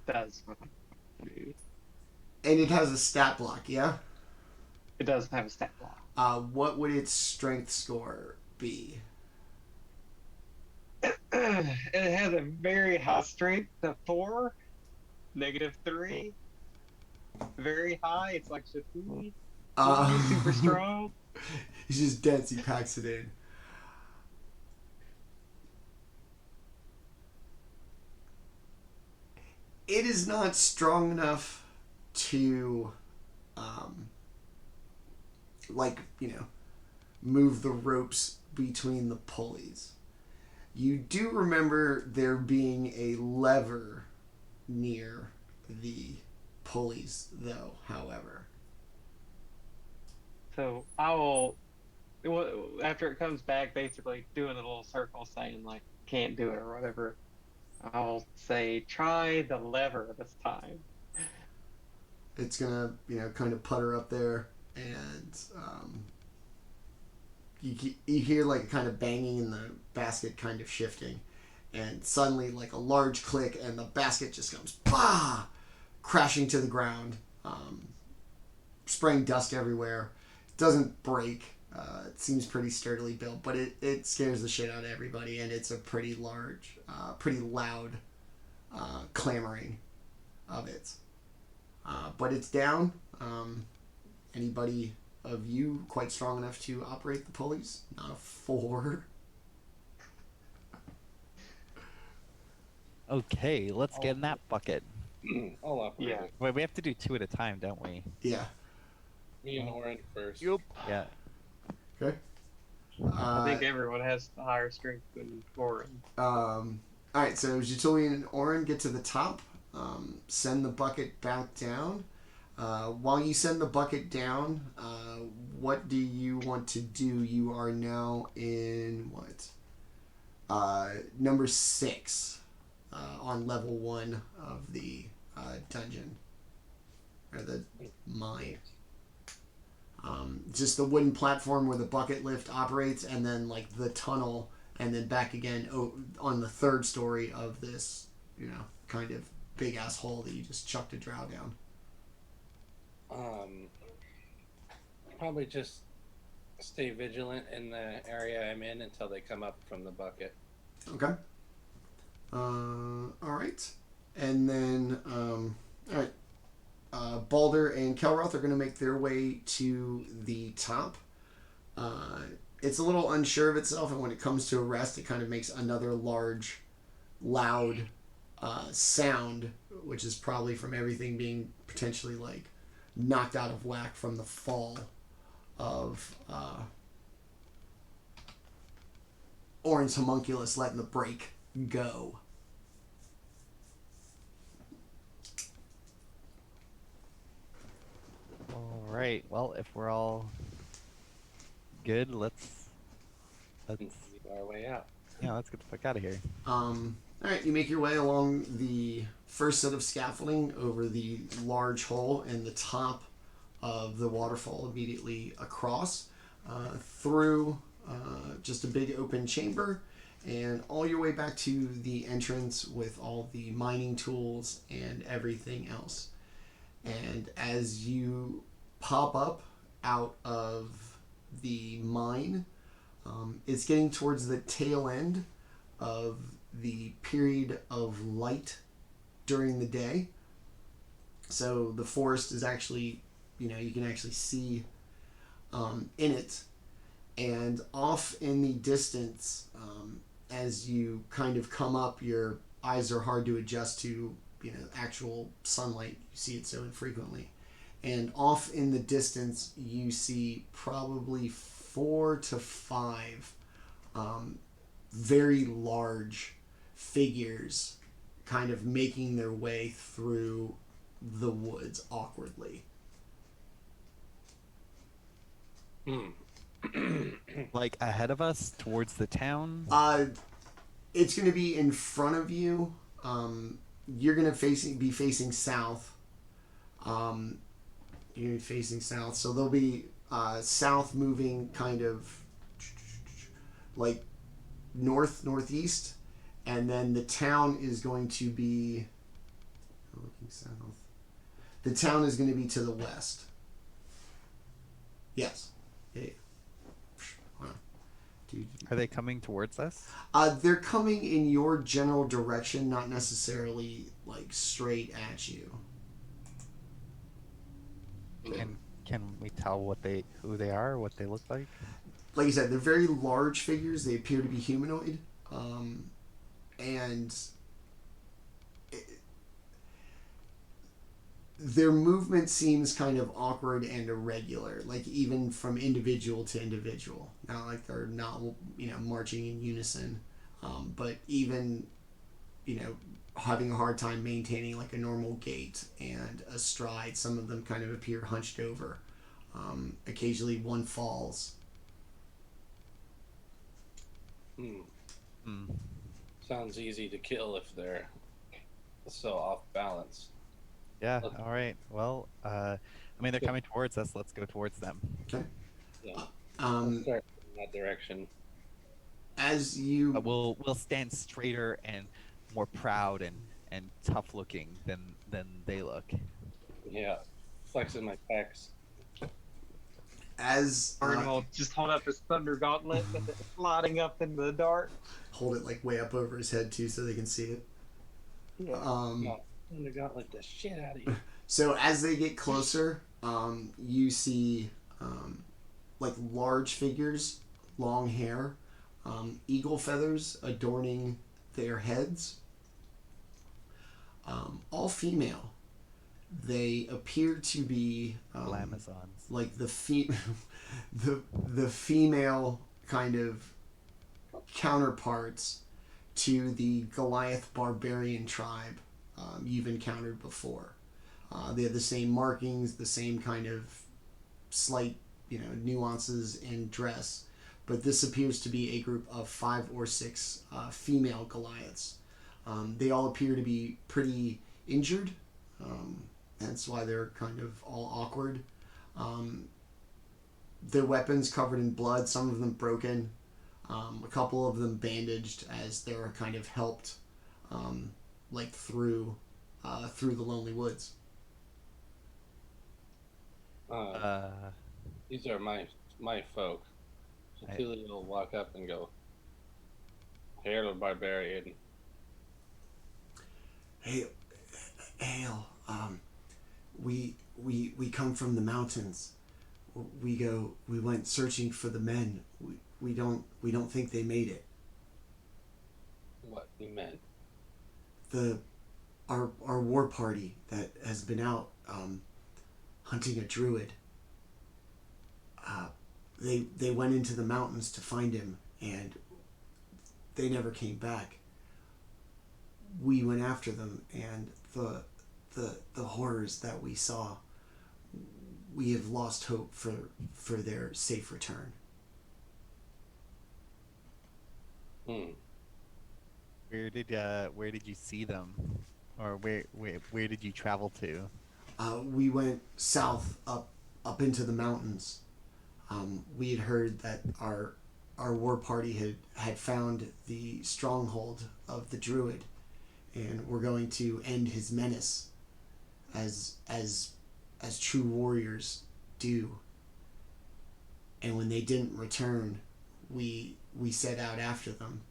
[SPEAKER 4] does what I do.
[SPEAKER 1] And it has a stat block, yeah?
[SPEAKER 4] It does have a stat block.
[SPEAKER 1] What would its strength score be?
[SPEAKER 4] It has a very high strength of 4, -3. Very high. It's like Jaatuuli. Super strong.
[SPEAKER 1] He's just dense. He packs it in. It is not strong enough to, move the ropes between the pulleys. You do remember there being a lever near the pulleys, though, however.
[SPEAKER 4] So I will, after it comes back, basically doing a little circle saying, can't do it or whatever, I'll say, try the lever this time.
[SPEAKER 1] It's gonna, kind of putter up there, and you hear a kind of banging in the basket kind of shifting, and suddenly a large click, and the basket just comes crashing to the ground, spraying dust everywhere. It doesn't break. It seems pretty sturdily built, but it scares the shit out of everybody, and it's a pretty large, pretty loud clamoring of it. But it's down. Anybody of you quite strong enough to operate the pulleys? Not a 4.
[SPEAKER 2] Okay, let's get in that bucket.
[SPEAKER 5] I'll operate
[SPEAKER 4] Yeah.
[SPEAKER 5] it.
[SPEAKER 2] Wait, we have to do 2 at a time, don't we?
[SPEAKER 1] Yeah.
[SPEAKER 5] Me and Orryn first.
[SPEAKER 3] Yup.
[SPEAKER 2] Yeah.
[SPEAKER 1] Okay.
[SPEAKER 4] I think everyone has higher strength than Orryn.
[SPEAKER 1] Alright, so Jaatuuli and Orryn get to the top. Send the bucket back down. While you send the bucket down, what do you want to do? You are now in what? Number 6 on level 1 of the dungeon. Or the mine. Just the wooden platform where the bucket lift operates, and then like the tunnel, and then back again on the 3rd story of this, kind of big ass hole that you just chucked a drow down.
[SPEAKER 5] Probably just stay vigilant in the area I'm in until they come up from the bucket.
[SPEAKER 1] Okay. All right. And then, all right. Baldr and Kelroth are going to make their way to the top. It's a little unsure of itself, and when it comes to a rest, it kind of makes another large, loud sound, which is probably from everything being potentially like knocked out of whack from the fall of Orryn's homunculus letting the break go.
[SPEAKER 2] All right. Well, if we're all good, let's
[SPEAKER 5] Lead our way out.
[SPEAKER 2] let's get the fuck out of here.
[SPEAKER 1] All right, you make your way along the first set of scaffolding over the large hole in the top of the waterfall immediately across, through just a big open chamber, and all your way back to the entrance with all the mining tools and everything else. And as you pop up out of the mine, it's getting towards the tail end of the period of light during the day. So the forest is actually, you can actually see in it. And off in the distance, as you kind of come up, your eyes are hard to adjust to, actual sunlight. You see it so infrequently. And off in the distance, you see probably 4 to 5 very large figures kind of making their way through the woods awkwardly.
[SPEAKER 2] Like ahead of us, towards the town.
[SPEAKER 1] It's going to be in front of you. You're going to be facing south. You're going to be facing south, so they'll be south moving kind of like northeast, and then the town is going to be looking south. The town is going to be to the west. Yes. Yeah.
[SPEAKER 2] Are they coming towards us?
[SPEAKER 1] They're coming in your general direction, not necessarily like straight at you.
[SPEAKER 2] And can we tell who they are, what they look like?
[SPEAKER 1] Like I said, they're very large figures. They appear to be humanoid, and their movement seems kind of awkward and irregular, like even from individual to individual. Not like they're not, marching in unison, but even, having a hard time maintaining like a normal gait and a stride. Some of them kind of appear hunched over. Occasionally one falls.
[SPEAKER 5] Sounds easy to kill if they're so off balance.
[SPEAKER 2] Yeah. All right. Well, they're coming towards us. Let's go towards them.
[SPEAKER 1] Okay.
[SPEAKER 5] Yeah. Let's start in that direction.
[SPEAKER 1] As you...
[SPEAKER 2] But we'll stand straighter and more proud and tough looking than they look.
[SPEAKER 5] Yeah. Flexing my pecs.
[SPEAKER 1] As...
[SPEAKER 4] Orryn will just hold up his thunder gauntlet with it lighting up in the dark.
[SPEAKER 1] Hold it like way up over his head too so they can see it.
[SPEAKER 4] Yeah.
[SPEAKER 5] No, thunder gauntlet the shit out of you.
[SPEAKER 1] So as they get closer, you see like large figures, long hair, eagle feathers adorning their heads. All female. They appear to be
[SPEAKER 2] Amazons.
[SPEAKER 1] like the female kind of counterparts to the Goliath barbarian tribe you've encountered before. They have the same markings, the same kind of slight, nuances in dress, but this appears to be a group of 5 or 6 female Goliaths. They all appear to be pretty injured. That's why they're kind of all awkward. Their weapons covered in blood, some of them broken, a couple of them bandaged as they're kind of helped through the lonely woods.
[SPEAKER 5] These are my folk. Jaatuuli will walk up and go, "Hail, barbarian."
[SPEAKER 1] Hail, we come from the mountains. We went searching for the men. We don't think they made it.
[SPEAKER 5] What you meant?
[SPEAKER 1] Our war party that has been out hunting a druid. They went into the mountains to find him, and they never came back. We went after them, and the horrors that we saw, we have lost hope for their safe return.
[SPEAKER 2] Where did you see them, or where did you travel to?
[SPEAKER 1] We went south up into the mountains. We had heard that our war party had found the stronghold of the druid, and we're going to end his menace as true warriors do. And when they didn't return, we set out after them,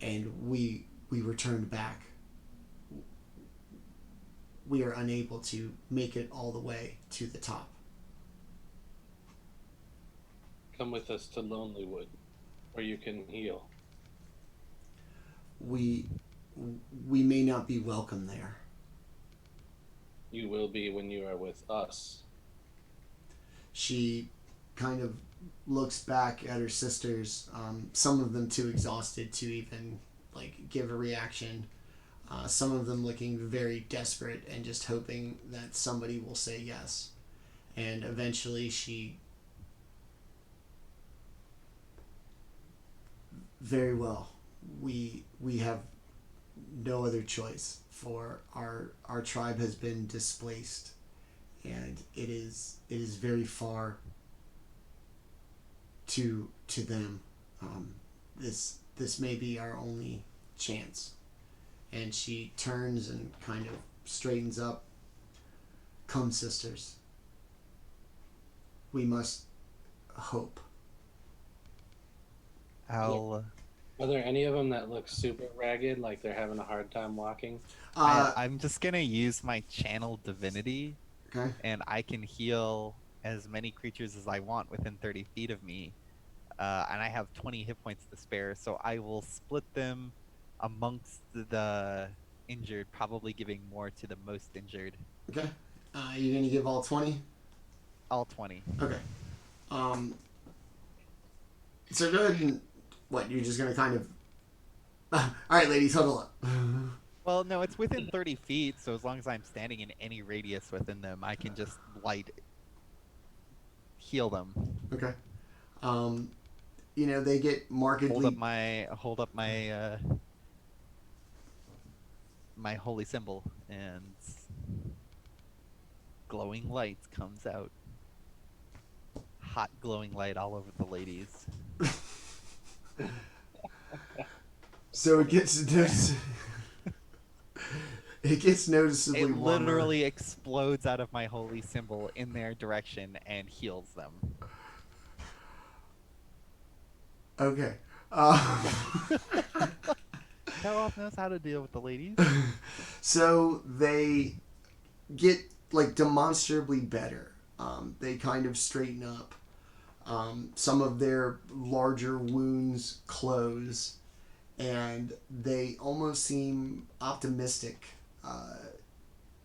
[SPEAKER 1] and we returned back. We are unable to make it all the way to the top.
[SPEAKER 5] Come with us to Lonelywood, where you can heal.
[SPEAKER 1] We may not be welcome there.
[SPEAKER 5] You will be when you are with us.
[SPEAKER 1] She kind of looks back at her sisters, some of them too exhausted to even give a reaction. Some of them looking very desperate and just hoping that somebody will say yes. And eventually she... Very well. We have no other choice, for our tribe has been displaced, and it is very far to them. This may be our only chance. And she turns and kind of straightens up. Come, sisters. We must hope.
[SPEAKER 2] I'll.
[SPEAKER 5] Are there any of them that look super ragged, like they're having a hard time walking?
[SPEAKER 2] I'm just gonna use my channel divinity,
[SPEAKER 1] Okay.
[SPEAKER 2] and I can heal as many creatures as I want within 30 feet of me, and I have 20 hit points to spare, so I will split them amongst the injured, probably giving more to the most injured.
[SPEAKER 1] Okay. You're gonna give all 20?
[SPEAKER 2] All 20.
[SPEAKER 1] Okay. So go ahead and... What, you're just gonna kind of... Alright, ladies, huddle up.
[SPEAKER 2] Well, no, it's within 30 feet, so as long as I'm standing in any radius within them, I can just heal them.
[SPEAKER 1] Okay. They get markedly...
[SPEAKER 2] Hold up my my holy symbol, and glowing light comes out. Hot glowing light all over the ladies.
[SPEAKER 1] So it gets noticeably
[SPEAKER 2] It
[SPEAKER 1] warmer.
[SPEAKER 2] literally explodes out of my holy symbol in their direction and heals them.
[SPEAKER 1] Okay.
[SPEAKER 2] Kelroth knows how to deal with the ladies.
[SPEAKER 1] So they get like demonstrably better. They kind of straighten up. Some of their larger wounds close, and they almost seem optimistic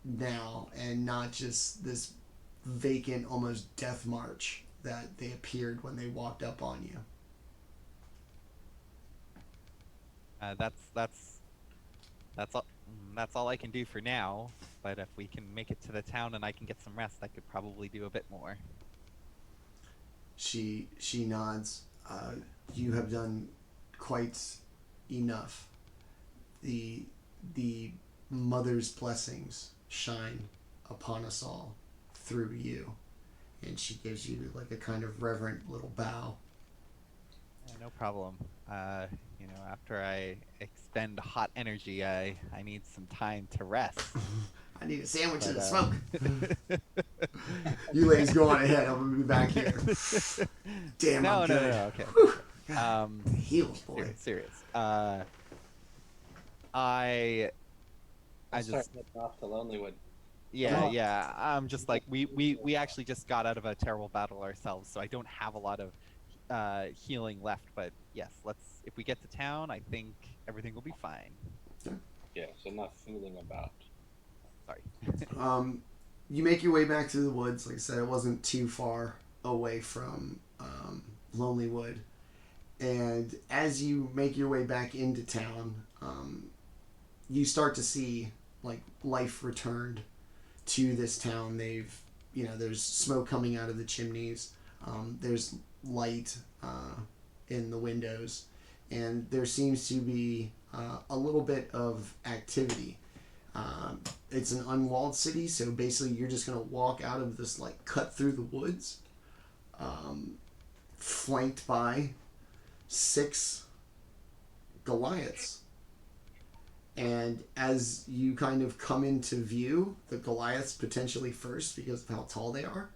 [SPEAKER 1] now, and not just this vacant, almost death march that they appeared when they walked up on you.
[SPEAKER 2] That's all. That's all I can do for now. But if we can make it to the town and I can get some rest, I could probably do a bit more.
[SPEAKER 1] She nods. You have done quite enough. The mother's blessings shine upon us all through you. And she gives you like a kind of reverent little bow.
[SPEAKER 2] No problem. After I expend hot energy, I need some time to rest.
[SPEAKER 1] I need a sandwich and a
[SPEAKER 2] But,
[SPEAKER 1] smoke. You ladies go on ahead. I'm gonna be back here. Damn,
[SPEAKER 2] No,
[SPEAKER 1] I'm
[SPEAKER 2] no,
[SPEAKER 1] good.
[SPEAKER 2] no, okay.
[SPEAKER 1] Heals, boy.
[SPEAKER 2] Serious. I
[SPEAKER 5] Just
[SPEAKER 2] just
[SPEAKER 5] heading off to Lonelywood.
[SPEAKER 2] yeah. I'm just like we actually just got out of a terrible battle ourselves, so I don't have a lot of healing left. But yes, if we get to town, I think everything will be fine.
[SPEAKER 5] Yes, enough fooling about.
[SPEAKER 2] Sorry.
[SPEAKER 1] You make your way back to the woods. Like I said, it wasn't too far away from Lonelywood. And as you make your way back into town, you start to see like life returned to this town. There's smoke coming out of the chimneys. There's light in the windows, and there seems to be a little bit of activity. It's an unwalled city, so basically you're just going to walk out of this like cut through the woods, flanked by 6 Goliaths. And as you kind of come into view, the Goliaths potentially first because of how tall they are,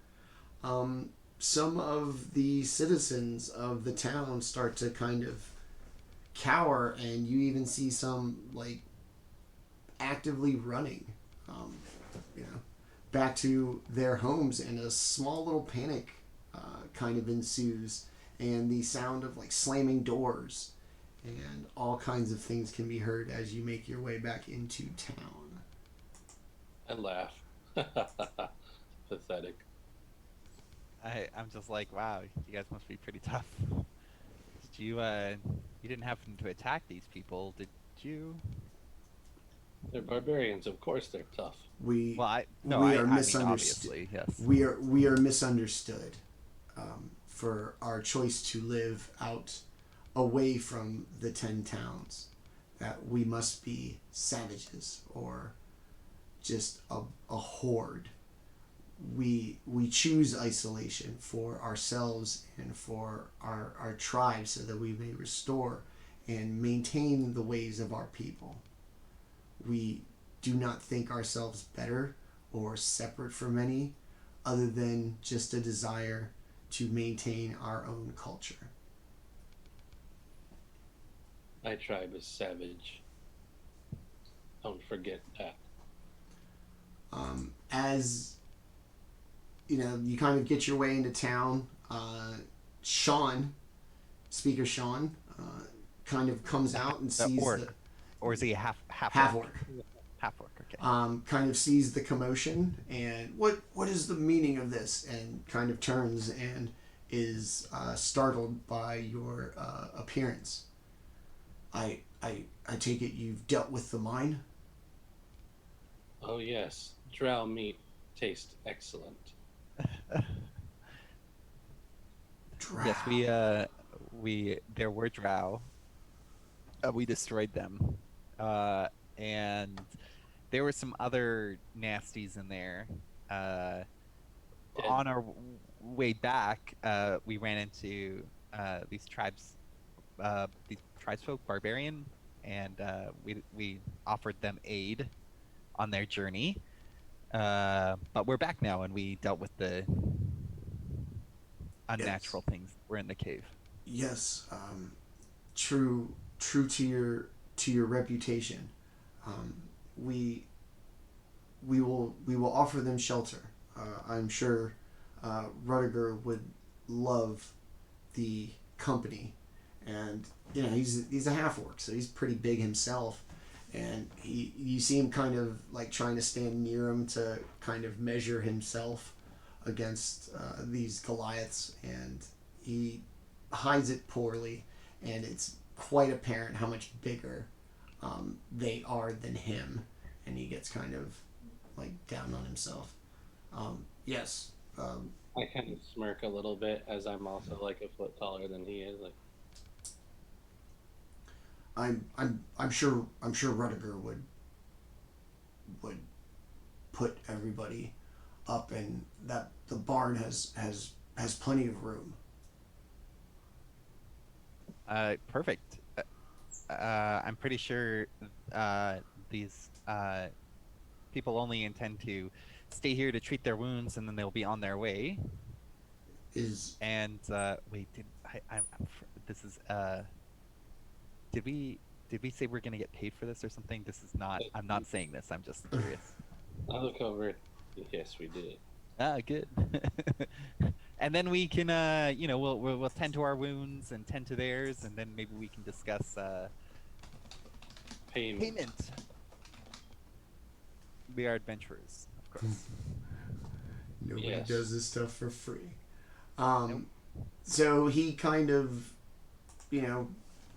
[SPEAKER 1] some of the citizens of the town start to kind of cower, and you even see some like actively running back to their homes, and a small little panic kind of ensues, and the sound of like slamming doors and all kinds of things can be heard as you make your way back into town.
[SPEAKER 5] I laugh. Pathetic.
[SPEAKER 2] I'm just like, wow, you guys must be pretty tough. Did you didn't happen to attack these people, did you?
[SPEAKER 5] They're barbarians, of course they're tough.
[SPEAKER 1] We
[SPEAKER 2] are
[SPEAKER 1] misunderstood.
[SPEAKER 2] mean, obviously, yes.
[SPEAKER 1] We are misunderstood for our choice to live out away from the 10 towns. That we must be savages or just a horde. We choose isolation for ourselves and for our tribe so that we may restore and maintain the ways of our people. We do not think ourselves better or separate from any, other than just a desire to maintain our own culture.
[SPEAKER 5] My tribe is savage. Don't forget that.
[SPEAKER 1] As you kind of get your way into town, Speaker Sean, kind of comes out and sees
[SPEAKER 2] orc. Or is he half
[SPEAKER 1] orc.
[SPEAKER 2] Half orc, okay.
[SPEAKER 1] Kind of sees the commotion and what is the meaning of this, and kind of turns and is startled by your appearance. I take it you've dealt with the mine?
[SPEAKER 5] Oh yes, drow meat tastes excellent.
[SPEAKER 1] Drow.
[SPEAKER 2] Yes, there were drow. We destroyed them. And there were some other nasties in there. On our way back, we ran into these tribesfolk, barbarian, and we offered them aid on their journey. But we're back now, and we dealt with the unnatural things that were in the cave.
[SPEAKER 1] Yes, true to your reputation. We we will offer them shelter. I'm sure Rudiger would love the company, and he's a half orc, so he's pretty big himself, and you see him kind of like trying to stand near him to kind of measure himself against these Goliaths, and he hides it poorly, and it's quite apparent how much bigger they are than him, and he gets kind of like down on himself. Yes.
[SPEAKER 5] I kind of smirk a little bit as I'm also like a foot taller than he is. Like,
[SPEAKER 1] I'm sure Rudiger would put everybody up, and that the barn has plenty of room.
[SPEAKER 2] Perfect. I'm pretty sure these people only intend to stay here to treat their wounds, and then they'll be on their way. And wait, this is did we say we're gonna get paid for this or something? This is not. I'm not saying this. I'm just curious.
[SPEAKER 5] I'll look over it. Yes, we did.
[SPEAKER 2] Ah, good. And then we can, we'll tend to our wounds and tend to theirs, and then maybe we can discuss payment. We are adventurers, of course.
[SPEAKER 1] Nobody does this stuff for free. So he kind of,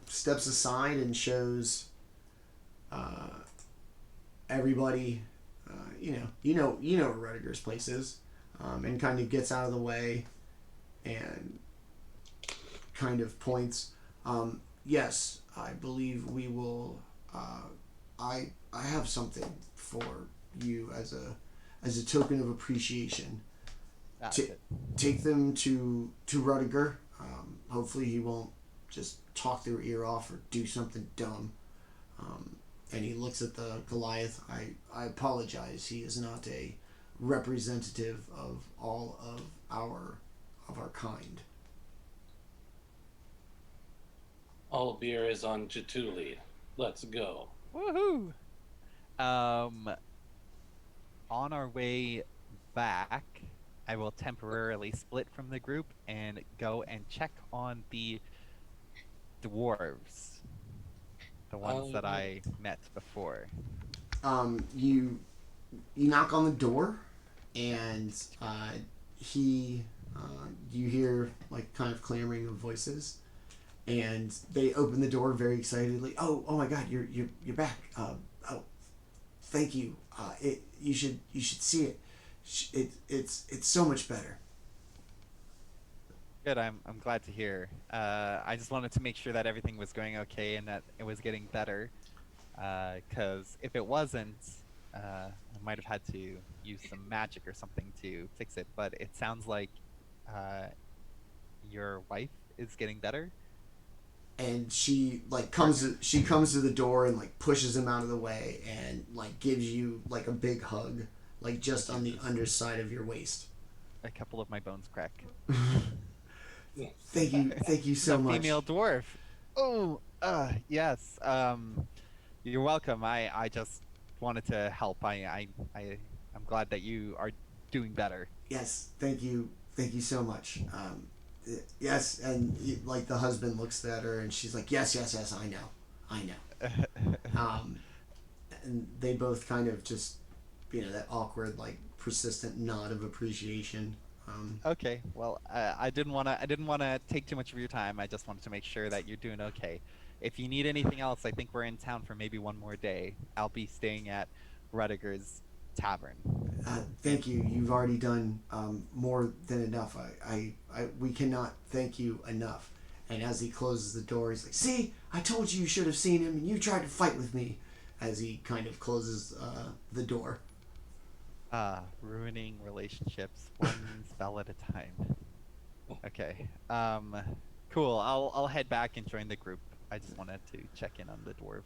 [SPEAKER 1] steps aside and shows everybody, where Rudiger's place is, and kind of gets out of the way and kind of points. Yes, I believe we will. I have something for you as a token of appreciation. Take them to Rudiger. Hopefully he won't just talk their ear off or do something dumb. And he looks at the Goliath. I apologize. He is not a representative of all of our kind.
[SPEAKER 5] All beer is on Jaatuuli. Let's go.
[SPEAKER 2] Woohoo! On our way back, I will temporarily split from the group and go and check on the dwarves, the ones that I met before.
[SPEAKER 1] You knock on the door, and you hear like kind of clamoring of voices, and they open the door very excitedly. Oh my God, you're back. Oh, thank you. You should see it. It's so much better.
[SPEAKER 2] Good. I'm glad to hear. I just wanted to make sure that everything was going okay and that it was getting better. Because if it wasn't, I might have had to use some magic or something to fix it. But it sounds like your wife is getting better.
[SPEAKER 1] And she comes to the door and like pushes him out of the way and like gives you like a big hug, like just on the underside of your waist.
[SPEAKER 2] A couple of my bones crack.
[SPEAKER 1] Thank you so much.
[SPEAKER 2] Female dwarf. Oh, yes. You're welcome. I just wanted to help. I'm glad that you are doing better.
[SPEAKER 1] Yes, thank you so much. Yes, and like the husband looks at her and she's like, yes, I know. And they both kind of just, that awkward, like persistent nod of appreciation.
[SPEAKER 2] Okay, well, I didn't want to take too much of your time. I just wanted to make sure that you're doing okay. If you need anything else, I think we're in town for maybe one more day. I'll be staying at Rudiger's Tavern.
[SPEAKER 1] Thank you. You've already done more than enough. We cannot thank you enough. And as he closes the door, he's like, "See, I told you should have seen him, and you tried to fight with me." As he kind of closes the door.
[SPEAKER 2] Ruining relationships one spell at a time. Okay. Cool. I'll head back and join the group. I just wanted to check in on the dwarf.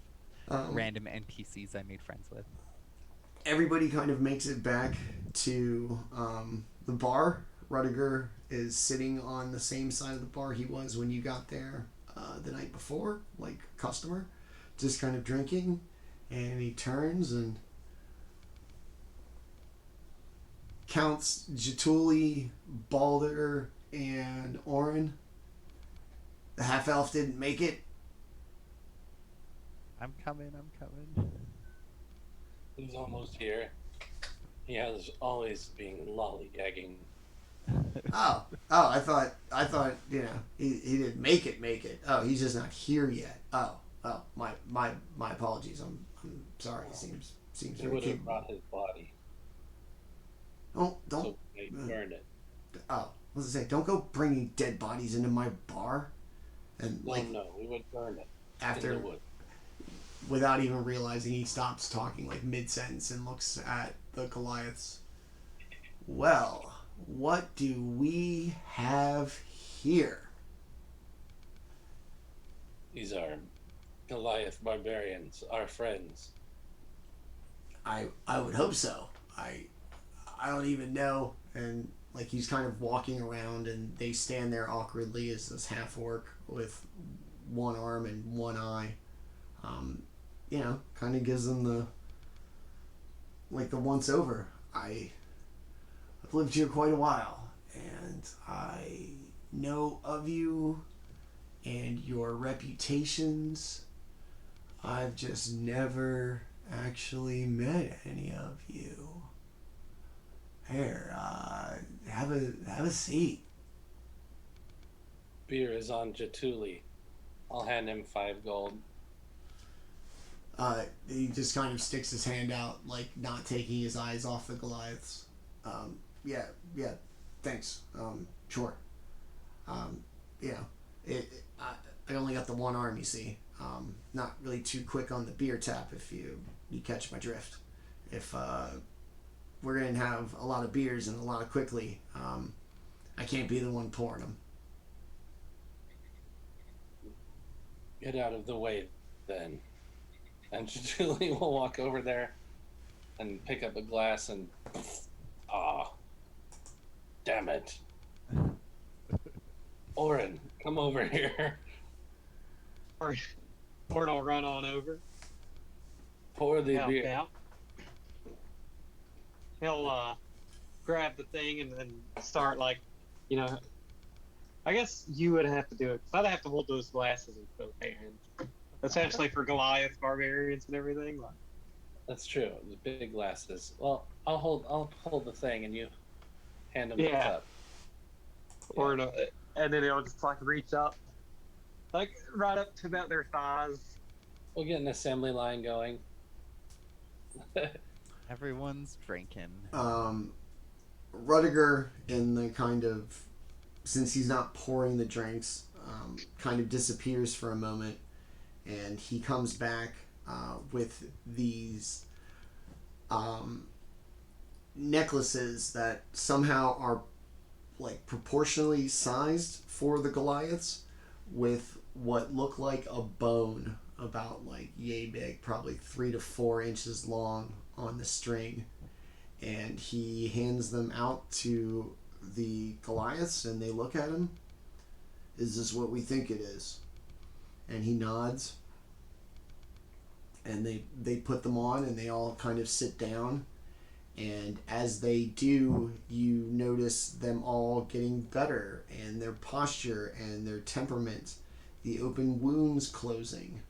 [SPEAKER 2] Random NPCs I made friends with.
[SPEAKER 1] Everybody kind of makes it back to the bar. Rudiger is sitting on the same side of the bar he was when you got there the night before, like customer, just kind of drinking. And he turns and Counts Jaatuuli, Baldr, and Orryn. The half elf didn't make it.
[SPEAKER 2] I'm coming. I'm coming.
[SPEAKER 5] He's almost here. He has always been lollygagging.
[SPEAKER 1] Oh, I thought you know he didn't make it. Oh, he's just not here yet. Oh, my apologies. I'm sorry. Seems
[SPEAKER 5] He
[SPEAKER 1] very
[SPEAKER 5] would have
[SPEAKER 1] capable.
[SPEAKER 5] brought his body.
[SPEAKER 1] Don't
[SPEAKER 5] So they burned it.
[SPEAKER 1] oh, what was I say? Don't go bringing dead bodies into my bar. And
[SPEAKER 5] No,
[SPEAKER 1] like
[SPEAKER 5] no, we would burn it.
[SPEAKER 1] after,
[SPEAKER 5] In the wood.
[SPEAKER 1] without even realizing, he stops talking like mid sentence and looks at the Goliaths. Well, what do we have here?
[SPEAKER 5] These are Goliath barbarians, our friends.
[SPEAKER 1] I would hope so. I don't even know. And like he's kind of walking around, and they stand there awkwardly as this half orc with one arm and one eye. You know, kind of gives them the once over. I've lived here quite a while, and I know of you and your reputations. I've just never actually met any of you. Here, have a seat.
[SPEAKER 5] Beer is on Jaatuuli. I'll hand him 5 gold.
[SPEAKER 1] He just kind of sticks his hand out, like not taking his eyes off the Goliaths. Yeah, thanks. Sure. You know, I only got the one arm, you see. Not really too quick on the beer tap, if you catch my drift. If we're gonna have a lot of beers and a lot of quickly, I can't be the one pouring them.
[SPEAKER 5] Get out of the way, then. And Jaatuuli will walk over there and pick up a glass and... damn it. Orryn, come over here.
[SPEAKER 4] Or will run on over.
[SPEAKER 5] Pour the
[SPEAKER 4] Help
[SPEAKER 5] beer.
[SPEAKER 4] out. He'll grab the thing and then start like, you know, I guess you would have to do it. 'Cause I'd have to hold those glasses in both hands. Essentially for Goliath barbarians and everything. Like,
[SPEAKER 5] That's true. The big glasses. Well, I'll hold the thing and you hand him the
[SPEAKER 4] Yeah.
[SPEAKER 5] cup.
[SPEAKER 4] or and then he'll just like reach up, like right up to about their thighs.
[SPEAKER 5] We'll get an assembly line going.
[SPEAKER 2] Everyone's drinking.
[SPEAKER 1] Rudiger, in the kind of, since he's not pouring the drinks, kind of disappears for a moment, and he comes back with these necklaces that somehow are like proportionally sized for the Goliaths, with what look like a bone about like yay big, probably 3 to 4 inches long on the string. And he hands them out to the Goliaths, and they look at him. Is this what we think it is? And he nods. And they put them on, and they all kind of sit down. And as they do, you notice them all getting better, and their posture and their temperament, the open wounds closing.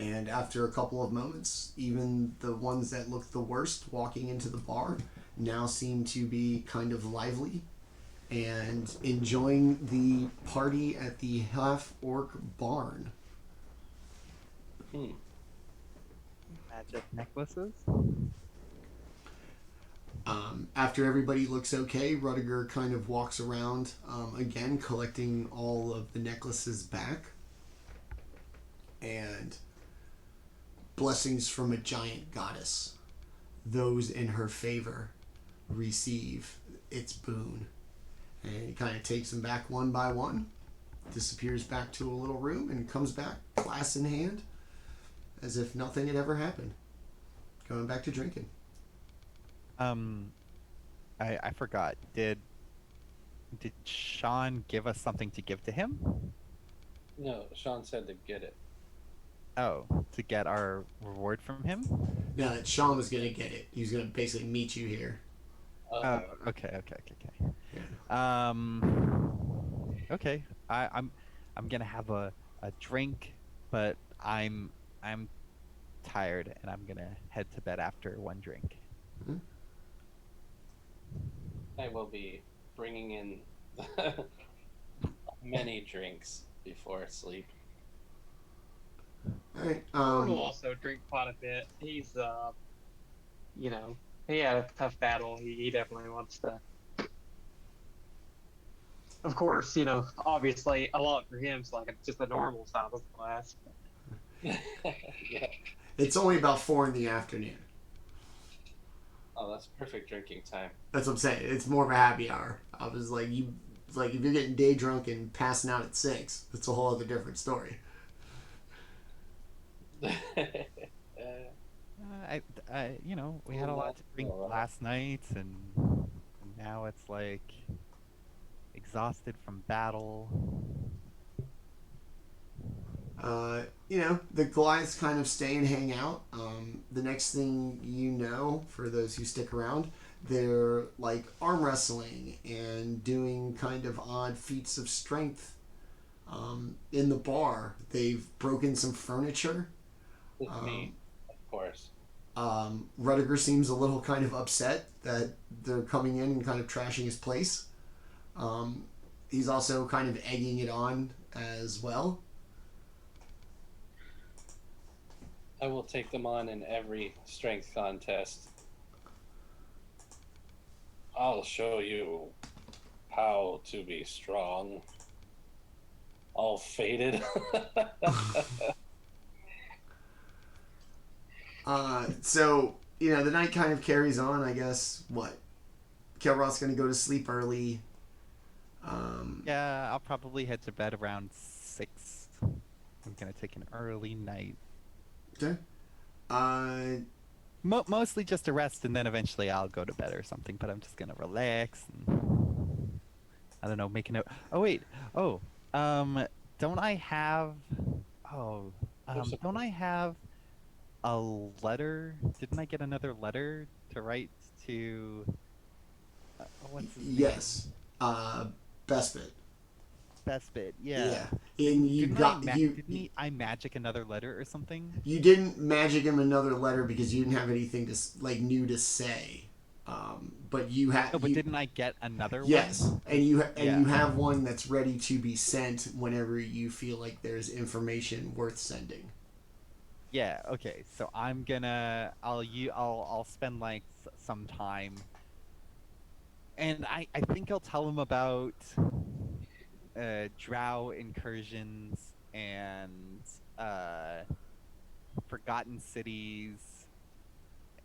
[SPEAKER 1] And after a couple of moments, even the ones that looked the worst walking into the bar now seem to be kind of lively and enjoying the party at the half-orc barn.
[SPEAKER 2] Magic necklaces?
[SPEAKER 1] After everybody looks okay, Rudiger kind of walks around again, collecting all of the necklaces back. And blessings from a giant goddess. Those in her favor receive its boon. And he kind of takes them back one by one, disappears back to a little room, and comes back, glass in hand, as if nothing had ever happened. Going back to drinking.
[SPEAKER 2] I forgot. Did Sean give us something to give to him?
[SPEAKER 5] No, Sean said to get it.
[SPEAKER 2] Oh, to get our reward from him?
[SPEAKER 1] No, that Sean was gonna get it. He was gonna basically meet you here.
[SPEAKER 2] Oh, okay.
[SPEAKER 1] Yeah.
[SPEAKER 2] Okay. I'm gonna have a drink, but I'm tired and I'm gonna head to bed after one drink.
[SPEAKER 1] Mhm.
[SPEAKER 5] I will be bringing in many drinks before sleep.
[SPEAKER 1] All right.
[SPEAKER 4] Orryn will also drink quite a bit. He's, you know, he had a tough battle. He definitely wants to. Of course, you know, obviously, a lot for him is like just a normal size of glass.
[SPEAKER 5] Yeah.
[SPEAKER 1] It's only about 4 in the afternoon.
[SPEAKER 5] Oh, that's perfect drinking time.
[SPEAKER 1] That's what I'm saying. It's more of a happy hour. I was like, it's like if you're getting day drunk and passing out at 6, it's a whole other different story.
[SPEAKER 2] You know, we had a lot to drink last night, and now it's like exhausted from battle.
[SPEAKER 1] You know, the Goliaths kind of stay and hang out. The next thing you know, for those who stick around, they're like arm wrestling and doing kind of odd feats of strength in the bar. They've broken some furniture.
[SPEAKER 5] With me, of course.
[SPEAKER 1] Rudiger seems a little kind of upset that they're coming in and kind of trashing his place. He's also kind of egging it on as well.
[SPEAKER 5] I will take them on in every strength contest. I'll show you how to be strong. All faded.
[SPEAKER 1] So, you know, the night kind of carries on, I guess. What? Kelroth's going to go to sleep early.
[SPEAKER 2] Yeah, I'll probably head to bed around 6. I'm gonna take an early night.
[SPEAKER 1] Okay.
[SPEAKER 2] Mostly just to rest, and then eventually I'll go to bed or something. But I'm just gonna relax and I don't know, make a note. Oh wait. Oh, don't I have? Oh, don't I have a letter? Didn't I get another letter to write to? What's his name?
[SPEAKER 1] Yes. Bespit.
[SPEAKER 2] Bespit. Yeah.
[SPEAKER 1] And you
[SPEAKER 2] Didn't I magic another letter or something?
[SPEAKER 1] You didn't magic him another letter because you didn't have anything to like new to say. But you had.
[SPEAKER 2] No, but didn't I get another one?
[SPEAKER 1] Yes, and you have one that's ready to be sent whenever you feel like there's information worth sending.
[SPEAKER 2] Yeah. Okay. So I'll spend like some time, and I think I'll tell him about drow incursions and forgotten cities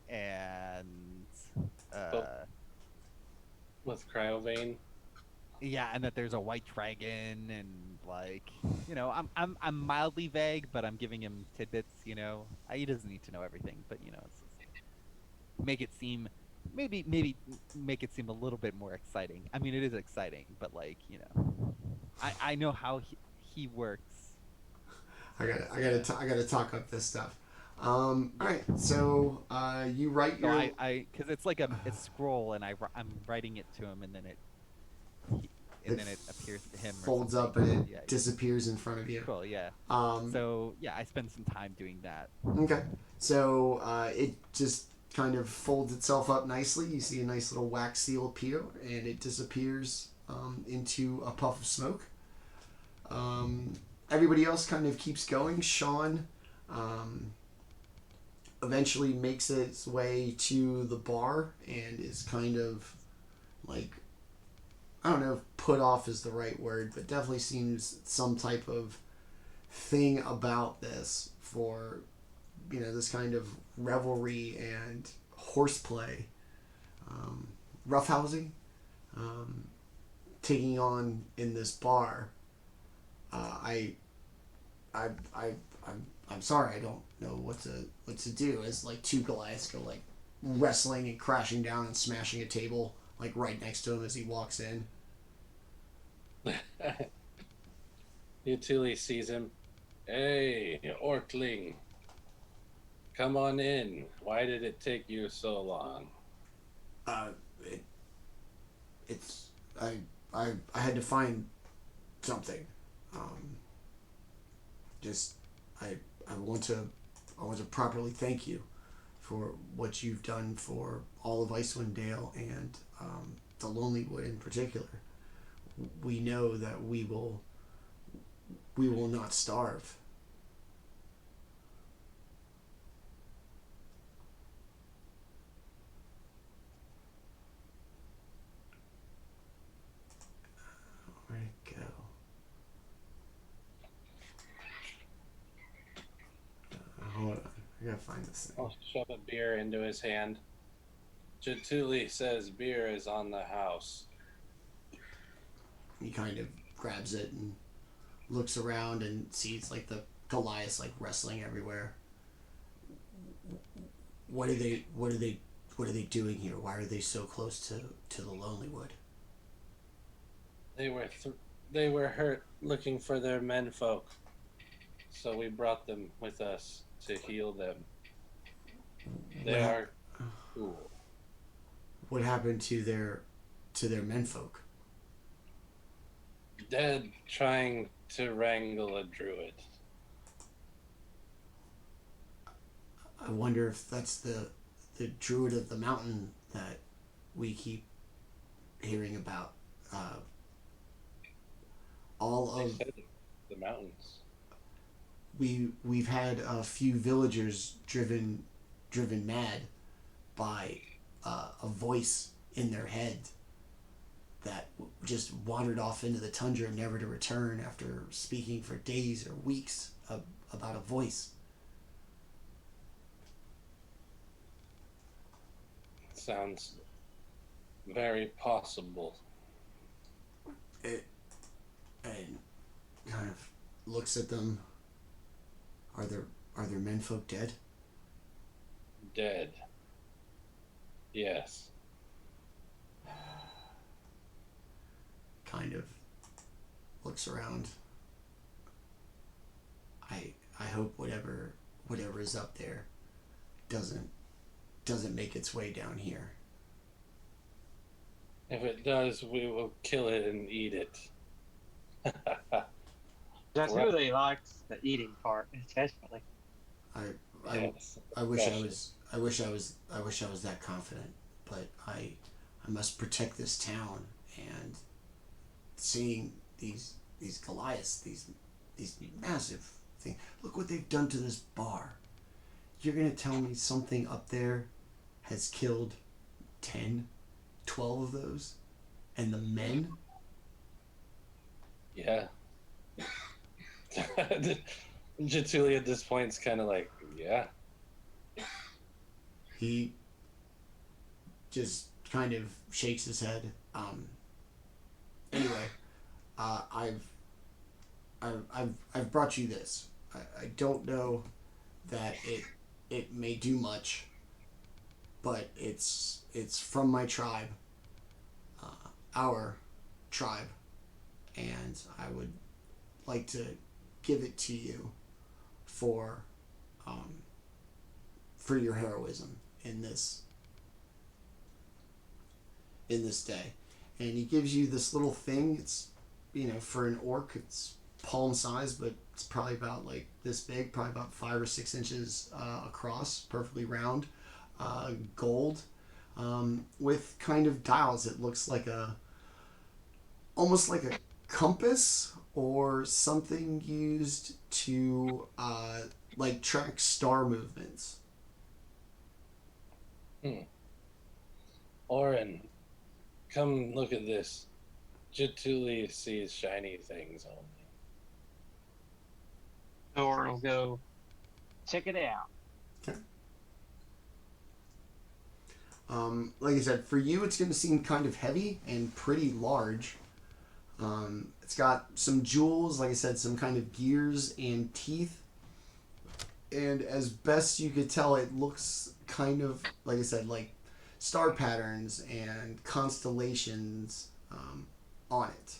[SPEAKER 2] and
[SPEAKER 5] with Cryovane.
[SPEAKER 2] yeah, and that there's a white dragon, and like, you know, I'm mildly vague, but I'm giving him tidbits. You know, he doesn't need to know everything, but you know, make it seem maybe make it seem a little bit more exciting. I mean, it is exciting, but like, you know, I know how he works.
[SPEAKER 1] I gotta talk up this stuff. All right, so you write
[SPEAKER 2] So
[SPEAKER 1] your.
[SPEAKER 2] because it's like it's scroll, and I'm writing it to him, and then then it appears to him.
[SPEAKER 1] Folds up and it disappears in front of you.
[SPEAKER 2] Cool, yeah. So yeah, I spend some time doing that.
[SPEAKER 1] Okay, so it just kind of folds itself up nicely. You see a nice little wax seal appear, and it disappears into a puff of smoke. Everybody else kind of keeps going. Sean eventually makes its way to the bar and is kind of like, I don't know if put off is the right word, but definitely seems some type of thing about this for, you know, this kind of revelry and horseplay, roughhousing, taking on in this bar. I'm sorry, I don't know what to do. As like two Goliaths go like wrestling and crashing down and smashing a table like right next to him as he walks in.
[SPEAKER 5] Jaatuuli sees him Hey, Orkling. Come on in. Why did it take you so long?
[SPEAKER 1] It, it's I had to find something. Just I want to properly thank you for what you've done for all of Icewind Dale and the Lonelywood in particular. We know that we will not starve. Where'd it go? Hold on. I gotta find this thing.
[SPEAKER 5] I'll shove a beer into his hand. Jaatuuli says beer is on the house.
[SPEAKER 1] He kind of grabs it and looks around and sees like the Goliaths like wrestling everywhere. What are they doing here? Why are they so close to the Lonelywood?
[SPEAKER 5] They were hurt looking for their menfolk. So we brought them with us to heal them. They are cool.
[SPEAKER 1] What happened to their menfolk?
[SPEAKER 5] Dead trying to wrangle a druid.
[SPEAKER 1] I wonder if that's the druid of the mountain that we keep hearing about. All of
[SPEAKER 5] the mountains.
[SPEAKER 1] We've had a few villagers driven mad by a voice in their head that just wandered off into the tundra, never to return after speaking for days or weeks about a voice.
[SPEAKER 5] Sounds very possible.
[SPEAKER 1] It and kind of looks at them. Are their menfolk dead?
[SPEAKER 5] Dead. Yes.
[SPEAKER 1] Kind of looks around. I hope whatever is up there doesn't make its way down here.
[SPEAKER 5] If it does, we will kill it and eat it.
[SPEAKER 4] Jaatuuli likes the eating part, especially.
[SPEAKER 1] I wish I was that confident, but I must protect this town, and seeing these Goliaths, these massive things. Look what they've done to this bar. You're gonna tell me something up there has killed 10, 12 of those, and the men?
[SPEAKER 5] Yeah. Jaatuuli at this point is kind of like, yeah.
[SPEAKER 1] He just kind of shakes his head. Anyway, I've brought you this. I don't know that it may do much, but it's from my tribe, our tribe, and I would like to give it to you for your heroism in this day. And he gives you this little thing. It's, for an orc, it's palm size, but it's probably about like this big, probably about 5 or 6 inches across, perfectly round, gold, with kind of dials. It looks like almost like a compass or something used to like track star movements.
[SPEAKER 5] Orryn, come look at this. Jaatuuli sees shiny things only.
[SPEAKER 4] Or will go check it out.
[SPEAKER 1] Okay. Like I said, for you, it's going to seem kind of heavy and pretty large. It's got some jewels, like I said, some kind of gears and teeth. And as best you could tell, it looks kind of, like I said, like star patterns and constellations on it.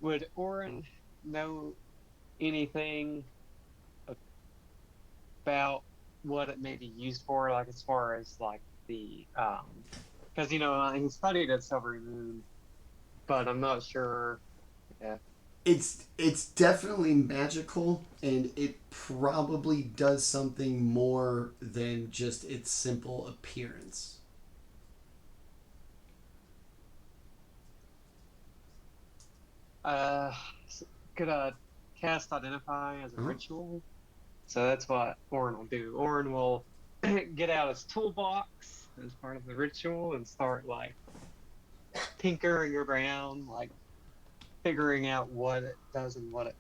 [SPEAKER 4] would Orryn know anything about what it may be used for, like as far as like the because he studied at Silvery Moon, but I'm not sure. Yeah.
[SPEAKER 1] It's definitely magical, and it probably does something more than just its simple appearance.
[SPEAKER 4] Uh, could cast Identify as a
[SPEAKER 1] Uh-huh.
[SPEAKER 4] ritual? So that's what Orryn will do. Orryn will get out his toolbox as part of the ritual and start like tinkering around, like figuring out what it does and what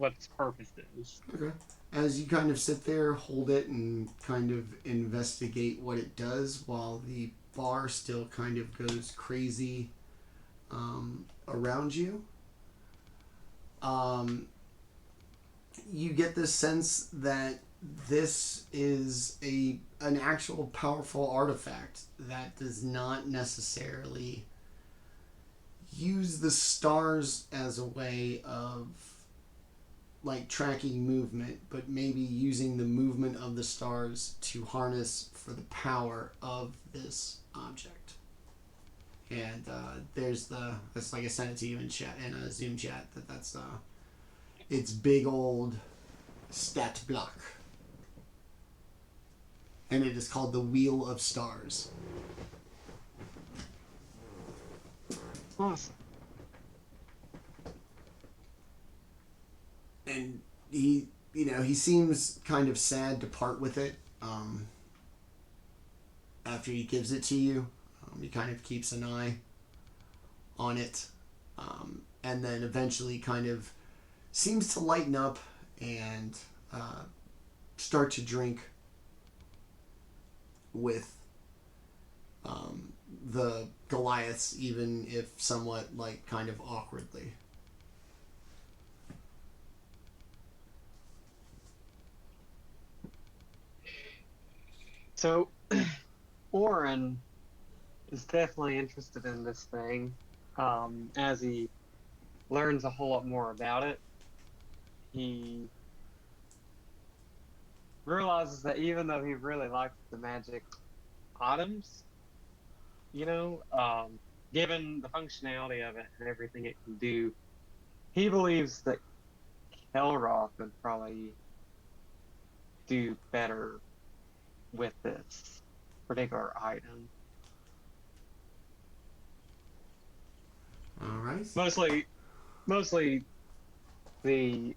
[SPEAKER 4] its purpose is.
[SPEAKER 1] Okay. As you kind of sit there, hold it, and kind of investigate what it does, while the bar still kind of goes crazy around you. You get the sense that this is an actual powerful artifact that does not necessarily use the stars as a way of like tracking movement, but maybe using the movement of the stars to harness for the power of this object. And that's like I sent it to you in chat, in a Zoom chat, that's its big old stat block. And it is called the Wheel of Stars.
[SPEAKER 4] Awesome.
[SPEAKER 1] And he seems kind of sad to part with it after he gives it to you. He kind of keeps an eye on it, and then eventually kind of seems to lighten up and start to drink with the Goliaths, even if somewhat like kind of awkwardly.
[SPEAKER 4] So Orryn is definitely interested in this thing. As he learns a whole lot more about it, he realizes that even though he really likes the magic items, given the functionality of it and everything it can do, he believes that Kelroth would probably do better with this particular item.
[SPEAKER 1] All right.
[SPEAKER 4] Mostly the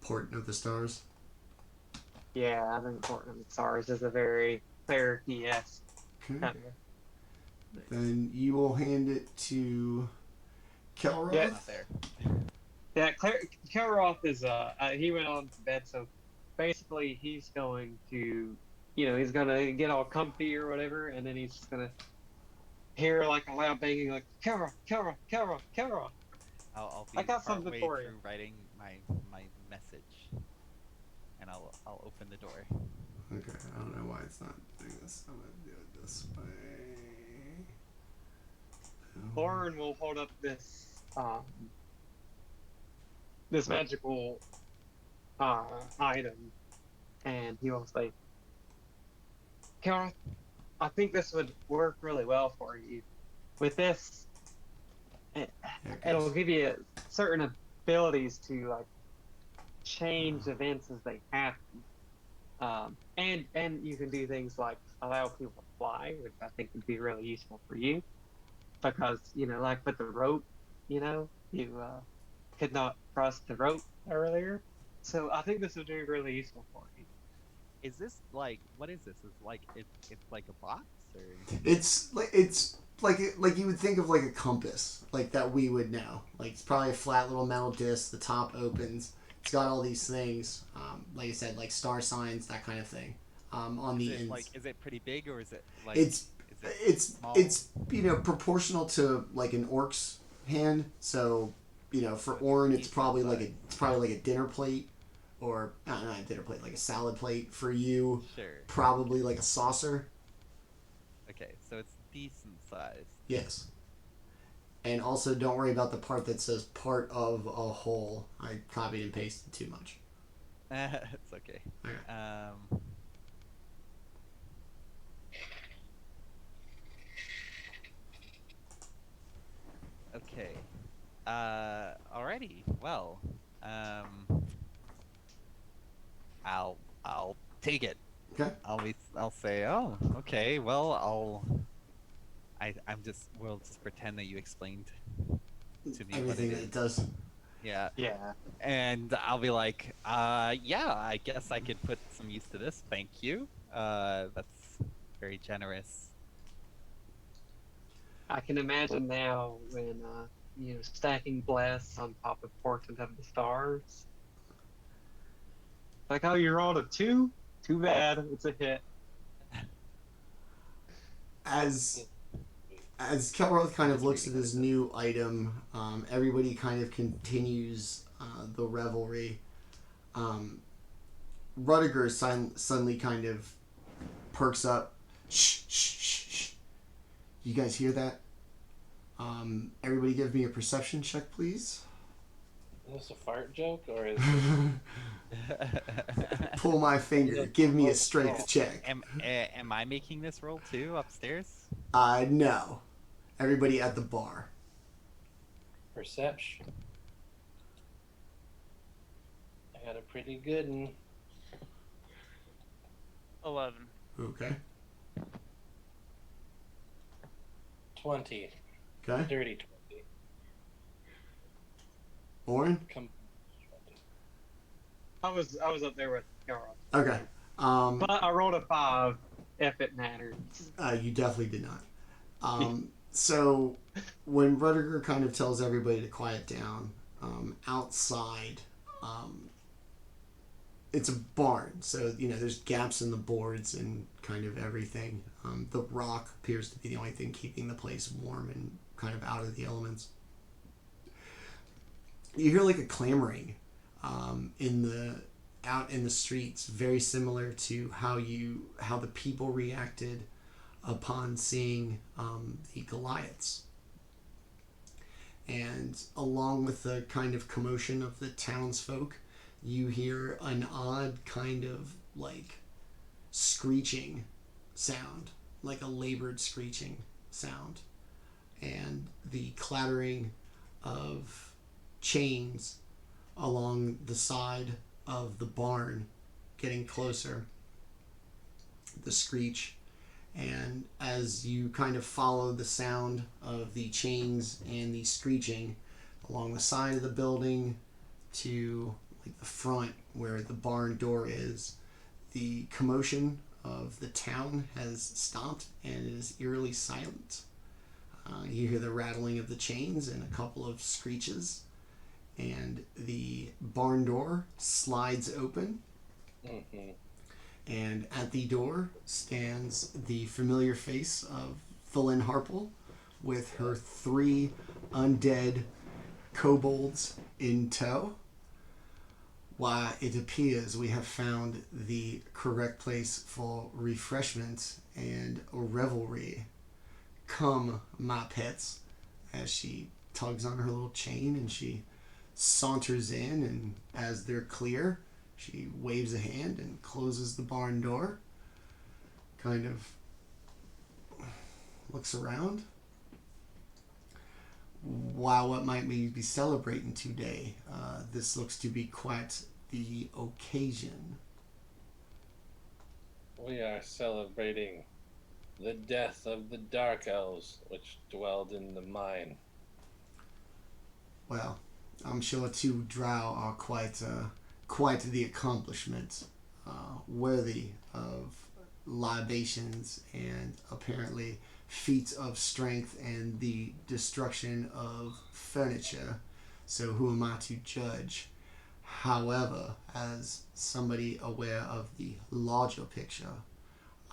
[SPEAKER 1] Port of the Stars.
[SPEAKER 4] yeah, I think Port of the Stars is a very cleric-esque
[SPEAKER 1] Okay.
[SPEAKER 4] kind of.
[SPEAKER 1] Then you will hand it to Kelroth.
[SPEAKER 4] Yeah.
[SPEAKER 2] Not there.
[SPEAKER 4] Yeah, Kelroth is he went on to bed, so basically he's going to he's gonna get all comfy or whatever, and then he's just gonna hear like a loud banging, like Kelroth, Kelroth, Kelroth, Kelroth.
[SPEAKER 2] I'll be
[SPEAKER 4] I got something
[SPEAKER 2] partway
[SPEAKER 4] for you.
[SPEAKER 2] through writing my message, and I'll open the door.
[SPEAKER 1] Okay, I don't know why it's not doing this. I'm gonna do it this way.
[SPEAKER 4] Orryn will hold up this this magical item, and he will say, Kelroth, I think this would work really well for you. With this, it'll give you certain abilities to like change events as they happen, and you can do things like allow people to fly, which I think would be really useful for you, because like with the rope, you could not cross the rope earlier, so I think this would be really useful for you.
[SPEAKER 2] Is this like what is this? Is like it's like a box or?
[SPEAKER 1] It's like you would think of like a compass, like that we would know. Like it's probably a flat little metal disc. The top opens. It's got all these things, like I said, like star signs, that kind of thing. On the ends.
[SPEAKER 2] Like, is it pretty big or is it like?
[SPEAKER 1] It's proportional to like an orc's hand. So for Orryn, it's probably like a dinner plate, or not a dinner plate, like a salad plate. For you,
[SPEAKER 2] Sure.
[SPEAKER 1] probably like a saucer.
[SPEAKER 2] Okay, so it's decent size.
[SPEAKER 1] Yes. And also, don't worry about the part that says part of a whole. I copied and pasted too much.
[SPEAKER 2] It's okay.
[SPEAKER 1] Okay.
[SPEAKER 2] Okay. Alrighty. Well, I'll take it.
[SPEAKER 1] Okay.
[SPEAKER 2] I'll say, oh, okay. Well, we'll just pretend that you explained to me
[SPEAKER 1] Everything
[SPEAKER 2] what
[SPEAKER 1] that
[SPEAKER 2] it
[SPEAKER 1] it
[SPEAKER 2] is.
[SPEAKER 1] does.
[SPEAKER 2] Yeah.
[SPEAKER 4] Yeah.
[SPEAKER 2] And I'll be like, yeah, I guess I could put some use to this. Thank you. That's very generous.
[SPEAKER 4] I can imagine now when stacking blasts on top of Portent of the Stars. Like how you rolled a 2? Too bad, it's a hit.
[SPEAKER 1] As Kelroth kind of looks at his new item, everybody kind of continues the revelry. Rudiger suddenly kind of perks up. Shh, shh, shh, shh. You guys hear that? Everybody give me a perception check, please.
[SPEAKER 5] Is this a fart joke or is
[SPEAKER 1] Pull my finger. Give me a strength check.
[SPEAKER 2] Am I making this roll too upstairs?
[SPEAKER 1] No. Everybody at the bar.
[SPEAKER 5] perception? I got a pretty good one.
[SPEAKER 3] 11.
[SPEAKER 1] Okay.
[SPEAKER 5] 20.
[SPEAKER 1] Okay.
[SPEAKER 5] Dirty 20.
[SPEAKER 1] Orryn?
[SPEAKER 5] Come.
[SPEAKER 4] I was up there with Kelroth.
[SPEAKER 1] Okay.
[SPEAKER 4] But I rolled a 5, if it matters.
[SPEAKER 1] You definitely did not. So when Rudiger kind of tells everybody to quiet down, outside, it's a barn, so there's gaps in the boards and kind of everything. The rock appears to be the only thing keeping the place warm and kind of out of the elements. You hear like a clamoring out in the streets, very similar to how the people reacted upon seeing the Goliaths. And along with the kind of commotion of the townsfolk, you hear an odd kind of like screeching sound, like a labored screeching sound, and the clattering of chains along the side of the barn getting closer, the screech. And as you kind of follow the sound of the chains and the screeching along the side of the building to like the front where the barn door is, the commotion of the town has stopped and it is eerily silent. You hear the rattling of the chains and a couple of screeches, and the barn door slides open.
[SPEAKER 5] Mm-hmm.
[SPEAKER 1] And at the door stands the familiar face of Philin Harple with her 3 undead kobolds in tow. Why, it appears we have found the correct place for refreshment and revelry. Come, my pets, as she tugs on her little chain and she saunters in, and as they're clear, she waves a hand and closes the barn door. Kind of looks around. Wow, what might we be celebrating today? This looks to be quite the occasion.
[SPEAKER 5] We are celebrating the death of the Dark Elves, which dwelled in the mine.
[SPEAKER 1] Well, I'm sure 2 drow are quite the accomplishment, worthy of libations and apparently feats of strength and the destruction of furniture. So who am I to judge? However, as somebody aware of the larger picture,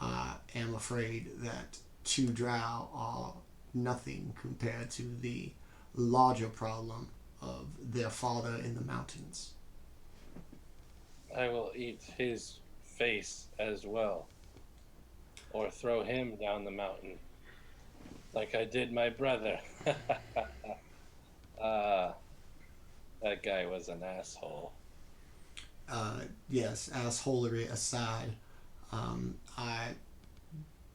[SPEAKER 1] I am afraid that 2 drow are nothing compared to the larger problem of their father in the mountains.
[SPEAKER 5] I will eat his face as well, or throw him down the mountain. like I did my brother. uh, that guy was an asshole.
[SPEAKER 1] Yes, assholery aside, I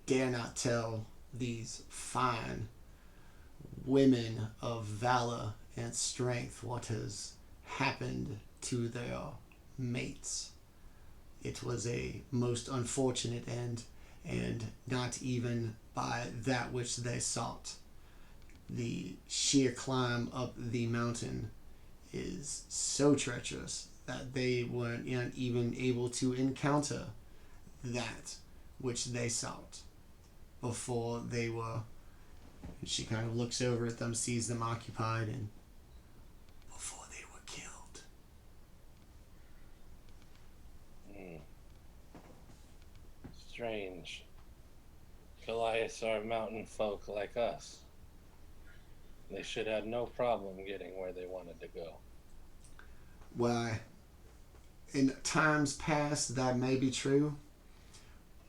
[SPEAKER 1] dare not tell these fine women of valor and strength what has happened to their mates. It was a most unfortunate end, and not even by that which they sought. The sheer climb up the mountain is so treacherous that they weren't even able to encounter that which they sought before they were. She kind of looks over at them, sees them occupied, and before they were killed.
[SPEAKER 5] Strange. Goliaths are mountain folk like us. They should have no problem getting where they wanted to go.
[SPEAKER 1] Why, in times past, that may be true,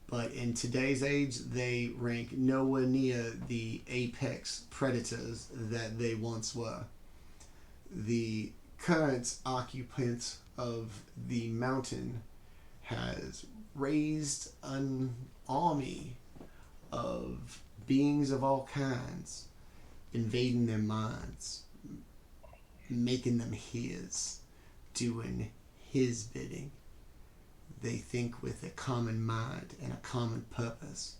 [SPEAKER 1] but in today's age, they rank nowhere near the apex predators that they once were. The current occupant of the mountain has raised an army of beings of all kinds, invading their minds, making them his, doing his bidding. They think with a common mind and a common purpose,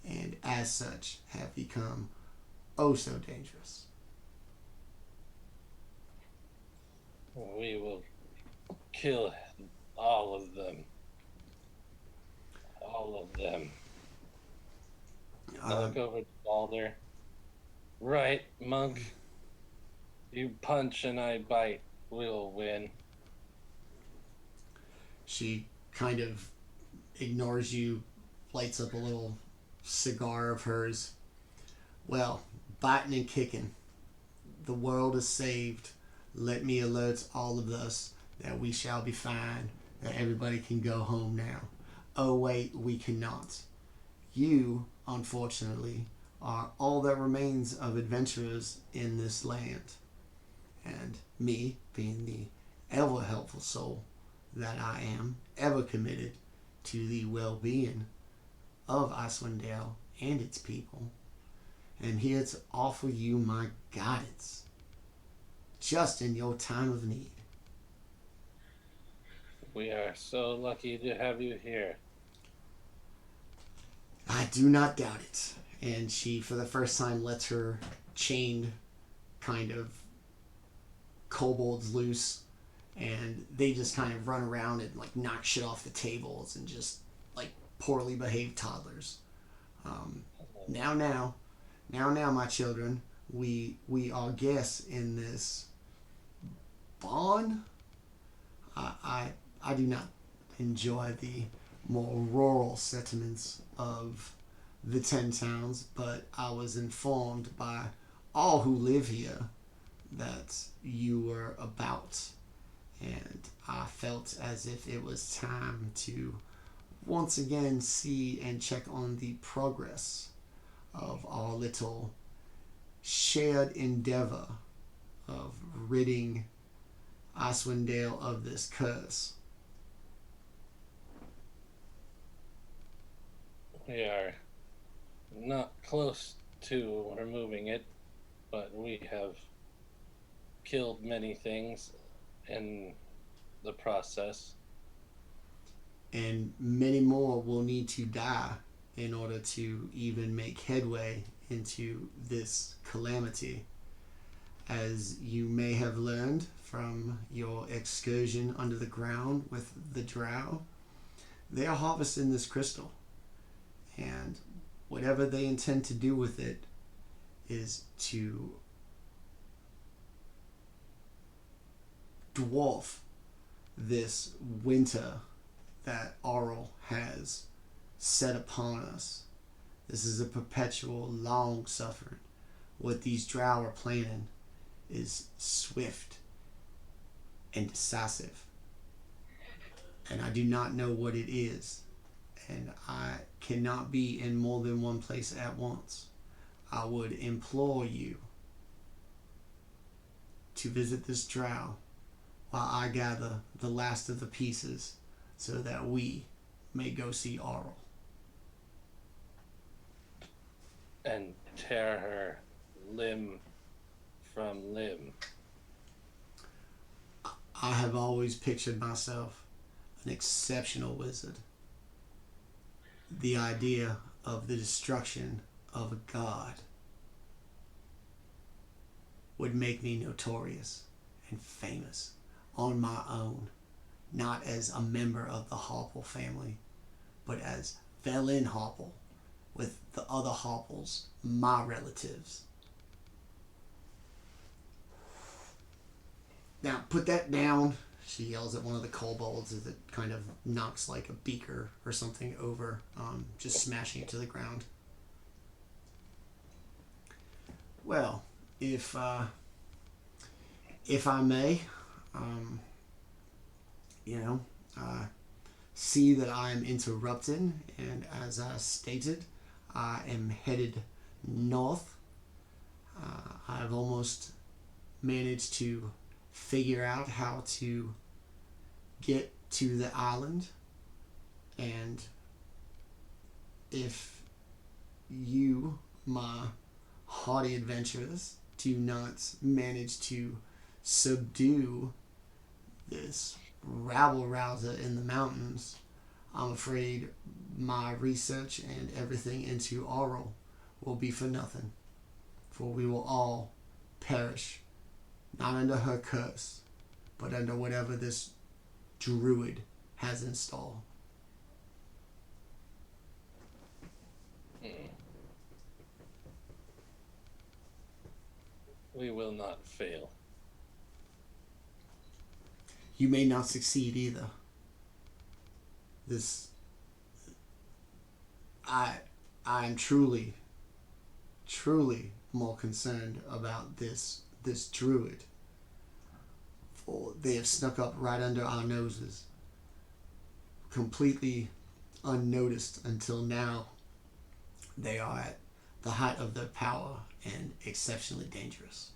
[SPEAKER 1] and as such have become oh so dangerous.
[SPEAKER 5] We will kill all of them. All of them. I look over to Baldr. Right, monk. You punch and I bite. We'll win.
[SPEAKER 1] She kind of ignores you, lights up a little cigar of hers. Well, biting and kicking. The world is saved. Let me alert all of us that we shall be fine, that everybody can go home now. Oh wait, we cannot. You, unfortunately, are all that remains of adventurers in this land. And me, being the ever helpful soul that I am, ever committed to the well-being of Icewind Dale and its people, am here to offer you my guidance, just in your time of need.
[SPEAKER 5] We are so lucky to have you here.
[SPEAKER 1] I do not doubt it. And she, for the first time, lets her chained kind of kobolds loose, and they just kind of run around and like knock shit off the tables and just like poorly behaved toddlers. Now, my children, we are guests in this barn. I do not enjoy the more rural settlements of the 10 towns, but I was informed by all who live here that you were about, and I felt as if it was time to once again see and check on the progress of our little shared endeavor of ridding Icewind Dale of this curse.
[SPEAKER 5] We are not close to removing it, but we have killed many things in the process.
[SPEAKER 1] And many more will need to die in order to even make headway into this calamity. As you may have learned from your excursion under the ground with the drow, they are harvesting this crystal. And whatever they intend to do with it is to dwarf this winter that Auril has set upon us. This is a perpetual long suffering. What these drow are planning is swift and decisive. And I do not know what it is. And I cannot be in more than one place at once. I would implore you to visit this drow while I gather the last of the pieces so that we may go see Orryn.
[SPEAKER 5] And tear her limb from limb.
[SPEAKER 1] I have always pictured myself an exceptional wizard. The idea of the destruction of a god would make me notorious and famous on my own, not as a member of the Hopple family, but as Velen Hopple with the other Hopples, my relatives. Now, put that down, she yells at one of the kobolds as it kind of knocks like a beaker or something over, just smashing it to the ground. Well, if I may, see that I am interrupted, and as I stated, I am headed north. I've almost managed to figure out how to get to the island, and if you, my haughty adventurers, do not manage to subdue this rabble-rouser in the mountains, I'm afraid my research and everything into Orryn will be for nothing, for we will all perish, not under her curse, but under whatever this druid has installed.
[SPEAKER 5] We will not fail.
[SPEAKER 1] You may not succeed either. I'm truly more concerned about this druid. For they have snuck up right under our noses, completely unnoticed until now. They are at the height of their power and exceptionally dangerous.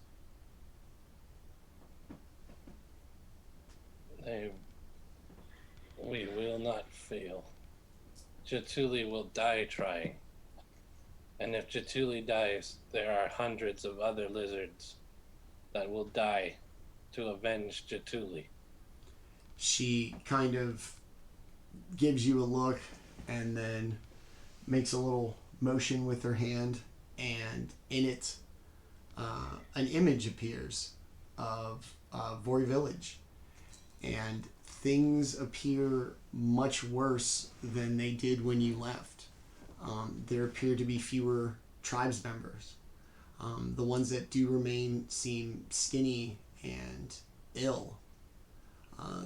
[SPEAKER 5] We will not fail. Jaatuuli will die trying. And if Jaatuuli dies, there are hundreds of other lizards that will die to avenge Jaatuuli.
[SPEAKER 1] She kind of gives you a look and then makes a little motion with her hand, and in it an image appears of Vori Village, and things appear much worse than they did when you left. There appear to be fewer tribes members. The ones that do remain seem skinny and ill.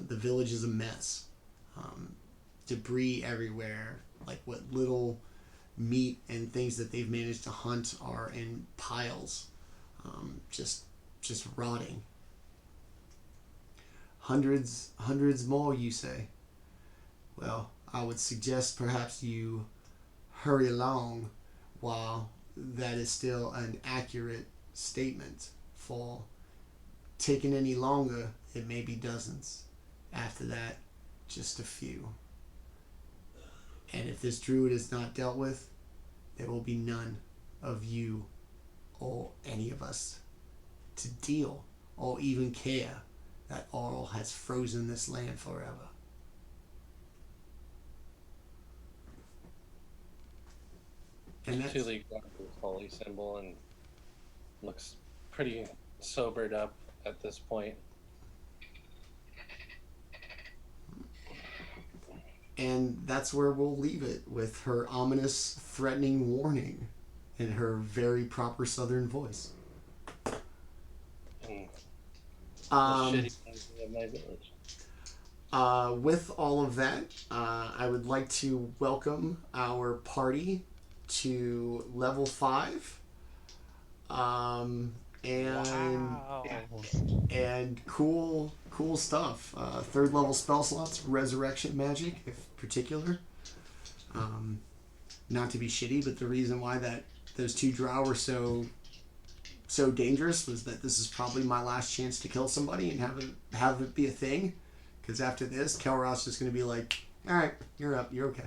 [SPEAKER 1] The village is a mess. Debris everywhere, like what little meat and things that they've managed to hunt are in piles, just rotting. Hundreds more, you say? Well, I would suggest perhaps you hurry along while that is still an accurate statement, for taking any longer, it may be dozens. After that, just a few. And if this druid is not dealt with, there will be none of you or any of us to deal or even care that Orryn has frozen this land forever. And that's...
[SPEAKER 5] Jaatuuli grabs his holy symbol and looks pretty sobered up at this point.
[SPEAKER 1] And that's where we'll leave it, with her ominous, threatening warning in her very proper southern voice.
[SPEAKER 5] Shitty of my village.
[SPEAKER 1] With all of that, I would like to welcome our party to level 5. And
[SPEAKER 3] Wow.
[SPEAKER 1] and cool stuff. 3rd level spell slots, resurrection magic, if particular. Not to be shitty, but the reason why that those two drow were so dangerous was that this is probably my last chance to kill somebody and have it be a thing. Because after this, Kelroth's just going to be like, all right, you're up, you're okay.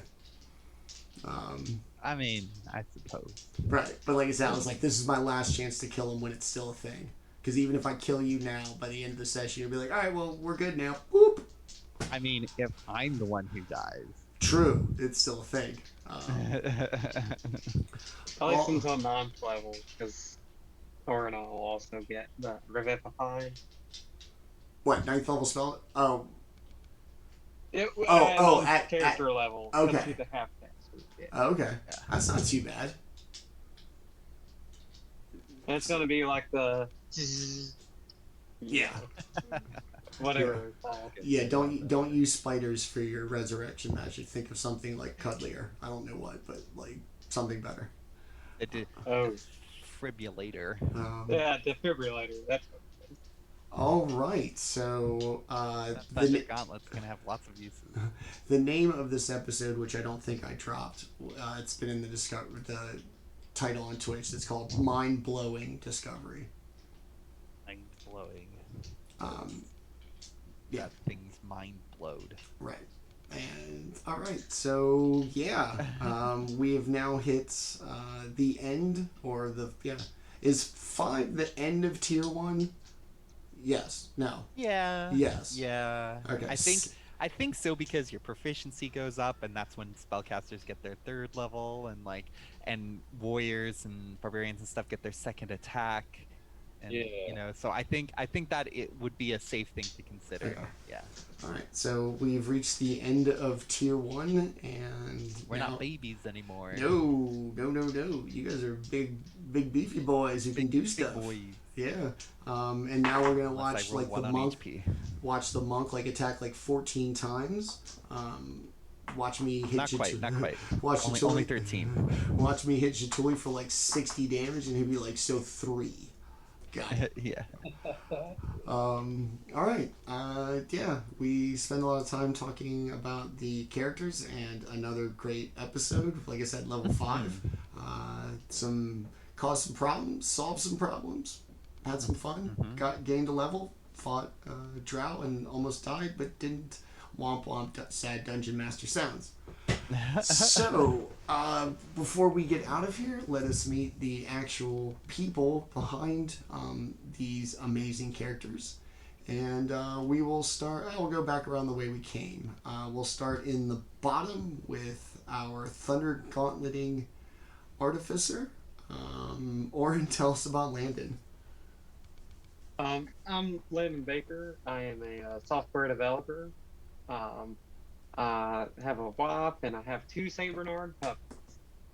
[SPEAKER 2] I mean, I suppose.
[SPEAKER 1] Right, but like I said, I was like, this is my last chance to kill him when it's still a thing. Because even if I kill you now, by the end of the session, you'll be like, all right, well, we're good now. Boop.
[SPEAKER 2] I mean, if I'm the one who dies.
[SPEAKER 1] True, it's still a thing.
[SPEAKER 4] I like things on 9th level, because Orryn will also get the Revivify.
[SPEAKER 1] What, 9th level spell? Oh.
[SPEAKER 4] At
[SPEAKER 1] at
[SPEAKER 4] character level.
[SPEAKER 1] okay.
[SPEAKER 4] Comes with the half cast. Yeah.
[SPEAKER 1] Oh, okay. That's not too bad.
[SPEAKER 4] And it's gonna be like the
[SPEAKER 1] Yeah.
[SPEAKER 4] whatever they're called.
[SPEAKER 1] Yeah, don't use spiders for your resurrection magic. Think of something like cuddlier. I don't know what, but like something better.
[SPEAKER 2] It did.
[SPEAKER 4] Oh.
[SPEAKER 2] Defibrillator.
[SPEAKER 4] Yeah, defibrillator. That's what it is.
[SPEAKER 1] All right, so
[SPEAKER 2] Thunder Gauntlet's gonna have lots of uses.
[SPEAKER 1] the name of this episode, which I don't think I dropped, it's been in the title on Twitch. It's called Mind Blowing Discovery.
[SPEAKER 2] Mind blowing.
[SPEAKER 1] Yeah.
[SPEAKER 2] That thing's mind blowed.
[SPEAKER 1] Right. And all right, so yeah, we have now hit the end, or is 5 the end of tier 1? Yes. No.
[SPEAKER 2] Yeah.
[SPEAKER 1] Yes.
[SPEAKER 2] Yeah.
[SPEAKER 1] Okay.
[SPEAKER 2] I think so, because your proficiency goes up, and that's when spellcasters get their 3rd level, and warriors and barbarians and stuff get their 2nd attack. And,
[SPEAKER 5] Yeah.
[SPEAKER 2] so I think that it would be a safe thing to consider.
[SPEAKER 1] Okay.
[SPEAKER 2] Yeah.
[SPEAKER 1] All right, so we've reached the end of tier 1, and
[SPEAKER 2] We're
[SPEAKER 1] now...
[SPEAKER 2] not babies anymore.
[SPEAKER 1] No. You guys are big beefy boys who can do stuff.
[SPEAKER 2] Boys.
[SPEAKER 1] Yeah. And now we're gonna
[SPEAKER 2] Unless
[SPEAKER 1] watch
[SPEAKER 2] I roll
[SPEAKER 1] like
[SPEAKER 2] one
[SPEAKER 1] the
[SPEAKER 2] on
[SPEAKER 1] monk.
[SPEAKER 2] HP.
[SPEAKER 1] Watch the monk like attack like 14 times. Watch me hit
[SPEAKER 2] Not quite.
[SPEAKER 1] Watch
[SPEAKER 2] Only 13.
[SPEAKER 1] Watch me hit Jaatuuli for like 60 damage, and he'll be like, so 3. Got it.
[SPEAKER 2] Yeah.
[SPEAKER 1] All right. Yeah, we spend a lot of time talking about the characters, and another great episode. Like I said, level 5. Caused some problems, solved some problems, had some fun, gained a level, fought Drow and almost died, but didn't. Womp womp, sad dungeon master sounds. So, before we get out of here, let us meet the actual people behind these amazing characters. And we will start, we'll go back around the way we came. We'll start in the bottom with our Thunder Gauntleting Artificer. Orryn, tell us about Landon.
[SPEAKER 4] I'm Landon Baker. I am a software developer. I have a wife, and I have 2 Saint Bernard puppies.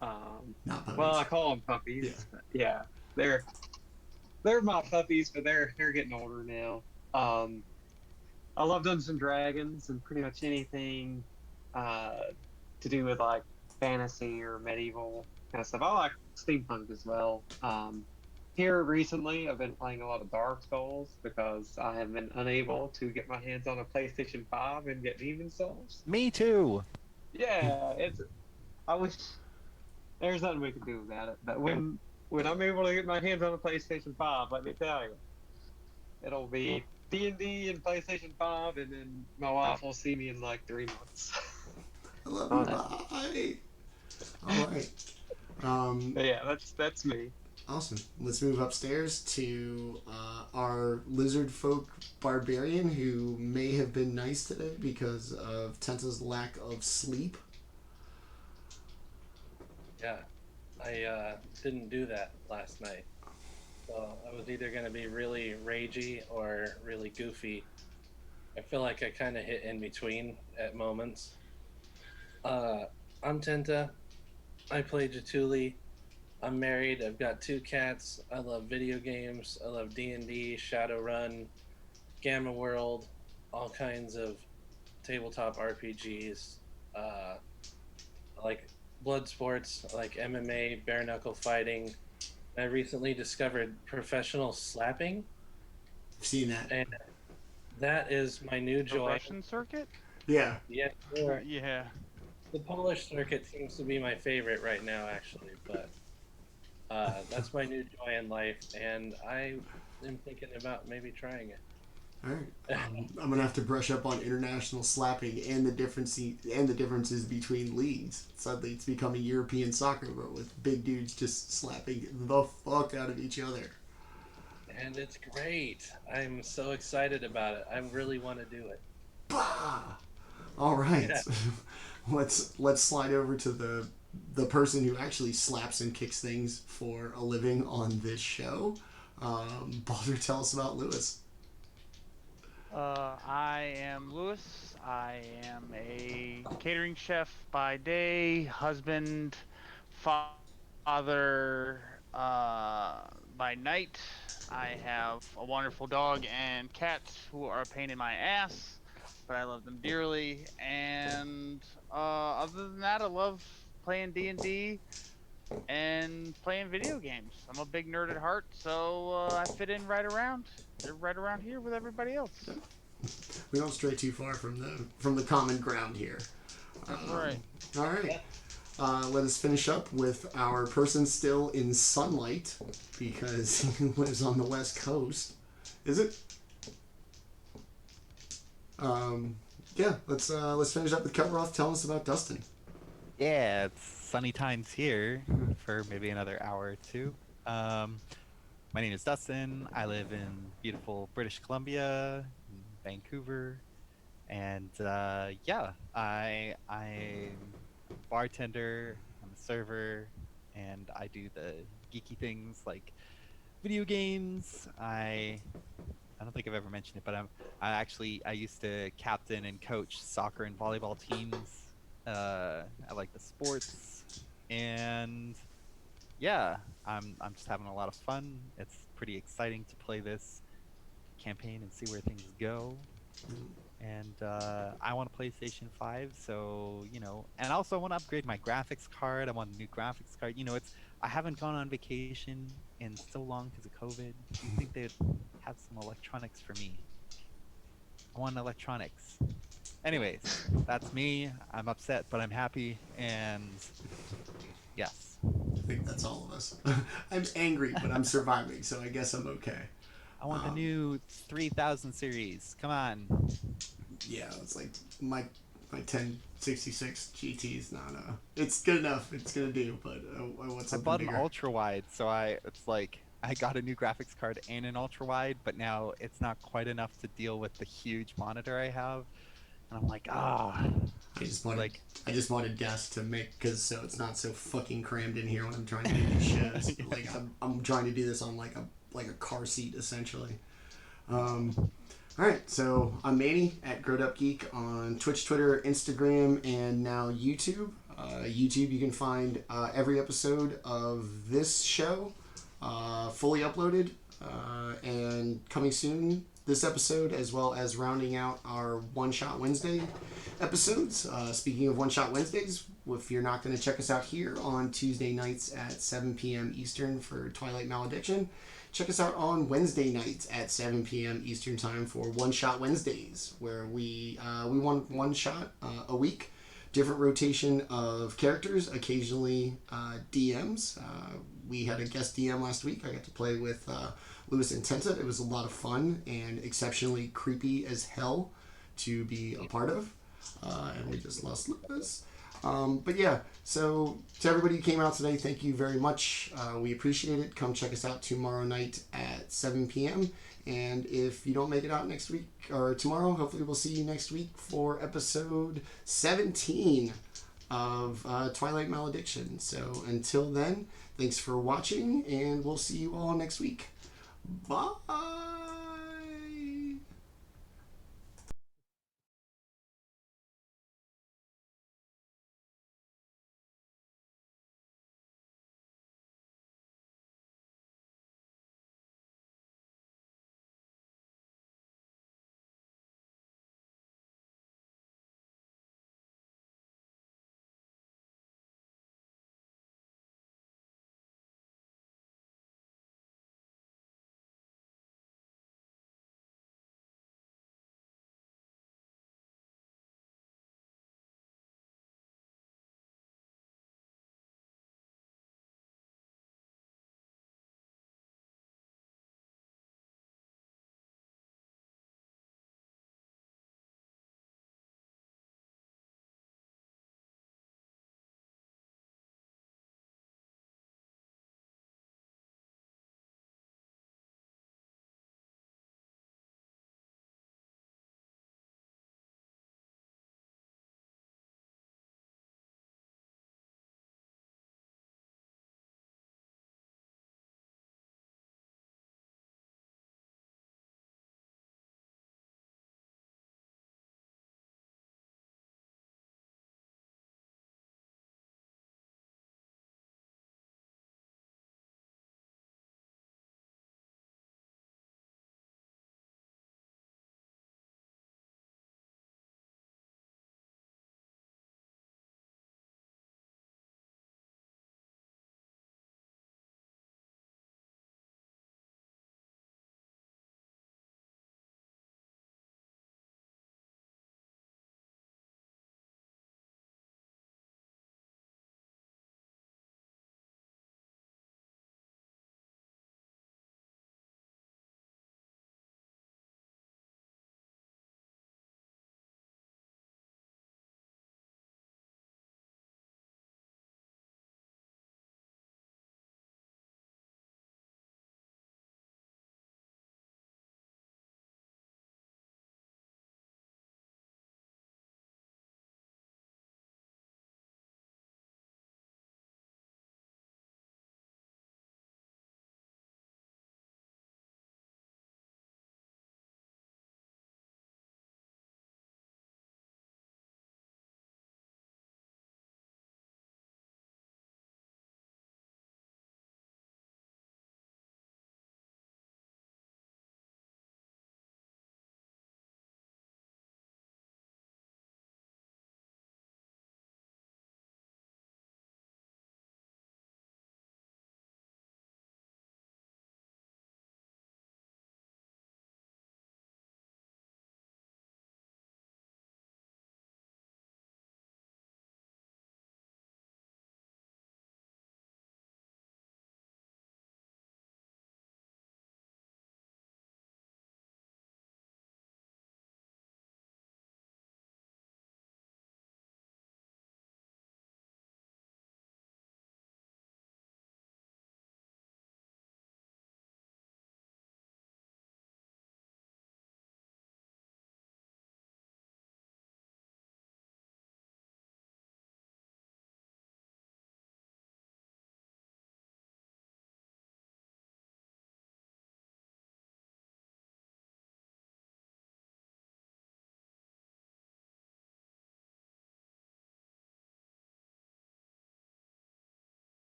[SPEAKER 1] Not puppies.
[SPEAKER 4] Well, I call them puppies. Yeah, they're my puppies, but they're getting older now. I love Dungeons and Dragons and pretty much anything to do with like fantasy or medieval kind of stuff. I like steampunk as well. Here recently, I've been playing a lot of Dark Souls because I have been unable to get my hands on a PlayStation 5 and get Demon Souls.
[SPEAKER 2] Me too.
[SPEAKER 4] Yeah, I wish there's nothing we can do about it. But when I'm able to get my hands on a PlayStation 5, let me tell you, it'll be D&D and PlayStation 5, and then my wife will see me in like 3 months.
[SPEAKER 1] I love you. Bye. All right.
[SPEAKER 4] But yeah, that's me.
[SPEAKER 1] Awesome. Let's move upstairs to our lizard folk barbarian, who may have been nice today because of Tenta's lack of sleep.
[SPEAKER 5] Yeah, I didn't do that last night. So I was either going to be really ragey or really goofy. I feel like I kind of hit in between at moments. I'm Tenta. I play Jaatuuli. I'm married. I've got 2 cats. I love video games. I love D&D, Shadowrun, Gamma World, all kinds of tabletop RPGs. I like blood sports. I like MMA, bare knuckle fighting. I recently discovered professional slapping.
[SPEAKER 1] I've seen that.
[SPEAKER 5] And that is my new
[SPEAKER 3] The
[SPEAKER 5] joy.
[SPEAKER 3] Russian circuit?
[SPEAKER 1] Yeah.
[SPEAKER 5] Yeah,
[SPEAKER 3] Yeah.
[SPEAKER 5] the Polish circuit seems to be my favorite right now, actually. But That's my new joy in life, and I am thinking about maybe trying it.
[SPEAKER 1] All right, I'm gonna have to brush up on international slapping and the differences between leagues. Suddenly, it's becoming European soccer, but with big dudes just slapping the fuck out of each other.
[SPEAKER 5] And it's great. I'm so excited about it. I really want to do it.
[SPEAKER 1] Bah! All right,
[SPEAKER 5] Yeah.
[SPEAKER 1] let's slide over to the person who actually slaps and kicks things for a living on this show. Baldr, tell us about Lewis.
[SPEAKER 3] I am Lewis. I am a catering chef by day, husband, father by night. I have a wonderful dog and cats who are a pain in my ass, but I love them dearly. And other than that, I love playing D&D and playing video games. I'm a big nerd at heart, so I fit in right around here with everybody else.
[SPEAKER 1] We don't stray too far from the common ground here.
[SPEAKER 3] That's right.
[SPEAKER 1] All right. Let us finish up with our person still in sunlight because he lives on the West Coast. Is it? Yeah. Let's finish up with Kelroth. Tell us about Dustin.
[SPEAKER 2] Yeah, it's sunny times here for maybe another hour or two. My name is Dustin. I live in beautiful British Columbia, Vancouver, and yeah, I'm a bartender. I'm a server, and I do the geeky things like video games. I don't think I've ever mentioned it, but I used to captain and coach soccer and volleyball teams. I like the sports, and yeah, I'm just having a lot of fun. It's pretty exciting to play this campaign and see where things go. And I want a PlayStation 5, so and also I want to upgrade my graphics card. I want a new graphics card. I haven't gone on vacation in so long because of COVID. You think they'd have some electronics for me? I want electronics. Anyways, that's me. I'm upset, but I'm happy, and yes.
[SPEAKER 1] I think that's all of us. I'm angry, but I'm surviving, so I guess I'm okay.
[SPEAKER 2] I want the new 3000 series. Come on.
[SPEAKER 1] Yeah, it's like my 1066 GT is not it's good enough. It's gonna do, but I want
[SPEAKER 2] I
[SPEAKER 1] something
[SPEAKER 2] bought
[SPEAKER 1] bigger.
[SPEAKER 2] an ultra wide, so I got a new graphics card and an ultra wide, but now it's not quite enough to deal with the huge monitor I have. And I'm like,
[SPEAKER 1] I just bought a desk to make so it's not so fucking crammed in here when I'm trying to do these shows. Like I'm trying to do this on like a car seat essentially. All right, so I'm Manny at GrowedUpGeek on Twitch, Twitter, Instagram, and now YouTube. YouTube, you can find every episode of this show fully uploaded and coming soon. This episode, as well as rounding out our One Shot Wednesday episodes. Speaking of One Shot Wednesdays, if you're not going to check us out here on Tuesday nights at 7 p.m. Eastern for Twilight Malediction, check us out on Wednesday nights at 7 p.m. Eastern Time for One Shot Wednesdays, where we want one shot a week. Different rotation of characters, occasionally DMs. We had a guest DM last week. I got to play with Lewis and Tenta. It was a lot of fun and exceptionally creepy as hell to be a part of. And we just lost Lewis. But yeah, so to everybody who came out today, thank you very much. We appreciate it. Come check us out tomorrow night at 7 p.m. And if you don't make it out next week or tomorrow, hopefully we'll see you next week for episode 17 of Twilight Malediction. So until then, thanks for watching, and we'll see you all next week. Bye.